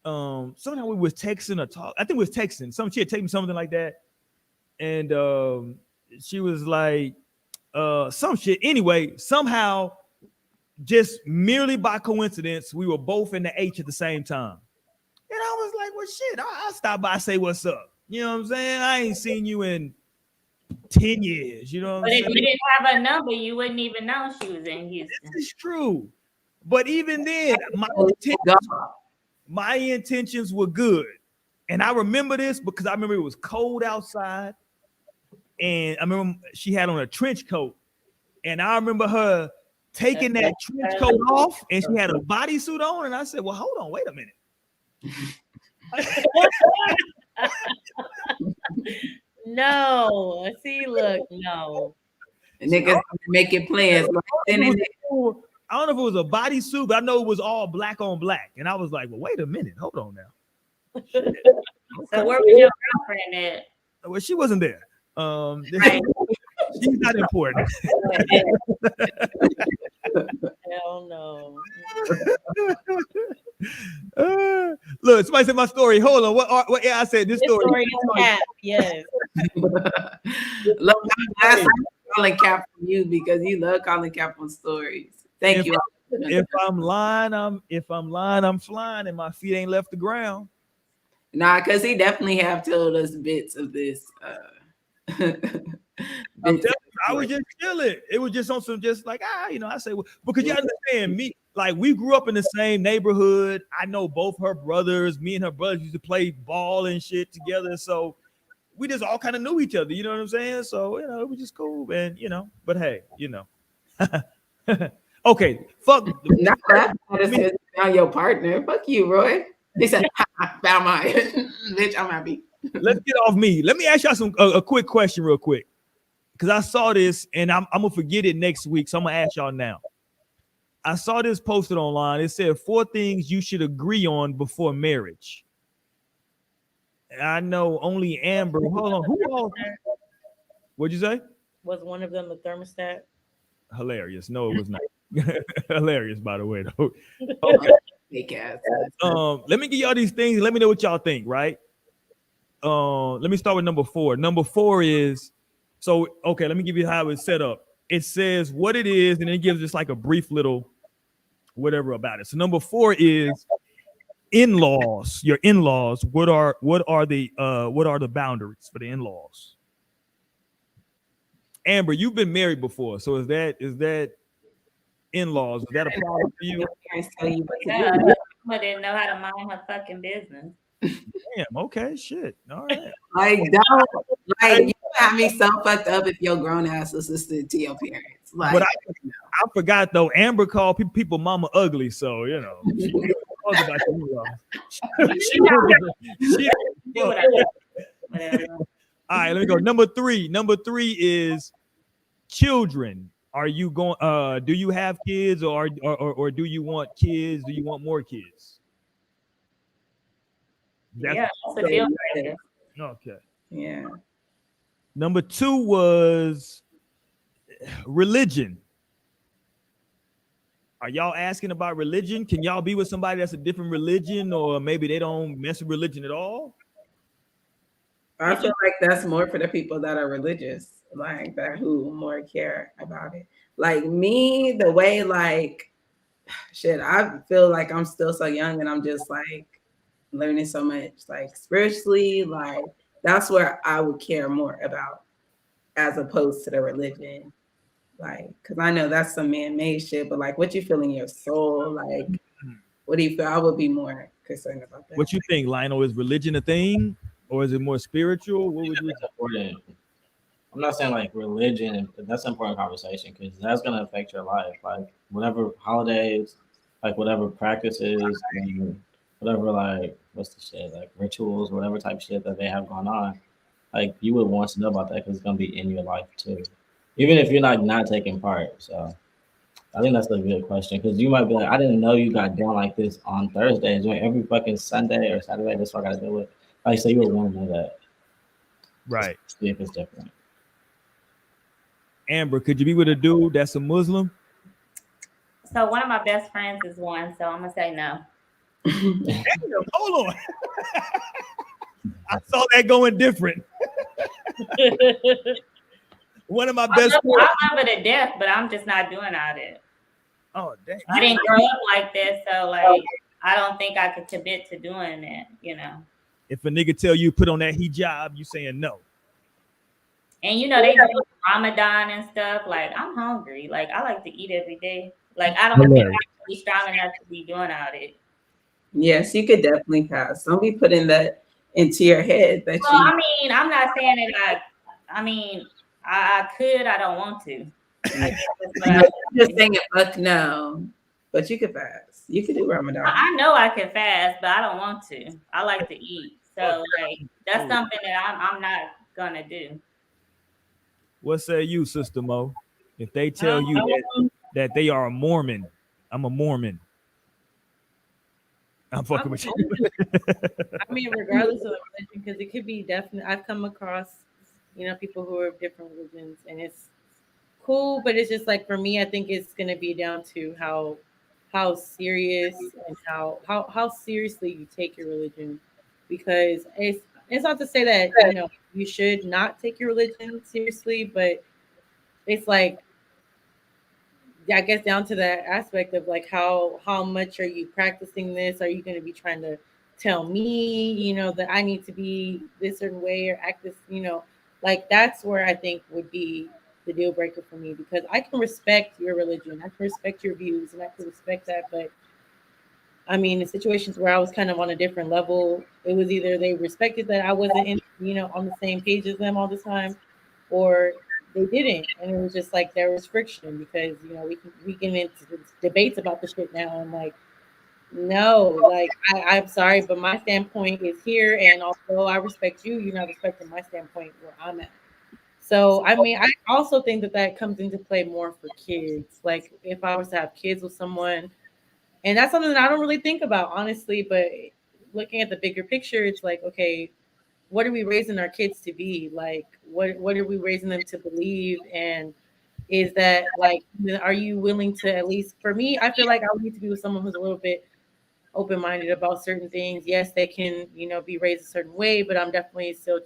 [SPEAKER 2] somehow we was texting or talk. I think we was texting. She had taken something like that. And she was like, some shit. Anyway, somehow, just merely by coincidence, we were both in the H at the same time. And I was like, well, shit, I'll stop by and say what's up. You know what I'm saying? I ain't seen you in 10 years. You know what I'm saying?
[SPEAKER 7] But if you didn't have a number, you wouldn't even know she was in Houston.
[SPEAKER 2] This is true. But even then, my intentions were good. And I remember this because I remember it was cold outside. And I remember she had on a trench coat. And I remember her taking that trench coat off, and she had a bodysuit on. And I said, well, hold on, wait a minute.
[SPEAKER 3] No, see, look, no.
[SPEAKER 5] Niggas making plans.
[SPEAKER 2] I don't know if it was a bodysuit, but I know it was all black on black. And I was like, well, wait a minute, hold on now.
[SPEAKER 7] So where was your girlfriend at?
[SPEAKER 2] Well, she wasn't there. She's not important.
[SPEAKER 3] Hell no.
[SPEAKER 2] Look, somebody said my story. Hold on. What I said this story
[SPEAKER 3] is Cap. Yes.
[SPEAKER 5] Look, I'm calling Cap from you because you love calling Cap on stories. Thank you.
[SPEAKER 2] If I'm lying, I'm flying, and my feet ain't left the ground.
[SPEAKER 5] Nah, because he definitely have told us bits of this.
[SPEAKER 2] I was just chilling. It was just on some, just like I say, because you understand me. Like, we grew up in the same neighborhood. I know both her brothers. Me and her brothers used to play ball and shit together. So we just all kind of knew each other. You know what I'm saying? So it was just cool, and But hey, okay, fuck.
[SPEAKER 5] Not that found your partner. Fuck you, Roy. They said, found mine. Bitch, I'm happy.
[SPEAKER 2] Let's get off me. Let me ask y'all a quick question real quick. Because I saw this, and I'm going to forget it next week, so I'm going to ask y'all now. I saw this posted online. It said 4 things you should agree on before marriage. And I know only Amber. Hold on. Who all? What'd you say?
[SPEAKER 3] Was one of them the thermostat?
[SPEAKER 2] Hilarious. No, it was not. Hilarious, by the way, though.
[SPEAKER 5] Okay.
[SPEAKER 2] Let me give y'all these things. Let me know what y'all think, right? Let me start with number 4. Number 4 is, okay, let me give you how it's set up. It says what it is, and it gives us like a brief little whatever about it. So number 4 is in-laws. Your in-laws. What are the boundaries for the in-laws? Amber, you've been married before, so is that in-laws? Is that a problem for you?
[SPEAKER 7] I didn't know how to mind her fucking business.
[SPEAKER 2] Damn. Okay. Shit. All right.
[SPEAKER 5] Like, don't you have me so fucked up if your grown ass was listening to your parents. Like,
[SPEAKER 2] but I forgot though. Amber called people mama ugly, so she was about All right, let me go. Number 3. Number 3 is children. Are you going? Do you have kids, or do you want kids? Do you want more kids?
[SPEAKER 7] That's a deal breaker.
[SPEAKER 2] Okay.
[SPEAKER 5] Yeah.
[SPEAKER 2] Number 2 was religion. Are y'all asking about religion? Can y'all be with somebody that's a different religion, or maybe they don't mess with religion at all?
[SPEAKER 5] I feel like that's more for the people that are religious, like that who more care about it. Like me, the way like shit, I feel like I'm still so young and I'm just like learning so much, like spiritually, like that's where I would care more about as opposed to the religion. Like, cause I know that's some man-made shit, but like what you feel in your soul, like what do you feel? I would be more concerned about that.
[SPEAKER 2] What you think, Lionel? Is religion a thing, or is it more spiritual? What would you?
[SPEAKER 4] That's important. I'm not saying like religion, but that's an important conversation because that's gonna affect your life. Like whatever holidays, like whatever practices, and whatever like what's the shit like rituals, whatever type of shit that they have going on. Like you would want to know about that because it's gonna be in your life too, even if you're not taking part. So I think that's a good question because you might be like, I didn't know you got down like this on Thursdays. Doing every fucking Sunday or Saturday. That's what I gotta deal with. Like so, you would want to know that.
[SPEAKER 2] Right.
[SPEAKER 4] See if it's different.
[SPEAKER 2] Amber, could you be with a dude that's a Muslim?
[SPEAKER 7] So one of my best friends is one, so I'm gonna say no.
[SPEAKER 2] Damn, hold on. I saw that going different. One of my best friends.
[SPEAKER 7] I love it to death, but I'm just not doing all that.
[SPEAKER 2] Oh, damn.
[SPEAKER 7] I didn't grow up like this, so like I don't think I could commit to doing that, you know.
[SPEAKER 2] If a nigga tell you put on that hijab, you saying no.
[SPEAKER 7] And you know they do Ramadan and stuff. Like I'm hungry. Like I like to eat every day. Like I don't think I'm really strong enough to be doing all that.
[SPEAKER 5] Yes, you could definitely pass. Don't be putting that into your head. That
[SPEAKER 7] well, I mean, I'm not saying that. I could. I don't want to.
[SPEAKER 5] I'm just saying fuck no. But you could fast. You could do Ramadan.
[SPEAKER 7] I know I can fast, but I don't want to. I like to eat. So like that's something that I'm not gonna do.
[SPEAKER 2] What say you, Sister Mo? If they tell you that they are a Mormon, I'm a Mormon. I'm fucking with you.
[SPEAKER 3] I mean, regardless of the religion, because it could be definitely. I've come across, people who are of different religions, and it's cool, but it's just like for me, I think it's gonna be down to how serious and how seriously you take your religion, because it's not to say that you should not take your religion seriously, but it's like I guess down to that aspect of like how much are you practicing this? Are you going to be trying to tell me, that I need to be this certain way or act this, like that's where I think would be the deal breaker for me, because I can respect your religion, I can respect your views, and I can respect that. But I mean, in situations where I was kind of on a different level, it was either they respected that I wasn't on the same page as them all the time, or they didn't, and it was just like there was friction because we get into debates about the shit now. I'm like, no, like I'm sorry, but my standpoint is here, and although I respect you, you're not respecting my standpoint where I'm at. So I mean, I also think that comes into play more for kids. Like if I was to have kids with someone, and that's something that I don't really think about honestly, but looking at the bigger picture, it's like, okay, what are we raising our kids to be? Like, what are we raising them to believe? And is that like, are you willing to, at least for me, I feel like I would need to be with someone who's a little bit open-minded about certain things. Yes, they can, be raised a certain way, but I'm definitely still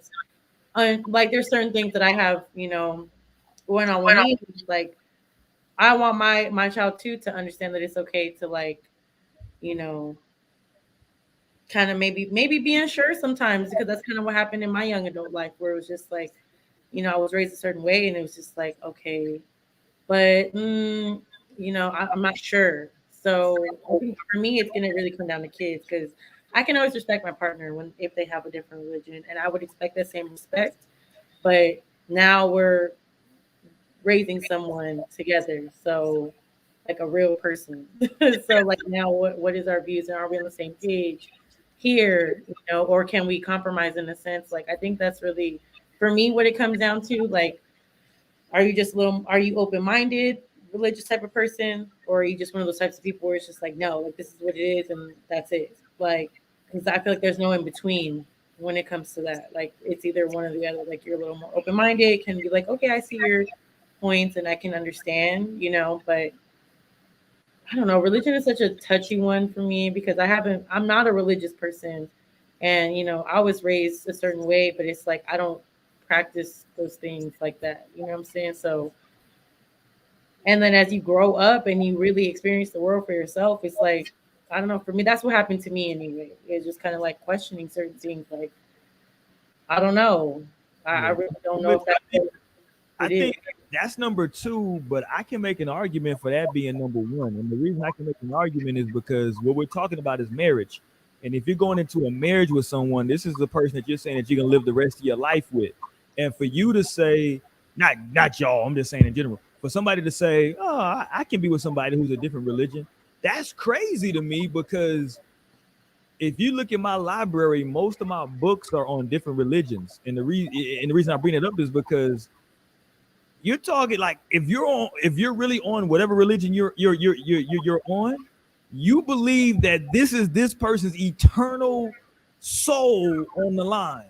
[SPEAKER 3] like, there's certain things that I have, going on with me. Like, I want my child too to understand that it's okay to like, kind of maybe be unsure sometimes, because that's kind of what happened in my young adult life, where it was just like, I was raised a certain way, and it was just like, okay, but I'm not sure. So I think for me, it's gonna really come down to kids, because I can always respect my partner if they have a different religion, and I would expect that same respect. But now we're raising someone together, so like a real person. So like now, what is our views, and are we on the same page here? Or can we compromise in a sense? Like I think that's really for me what it comes down to. Like, are you open-minded, religious type of person, or are you just one of those types of people where it's just like, no, like this is what it is and that's it? Like, because I feel like there's no in between when it comes to that. Like it's either one or the other. Like you're a little more open-minded, can be like, okay, I see your points and I can understand, but I don't know. Religion is such a touchy one for me because I'm not a religious person. And, I was raised a certain way, but it's like I don't practice those things like that. You know what I'm saying? So, and then as you grow up and you really experience the world for yourself, it's like, I don't know. For me, that's what happened to me anyway. It's just kind of like questioning certain things. Like, I don't know. I really don't know if that's what
[SPEAKER 2] I
[SPEAKER 3] it is.
[SPEAKER 2] think that's number two, but I can make an argument for that being number one. And the reason I can make an argument is because what we're talking about is marriage. And if you're going into a marriage with someone, this is the person that you're saying that you're gonna live the rest of your life with. And for you to say, not y'all, I'm just saying in general, for somebody to say, oh, I can be with somebody who's a different religion, that's crazy to me because if you look at my library, most of my books are on different religions. And the reason I bring it up is because you're talking like if you're really on whatever religion you're on, you believe that this is this person's eternal soul on the line.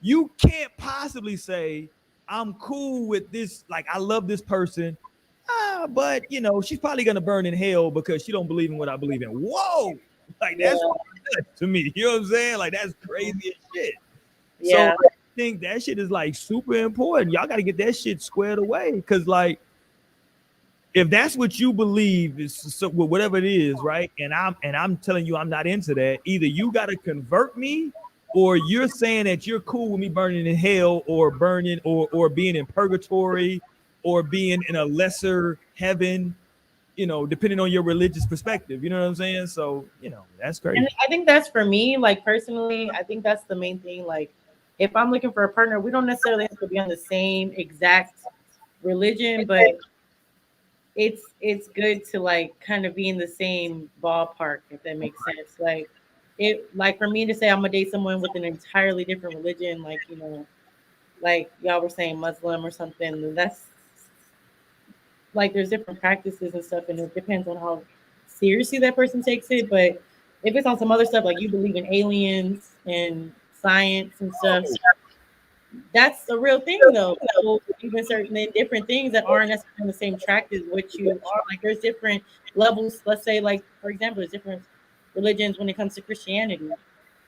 [SPEAKER 2] You can't possibly say I'm cool with this, like I love this person, but she's probably gonna burn in hell because she don't believe in what I believe in. Whoa, like that's to me. You know what I'm saying? Like that's crazy as shit.
[SPEAKER 3] Yeah.
[SPEAKER 2] So I think that shit is like super important. Y'all got to get that shit squared away because like if that's what you believe is so, whatever it is, right? And I'm telling you I'm not into that. Either you got to convert me or you're saying that you're cool with me burning in hell or burning or being in purgatory or being in a lesser heaven, depending on your religious perspective. You know what I'm saying? So, that's crazy.
[SPEAKER 3] And I think that's for me, like personally, I think that's the main thing. Like if I'm looking for a partner, we don't necessarily have to be on the same exact religion, but it's good to like kind of be in the same ballpark, if that makes sense. Like for me to say I'm gonna date someone with an entirely different religion, like like y'all were saying Muslim or something, that's like there's different practices and stuff, and it depends on how seriously that person takes it. But if it's on some other stuff, like you believe in aliens and science and stuff, that's a real thing though. So even certain different things that aren't necessarily on the same track as what you are. Like there's different levels. Let's say, like for example, there's different religions when it comes to Christianity.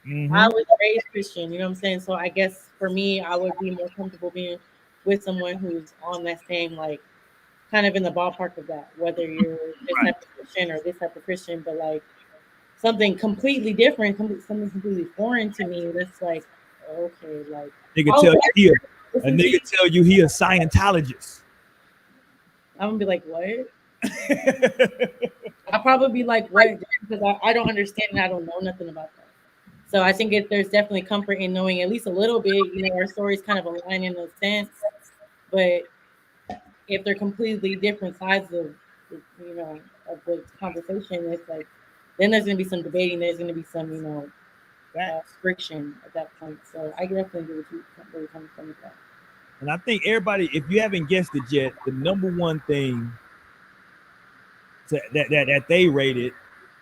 [SPEAKER 3] I was raised Christian, you know what I'm saying? So I guess for me, I would be more comfortable being with someone who's on that same like kind of in the ballpark of that, whether you're this type of Christian or this type of Christian, but like something completely different, something completely foreign to me. That's like, okay, like
[SPEAKER 2] a nigga tell you he a Scientologist.
[SPEAKER 3] I'm gonna be like, what? I'll probably be like, what? Because I don't understand and I don't know nothing about that. So I think there's definitely comfort in knowing at least a little bit. Our stories kind of align in a sense, but if they're completely different sides of the conversation, it's like then there's gonna be some debating. There's gonna be some friction at that point. So I definitely agree with you where you're coming from with that.
[SPEAKER 2] And I think everybody, if you haven't guessed it yet, the number one thing that they rated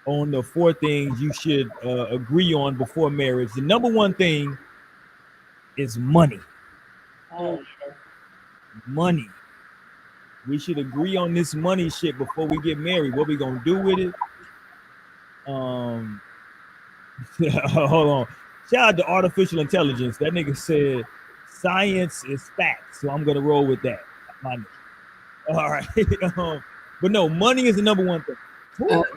[SPEAKER 2] on the 4 things you should agree on before marriage, the number one thing is money. Money. We should agree on this money shit before we get married. What we gonna do with it? Hold on. Shout out to artificial intelligence. That nigga said science is fact, so I'm gonna roll with that. All right. But no, money is the number one thing.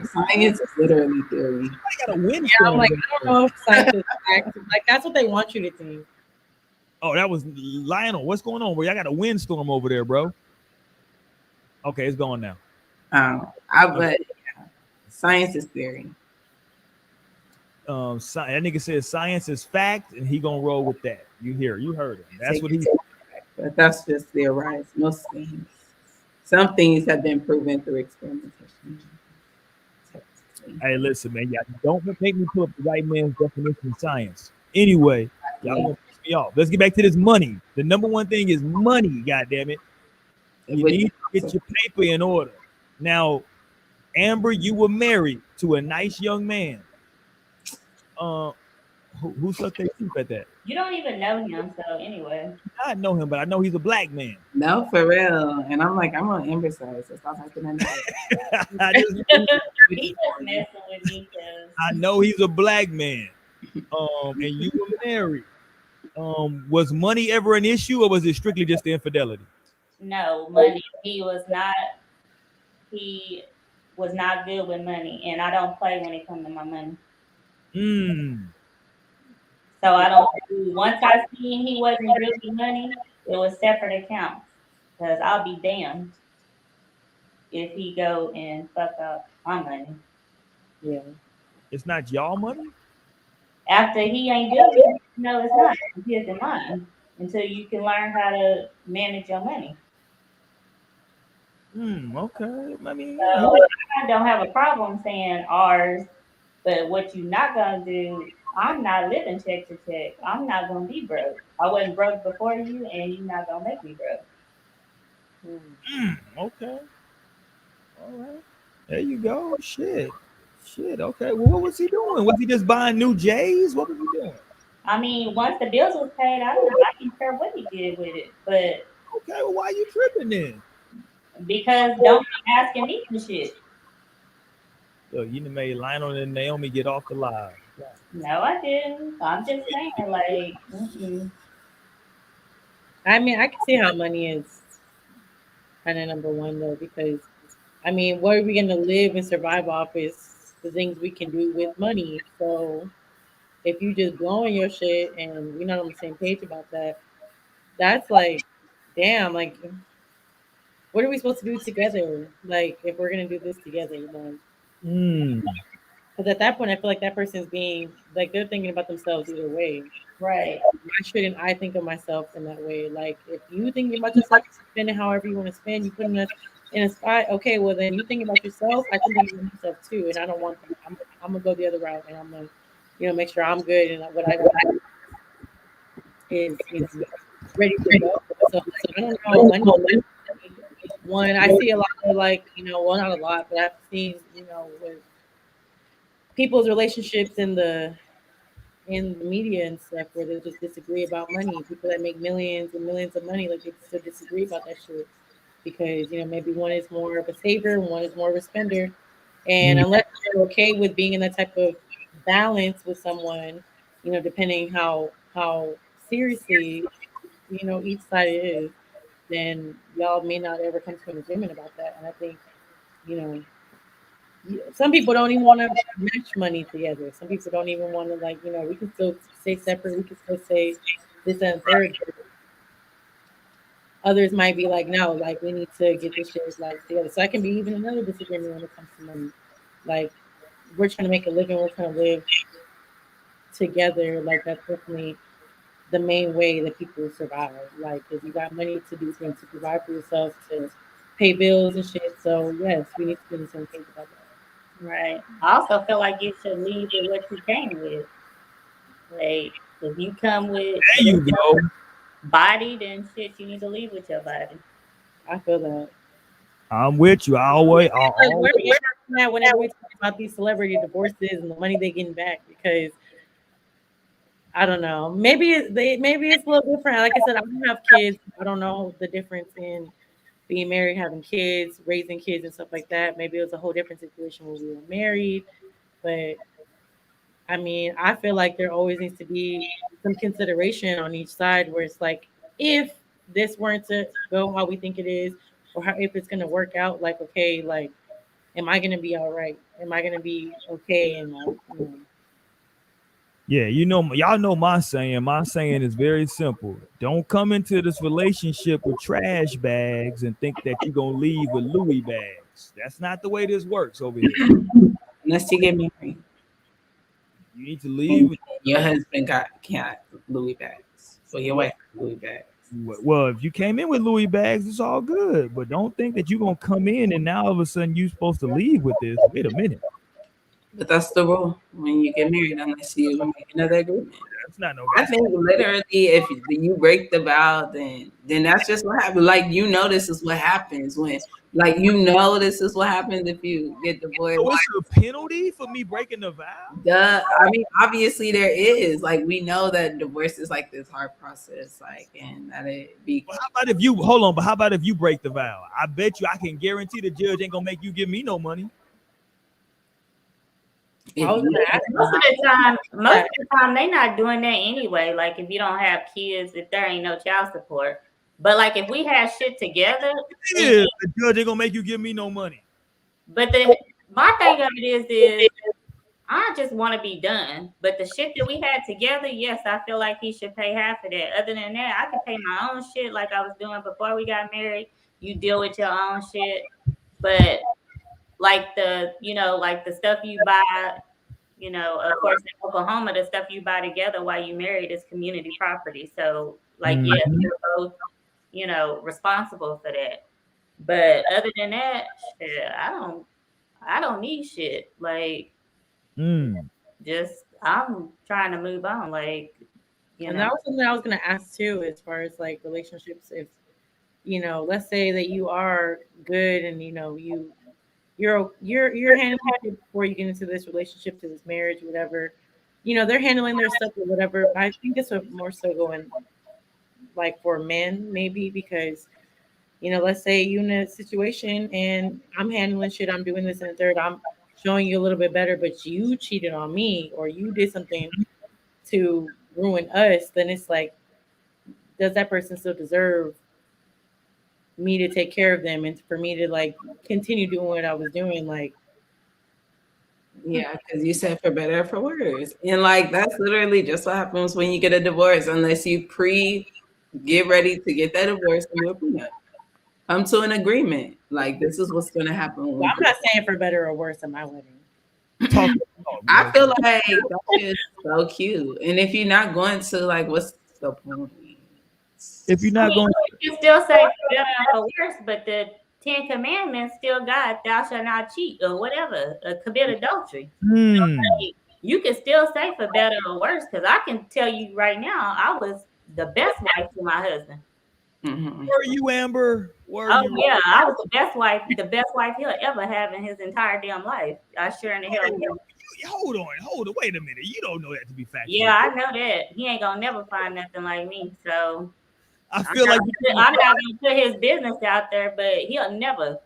[SPEAKER 5] Science is literally theory.
[SPEAKER 2] I got a win.
[SPEAKER 3] Yeah, I'm like, I don't know if science is fact. Like that's what they want you to think.
[SPEAKER 2] Oh, that was Lionel. What's going on, bro? I got a windstorm over there, bro. Okay, it's gone now.
[SPEAKER 5] But science is theory.
[SPEAKER 2] That nigga says science is fact, and he gonna roll with that. You heard him. That's what he.
[SPEAKER 5] But that's just the arise. Most things, some things have been proven through experimentation.
[SPEAKER 2] Hey, listen, man. Yeah, don't make me pull up the white man's definition of science. Anyway, y'all gonna piss me off. Let's get back to this money. The number one thing is money. God damn it. You need to get your paper in order. Now, Amber, you were married to a nice young man. Who sucked their teeth at that?
[SPEAKER 7] You don't even know him, so anyway.
[SPEAKER 2] I know him, but I know he's a black man.
[SPEAKER 5] No, for real. And I'm like, I'm on Amber side, so stop acting in that.
[SPEAKER 7] He just messing with me because
[SPEAKER 2] I know he's a black man. And you were married. Was money ever an issue, or was it strictly just the infidelity?
[SPEAKER 7] no money. He was not good with money, and I don't play when it comes to my money. So I don't. Once I seen he wasn't good with money, it was separate accounts. Because I'll be damned if he go and fuck up my money.
[SPEAKER 3] Yeah.
[SPEAKER 2] It's not y'all money?
[SPEAKER 7] After he ain't good with it, no, it's not. It's his and mine. Until you can learn how to manage your money.
[SPEAKER 2] Okay. I mean,
[SPEAKER 7] So I don't have a problem saying ours, but what you not gonna do, I'm not living check to check. I'm not gonna be broke. I wasn't broke before you, and you're not gonna make me broke.
[SPEAKER 2] Okay. All right. There you go. Shit. Okay. Well, what was he doing? Was he just buying new J's? What was he doing?
[SPEAKER 7] I mean, once the bills was paid, I didn't care what he did with it. But
[SPEAKER 2] okay, well, why are you tripping then?
[SPEAKER 7] Because don't be asking me for shit.
[SPEAKER 2] Look, you done made Lionel and Naomi get off the live.
[SPEAKER 7] No, I didn't. I'm just saying, like.
[SPEAKER 3] I mean, I can see how money is kind of number one though, because I mean, what are we gonna live and survive off is the things we can do with money. So if you just blowing your shit and we're not on the same page about that, that's like, damn, like, what are we supposed to do together? Like, if we're gonna do this together, because at that point, I feel like that person's being like they're thinking about themselves either way.
[SPEAKER 7] Right.
[SPEAKER 3] Why shouldn't I think of myself in that way? Like, if you thinking about yourself, spending however you want to spend, you putting us in a spot. Okay, well then you thinking about yourself. I can think about myself too, and I don't want. I'm gonna go the other route, and I'm gonna, make sure I'm good and what I is ready to go. So I don't know. One, I see a lot of well, not a lot, but I've seen, with people's relationships in the media and stuff where they just disagree about money. People that make millions and millions of money, like they still disagree about that shit because maybe one is more of a saver, one is more of a spender, and unless you're okay with being in that type of balance with someone, depending how seriously each side is, then y'all may not ever come to an agreement about that. And I think some people don't even want to match money together. Some people don't even want to we can still stay separate. We can still say this and third. Others might be like, no, like we need to get this shit together. So I can be even another disagreement when it comes to money. Like we're trying to make a living, we're trying to live together. Like that's definitely the main way that people survive. Like if you got money to do things, to provide for yourself, to pay bills and shit. So yes, we need to do some things about that.
[SPEAKER 7] Right. I also feel like you should leave with what you came with. Like if you come with body, then shit, you need to leave with your body.
[SPEAKER 3] I feel that.
[SPEAKER 2] I'm with you.
[SPEAKER 3] Whenever we talk about these celebrity divorces and the money they're getting back, because I don't know. Maybe it's a little different. Like I said, I don't have kids. I don't know the difference in being married, having kids, raising kids, and stuff like that. Maybe it was a whole different situation when we were married. But I mean, I feel like there always needs to be some consideration on each side where it's like, if this weren't to go how we think it is, or if it's going to work out, like, okay, like, am I going to be all right? Am I going to be okay? And
[SPEAKER 2] yeah, y'all know my saying. My saying is very simple. Don't come into this relationship with trash bags and think that you're going to leave with Louis bags. That's not the way this works over here.
[SPEAKER 5] Unless you get married.
[SPEAKER 2] You need to leave.
[SPEAKER 5] Your husband can't Louis bags. So your wife Louis bags.
[SPEAKER 2] Well, if you came in with Louis bags, it's all good. But don't think that you're going to come in and now all of a sudden you're supposed to leave with this. Wait a minute.
[SPEAKER 5] But that's the rule when you get married, unless you make another agreement.
[SPEAKER 2] That's not no.
[SPEAKER 5] I think literally, if you break the vow, then that's just what happens. Like this is what happens when, like this is what happens if you get divorced.
[SPEAKER 2] So it's a penalty for me breaking the vow?
[SPEAKER 5] Duh. I mean, obviously there is. Like we know that divorce is like this hard process. Like, and that it be.
[SPEAKER 2] But how about if you hold on? But how about if you break the vow? I bet you I can guarantee the judge ain't gonna make you give me no money.
[SPEAKER 7] Most of the time, they not doing that anyway. Like if you don't have kids, if there ain't no child support. But like if we have shit together,
[SPEAKER 2] the judge ain't gonna make you give me no money.
[SPEAKER 7] But my thing of it is I just want to be done. But the shit that we had together, yes, I feel like he should pay half of that. Other than that, I can pay my own shit like I was doing before we got married. You deal with your own shit, but like the stuff you buy, of course in Oklahoma, the stuff you buy together while you married is community property. So like, yes, you're both, responsible for that. But other than that, shit, I don't need shit. Like, just I'm trying to move on. Like,
[SPEAKER 3] and that was something I was gonna ask too, as far as like relationships. If let's say that you are good and you're handling it before you get into this relationship, to this marriage, whatever. They're handling their stuff or whatever. I think this would more so go in like for men, maybe, because let's say you're in a situation and I'm handling shit, I'm doing this and the third, I'm showing you a little bit better, but you cheated on me or you did something to ruin us, then it's like, does that person still deserve me to take care of them and for me to like continue doing what I was doing? Like,
[SPEAKER 5] yeah, because you said for better or for worse. And like that's literally just what happens when you get a divorce, unless you get ready to get that divorce and do a prenup. Come to an agreement. Like this is what's gonna happen.
[SPEAKER 3] Well, I'm not saying for better or worse at my wedding.
[SPEAKER 5] I feel like that is so cute. And if you're not going to, like, what's the point?
[SPEAKER 2] If you're not going,
[SPEAKER 7] you can still say for better or for worse, but the 10 Commandments still got thou shalt not cheat or whatever, commit adultery. You can still say for better or worse, because I can tell you right now, I was the best wife to my husband.
[SPEAKER 2] Were you, Amber?
[SPEAKER 7] Yeah, I was the best wife he'll ever have in his entire damn life. I sure in the hell will.
[SPEAKER 2] Hold on, wait a minute. You don't know that to be factual.
[SPEAKER 7] Yeah, I know that. He ain't gonna never find nothing like me. So
[SPEAKER 2] I feel like
[SPEAKER 7] I'm not gonna put his business out there, but he'll never.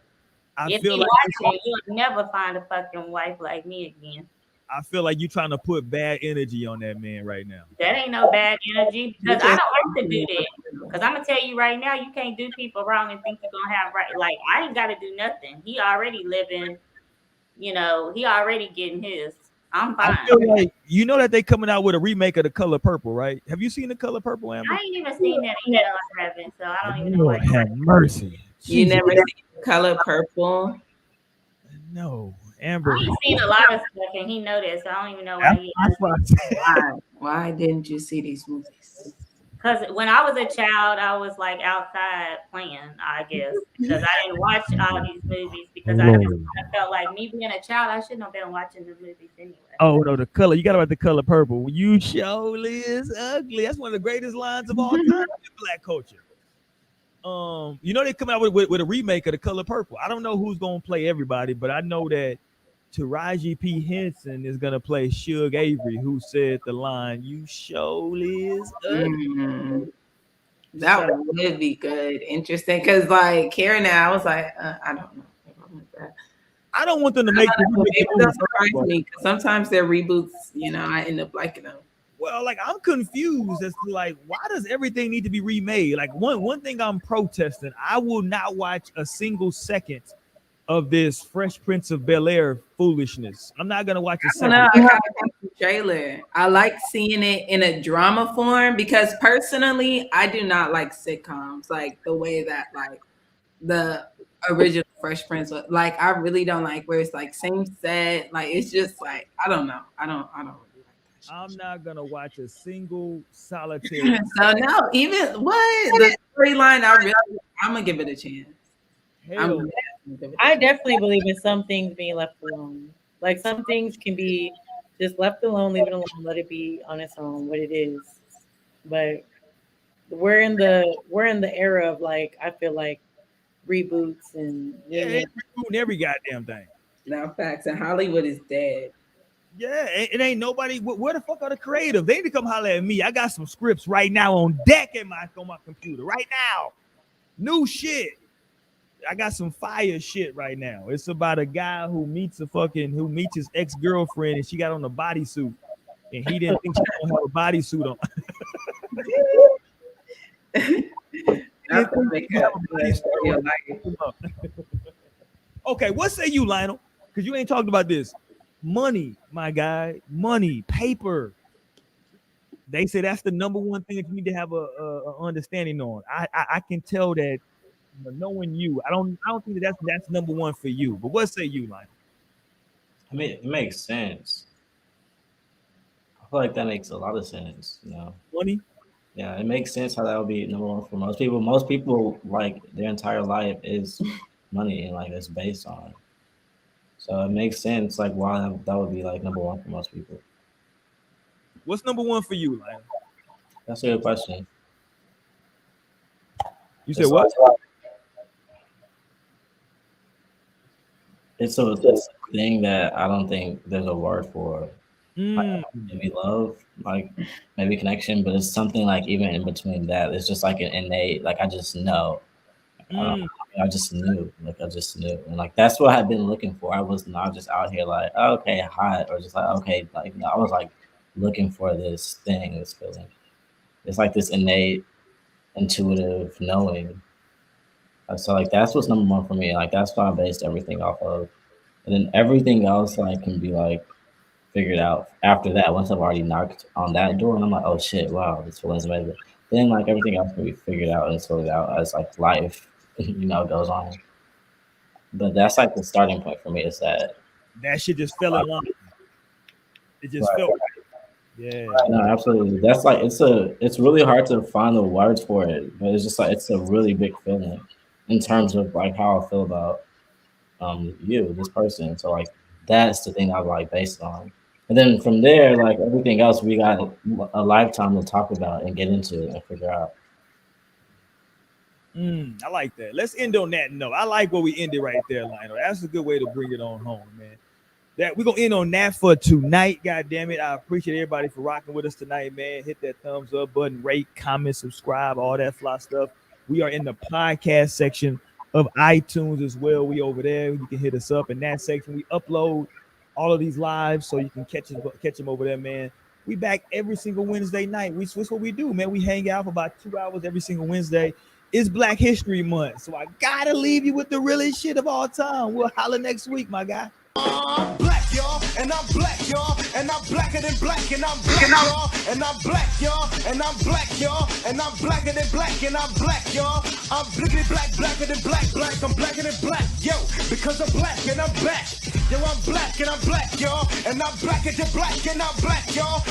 [SPEAKER 7] If he watching, he'll never find a fucking wife like me again.
[SPEAKER 2] I feel like you're trying to put bad energy on that man right now.
[SPEAKER 7] That ain't no bad energy, because I don't like to do that. Because I'm gonna tell you right now, you can't do people wrong and think you're gonna have right. Like I ain't gotta do nothing. He already living, he already getting his. I'm fine.
[SPEAKER 2] I feel like that they coming out with a remake of The Color Purple, right? Have you seen The Color Purple, Amber?
[SPEAKER 7] I ain't even seen that. No, I haven't. So I don't even know why.
[SPEAKER 2] Have mercy.
[SPEAKER 5] You never seen The Color Purple?
[SPEAKER 2] No. Amber.
[SPEAKER 7] He's seen a lot of stuff and he know this, so I don't even know why
[SPEAKER 5] Why didn't you see these movies?
[SPEAKER 7] Because when I was a child, I was like outside playing, I guess. Because I didn't watch all these movies because I felt like me being a child, I shouldn't have been watching the movies anyway. Oh
[SPEAKER 2] no, The Color. You got about The Color Purple. You surely is ugly. That's one of the greatest lines of all time in Black culture. They come out with a remake of The Color Purple. I don't know who's gonna play everybody, but I know that Taraji P. Henson is gonna play Suge Avery, who said the line, "You surely is ugly."
[SPEAKER 5] That would be good, interesting. Because like Karen, I was like, I don't know.
[SPEAKER 2] I don't want them to make
[SPEAKER 5] it surprise me because sometimes their reboots, I end up liking them.
[SPEAKER 2] Well, like I'm confused as to like why does everything need to be remade? Like one thing I'm protesting, I will not watch a single second of this Fresh Prince of Bel-Air foolishness. I'm not gonna watch a second.
[SPEAKER 5] I kind of like the trailer. I like seeing it in a drama form because personally, I do not like sitcoms like the way that like the original Fresh Prince was. Like I really don't like where it's like same set. Like it's just like I don't know. I don't really like that shit.
[SPEAKER 2] I'm not gonna watch a single solitary.
[SPEAKER 5] So no, even the storyline, I'm gonna give it a chance.
[SPEAKER 3] I definitely believe in some things being left alone. Like some things can be Just left alone, leave it alone, let it be on its own what it is. But we're in the era of like I feel like reboots and
[SPEAKER 2] Yeah,
[SPEAKER 3] remake.
[SPEAKER 2] it's rebooting every goddamn thing.
[SPEAKER 5] Now facts, and Hollywood is dead.
[SPEAKER 2] Yeah, it ain't nobody. Where the fuck are the creative? They need to come holler at me. I got some scripts right now on deck on my computer right now. New shit. I got some fire shit right now. It's about a guy who meets his ex-girlfriend and she got on a bodysuit and he didn't think she was gonna have a bodysuit on. Okay, what say you, Lionel? Because you ain't talked about this. Money, my guy. Money, paper. They say that's the number one thing that you need to have a understanding on. I can tell that, knowing you, I don't think that's number one for you. But what say you, Lionel?
[SPEAKER 4] I mean, it makes sense. I feel like that makes a lot of sense.
[SPEAKER 2] Money.
[SPEAKER 4] Yeah, it makes sense how that would be number one for most people. Most people, like, their entire life is money and like it's based on. So it makes sense like why that would be like number one for most people.
[SPEAKER 2] What's number one for you, Lionel?
[SPEAKER 4] That's a good question.
[SPEAKER 2] You said what?
[SPEAKER 4] It's a thing that I don't think there's a word for. Like, maybe love, like maybe connection, but it's something like even in between that. It's just like an innate, like I just know. I just knew, and like that's what I've been looking for. I was not just out here like, oh, okay, hot, or just like, okay, like I was like looking for this thing, this feeling. It's like this innate, intuitive knowing. So like that's what's number one for me. Like that's what I based everything off of, and then everything else like can be like figured out after that. Once I've already knocked on that door, and I'm like, oh shit, wow, this feeling's amazing. Then like everything else can be figured out and sorted out as like life, goes on. But that's like the starting point for me. Is that
[SPEAKER 2] shit just fell in line. It just felt right. Yeah.
[SPEAKER 4] No, absolutely. That's like it's really hard to find the words for it, but it's just like it's a really big feeling in terms of like how I feel about this person. So like that's the thing I like based on. And then from there, like everything else, we got a lifetime to talk about and get into and figure out.
[SPEAKER 2] I like that. Let's end on that note. I like where we ended right there, Lionel. That's a good way to bring it on home, man. That we're gonna end on that for tonight. God damn it. I appreciate everybody for rocking with us tonight, man. Hit that thumbs up button, rate, comment, subscribe, all that fly stuff. We are in the podcast section of iTunes as well. We over there. You can hit us up in that section. We upload all of these lives so you can catch them over there, man. We back every single Wednesday night. That's what we do, man. We hang out for about 2 hours every single Wednesday. It's Black History Month, so I gotta leave you with the realest shit of all time. We'll holler next week, my guy.
[SPEAKER 1] I'm black, y'all, and I'm black, y'all, and I'm blacker than black, and I'm black, y'all, and I'm black, y'all, and I'm black, y'all, and I'm blacker than black, and I'm black, y'all. I'm blickety black, blacker than black, I'm blacker than black, yo, because I'm black and I'm back. Yo, I'm black and I'm black, y'all, and I'm blacker than black, and I'm black, y'all.